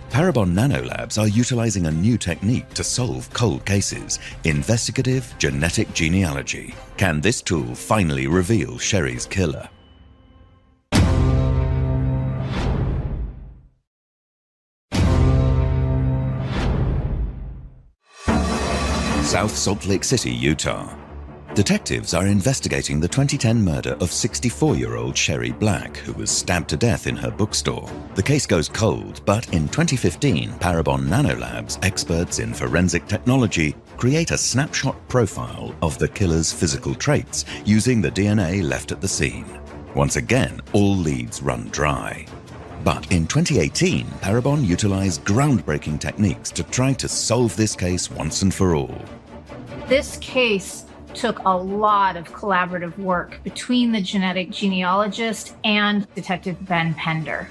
Parabon Nanolabs are utilizing a new technique to solve cold cases, investigative genetic genealogy. Can this tool finally reveal Sherry's killer? South Salt Lake City, Utah. Detectives are investigating the 2010 murder of 64-year-old Sherry Black, who was stabbed to death in her bookstore. The case goes cold, but in 2015, Parabon Nanolabs, experts in forensic technology, create a snapshot profile of the killer's physical traits using the DNA left at the scene. Once again, all leads run dry. But in 2018, Parabon utilized groundbreaking techniques to try to solve this case once and for all. This case took a lot of collaborative work between the genetic genealogist and Detective Ben Pender.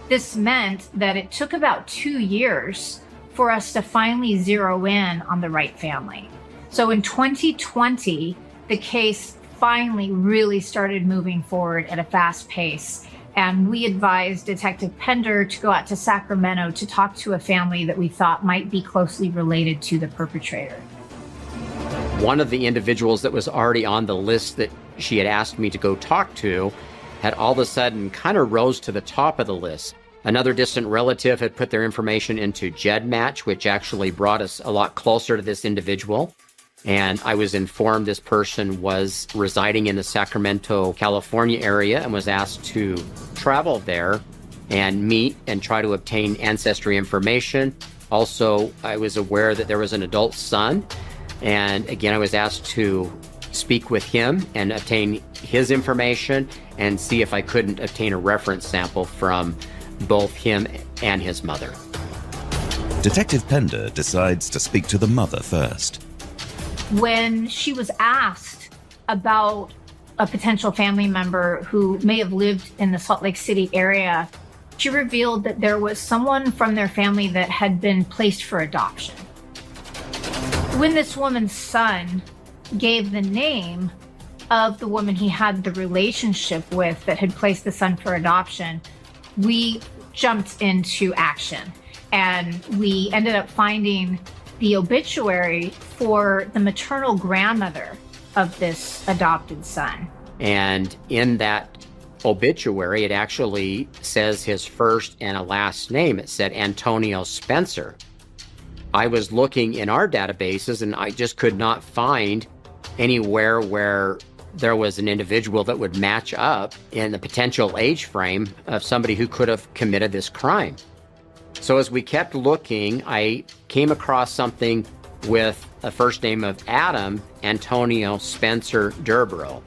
This meant that it took about 2 years for us to finally zero in on the right family. So in 2020, the case finally really started moving forward at a fast pace. And we advised Detective Pender to go out to Sacramento to talk to a family that we thought might be closely related to the perpetrator. One of the individuals that was already on the list that she had asked me to go talk to had all of a sudden kind of rose to the top of the list. Another distant relative had put their information into GEDmatch, which actually brought us a lot closer to this individual. And I was informed this person was residing in the Sacramento, California area and was asked to travel there and meet and try to obtain ancestry information. Also, I was aware that there was an adult son. And again, I was asked to speak with him and obtain his information and see if I couldn't obtain a reference sample from both him and his mother. Detective Pender decides to speak to the mother first. When she was asked about a potential family member who may have lived in the Salt Lake City area, she revealed that there was someone from their family that had been placed for adoption. When this woman's son gave the name of the woman he had the relationship with that had placed the son for adoption, we jumped into action and we ended up finding the obituary for the maternal grandmother of this adopted son. And in that obituary, it actually says his first and a last name. It said Antonio Spencer. I was looking in our databases and I just could not find anywhere where there was an individual that would match up in the potential age frame of somebody who could have committed this crime. So as we kept looking, I came across something with a first name of Adam Antonio Spencer Durborough.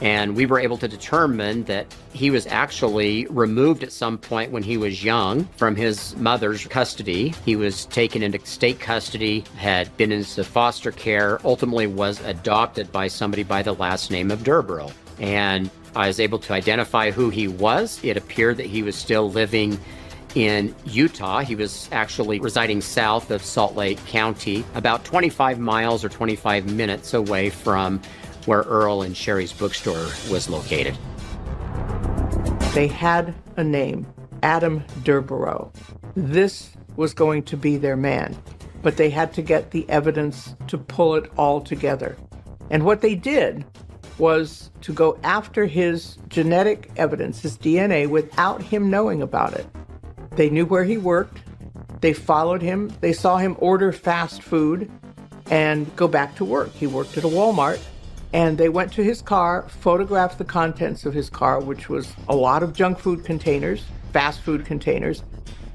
And we were able to determine that he was actually removed at some point when he was young from his mother's custody. He was taken into state custody, had been into foster care, ultimately was adopted by somebody by the last name of Durborough. And I was able to identify who he was. It appeared that he was still living in Utah. He was actually residing south of Salt Lake County, about 25 miles or 25 minutes away from where Earl and Sherry's bookstore was located. They had a name, Adam Durborough. This was going to be their man, but they had to get the evidence to pull it all together. And what they did was to go after his genetic evidence, his DNA, without him knowing about it. They knew where he worked. They followed him. They saw him order fast food and go back to work. He worked at a Walmart. And they went to his car, photographed the contents of his car, which was a lot of junk food containers, fast food containers,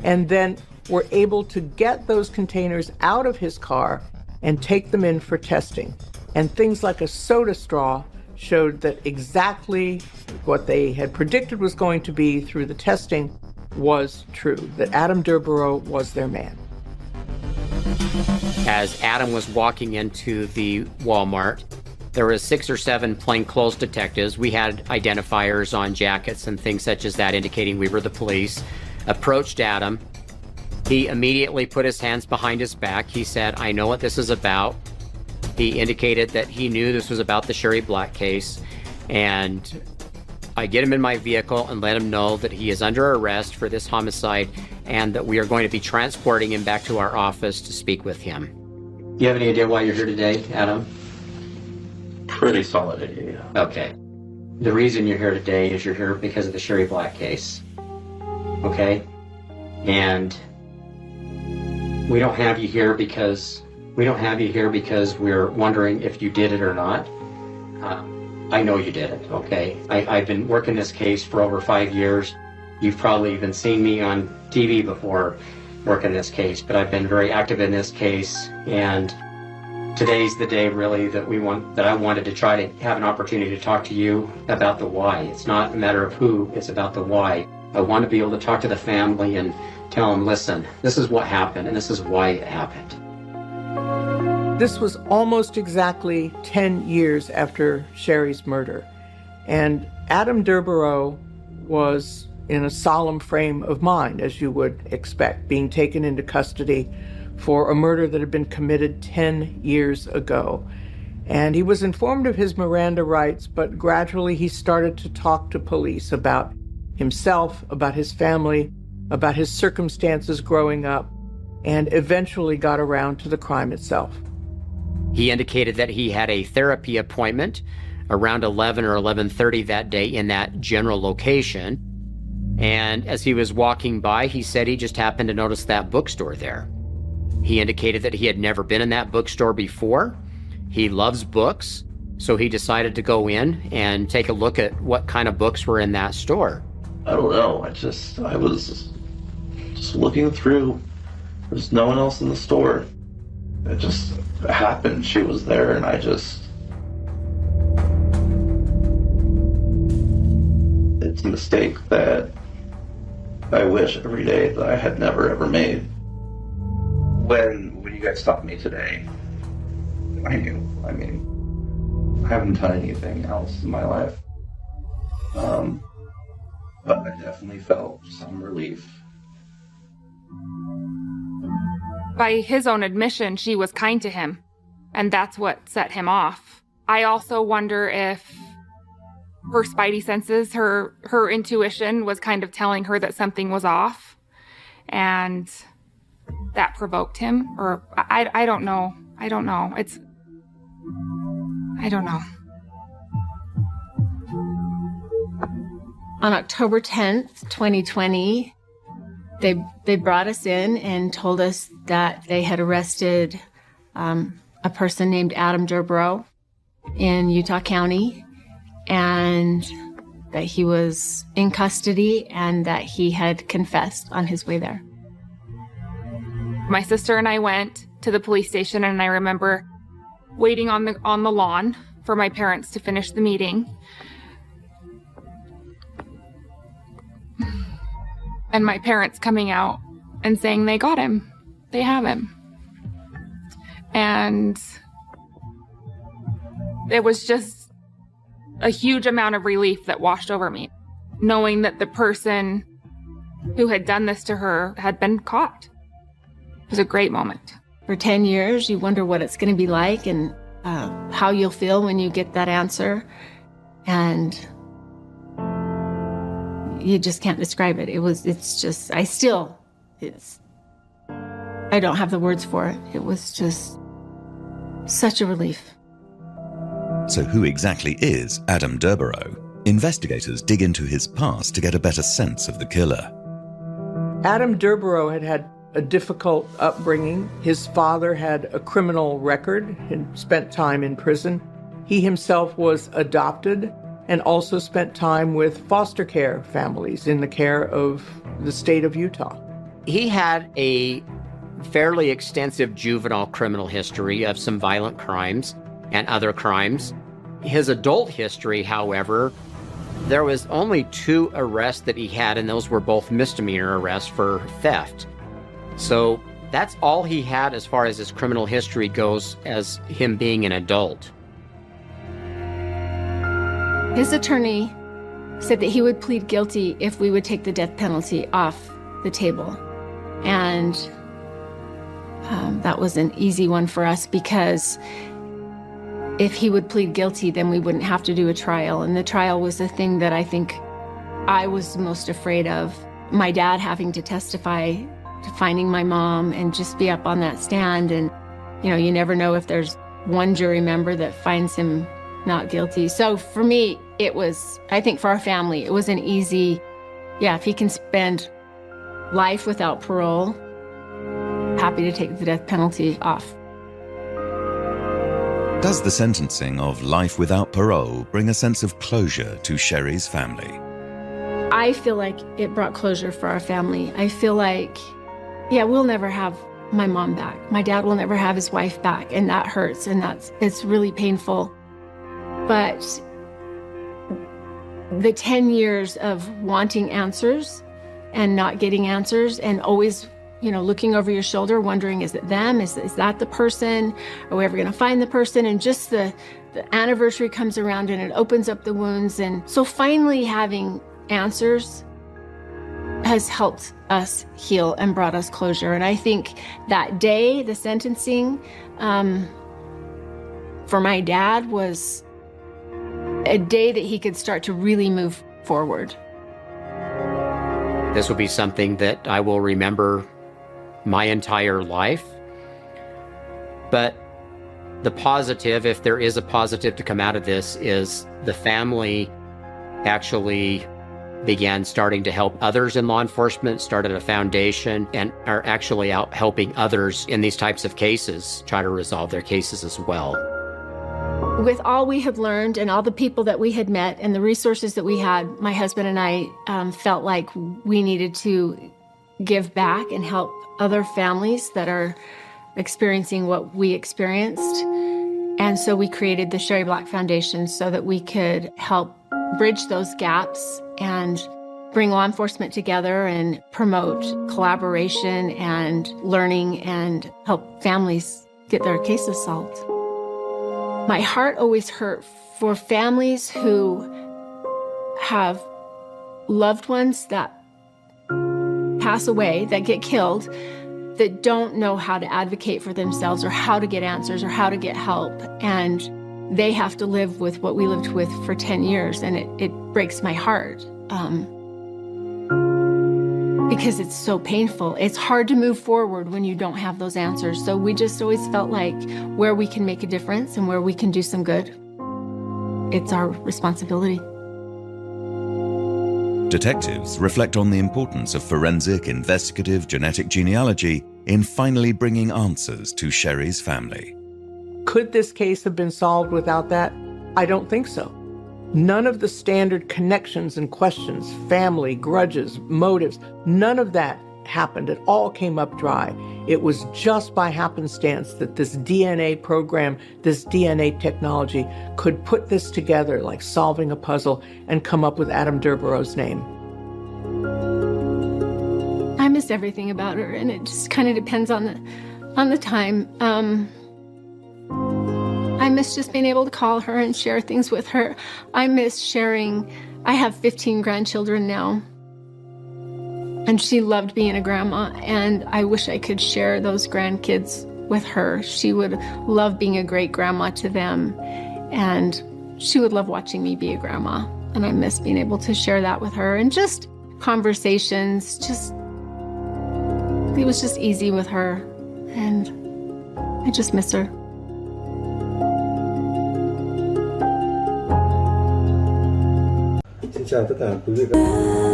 and then were able to get those containers out of his car and take them in for testing. And things like a soda straw showed that exactly what they had predicted was going to be through the testing was true, that Adam Durborough was their man. As Adam was walking into the Walmart, there were 6 or 7 plainclothes detectives. We had identifiers on jackets and things such as that indicating we were the police. Approached Adam. He immediately put his hands behind his back. He said, "I know what this is about." He indicated that he knew this was about the Sherry Black case. And I get him in my vehicle and let him know that he is under arrest for this homicide and that we are going to be transporting him back to our office to speak with him. Do you have any idea why you're here today, Adam? Pretty solid idea. Okay. The reason you're here today is you're here because of the Sherry Black case. Okay? And we don't have you here because we're wondering if you did it or not. I know you did it, okay? I've been working this case for over 5 years. You've probably even seen me on TV before working this case, but I've been very active in this case, and today's the day really that I wanted to try to have an opportunity to talk to you about the why. It's not a matter of who, it's about the why. I want to be able to talk to the family and tell them, listen, this is what happened and this is why it happened. This was almost exactly 10 years after Sherry's murder. And Adam Durborough was in a solemn frame of mind, as you would expect, being taken into custody for a murder that had been committed 10 years ago. And he was informed of his Miranda rights, but gradually he started to talk to police about himself, about his family, about his circumstances growing up, and eventually got around to the crime itself. He indicated that he had a therapy appointment around 11 or 11:30 that day in that general location. And as he was walking by, he said he just happened to notice that bookstore there. He indicated that he had never been in that bookstore before. He loves books, so he decided to go in and take a look at what kind of books were in that store. I don't know. I was just looking through. There's no one else in the store. It just happened. She was there, and it's a mistake that I wish every day that I had never ever made. When you guys stopped me today, I knew. I mean, I haven't done anything else in my life. But I definitely felt some relief. By his own admission, she was kind to him, and that's what set him off. I also wonder if her spidey senses, her intuition was kind of telling her that something was off, and that provoked him, or I don't know. I don't know. I don't know. On October 10th, 2020, They brought us in and told us that they had arrested a person named Adam Durborough in Utah County, and that he was in custody and that he had confessed on his way there. My sister and I went to the police station, and I remember waiting on the lawn for my parents to finish the meeting. And my parents coming out and saying they got him. They have him. And it was just a huge amount of relief that washed over me, knowing that the person who had done this to her had been caught. It was a great moment. For 10 years, you wonder what it's going to be like and how you'll feel when you get that answer. And you just can't describe it. I don't have the words for it. It was just such a relief. So who exactly is Adam Durborough? Investigators dig into his past to get a better sense of the killer. Adam Durborough had a difficult upbringing. His father had a criminal record and spent time in prison. He himself was adopted and also spent time with foster care families in the care of the state of Utah. He had a fairly extensive juvenile criminal history of some violent crimes and other crimes. His adult history, however, there was only 2 arrests that he had, and those were both misdemeanor arrests for theft. So that's all he had as far as his criminal history goes as him being an adult. His attorney said that he would plead guilty if we would take the death penalty off the table. And that was an easy one for us, because if he would plead guilty, then we wouldn't have to do a trial. And the trial was the thing that I think I was most afraid of. My dad having to testify to finding my mom and just be up on that stand. And, you never know if there's one jury member that finds him not guilty. So for me, I think for our family, it was an easy, if he can spend life without parole, happy to take the death penalty off. Does the sentencing of life without parole bring a sense of closure to Sherry's family? I feel like it brought closure for our family. I feel like, we'll never have my mom back. My dad will never have his wife back, and that hurts, and it's really painful. But the 10 years of wanting answers and not getting answers, and always, looking over your shoulder, wondering, is it them? Is that the person? Are we ever going to find the person? And just the anniversary comes around and it opens up the wounds. And so finally having answers has helped us heal and brought us closure. And I think that day, the sentencing, for my dad was a day that he could start to really move forward. This will be something that I will remember my entire life. But the positive, if there is a positive to come out of this, is the family actually began starting to help others in law enforcement, started a foundation, and are actually out helping others in these types of cases try to resolve their cases as well. With all we had learned and all the people that we had met and the resources that we had, my husband and I felt like we needed to give back and help other families that are experiencing what we experienced. And so we created the Sherry Black Foundation so that we could help bridge those gaps and bring law enforcement together and promote collaboration and learning and help families get their cases solved. My heart always hurt for families who have loved ones that pass away, that get killed, that don't know how to advocate for themselves or how to get answers or how to get help. And they have to live with what we lived with for 10 years. And it breaks my heart because it's so painful. It's hard to move forward when you don't have those answers. So we just always felt like where we can make a difference and where we can do some good, it's our responsibility. Detectives reflect on the importance of forensic investigative genetic genealogy in finally bringing answers to Sherry's family. Could this case have been solved without that? I don't think so. None of the standard connections and questions, family, grudges, motives, none of that happened. It all came up dry. It was just by happenstance that this DNA program, this DNA technology could put this together like solving a puzzle and come up with Adam Derborough's name. I miss everything about her, and it just kind of depends on the time. I miss just being able to call her and share things with her. I miss sharing. I have 15 grandchildren now, and she loved being a grandma, and I wish I could share those grandkids with her. She would love being a great grandma to them, and she would love watching me be a grandma, and I miss being able to share that with her, and just conversations, it was just easy with her, and I just miss her. Xin chào tất cả quý vị và các bạn.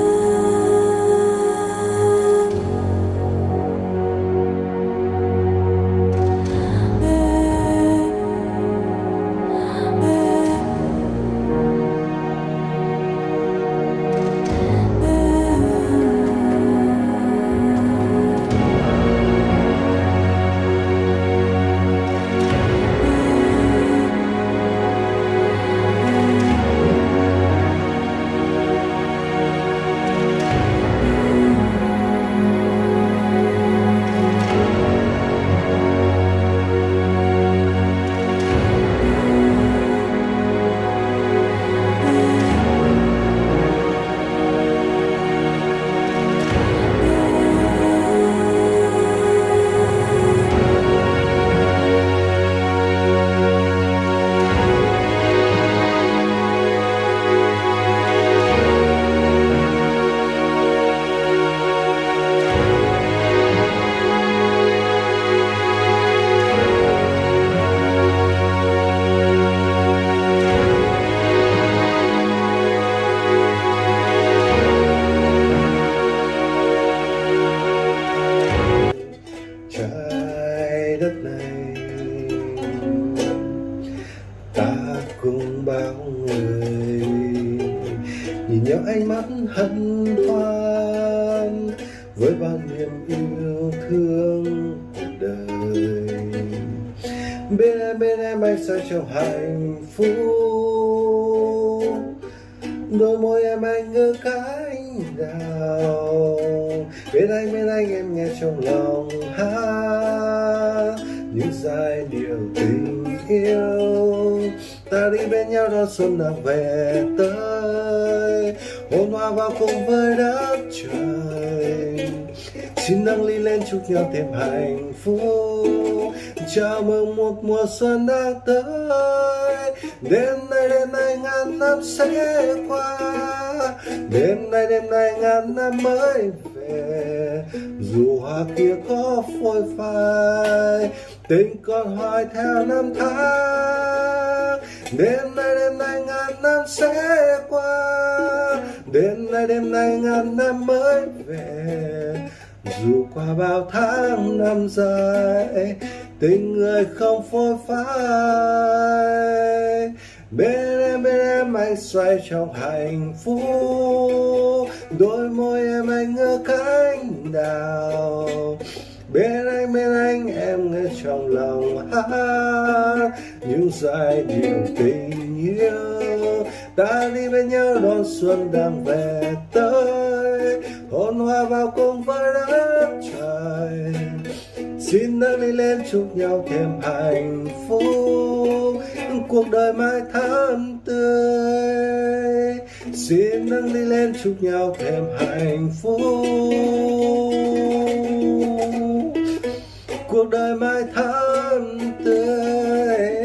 nhiều ánh mắt hân hoan với bao niềm yêu thương cuộc đời. Bên em anh say trong hạnh phúc, đôi môi em anh ngỡ cánh đào. Bên anh em nghe trong lòng hát những giai điệu tình yêu. Ta đi bên nhau đón xuân đang về tới, hôn hoa vào cùng với đất trời. Xin nâng ly lên chúc nhau thêm hạnh phúc, chào mừng một mùa xuân đang tới. Đêm nay ngàn năm sẽ qua, đêm nay ngàn năm mới về. Dù hoa kia có phôi phai, tình còn hoài theo năm tháng. Đêm nay ngàn năm sẽ qua, đêm nay ngàn năm mới về. Dù qua bao tháng năm dài, tình người không phôi phai. Bên em anh xoay trong hạnh phúc, đôi môi em anh ngỡ cánh đào. Bên anh em nghe trong lòng hát những giai điệu tình yêu. Ta đi bên nhau đón xuân đang về tới, hôn hoa vào cùng với đất trời. Xin nâng ly lên chúc nhau thêm hạnh phúc, cuộc đời mãi thắm tươi. Xin nâng ly lên chúc nhau thêm hạnh phúc, cuộc đời mãi thắm tươi.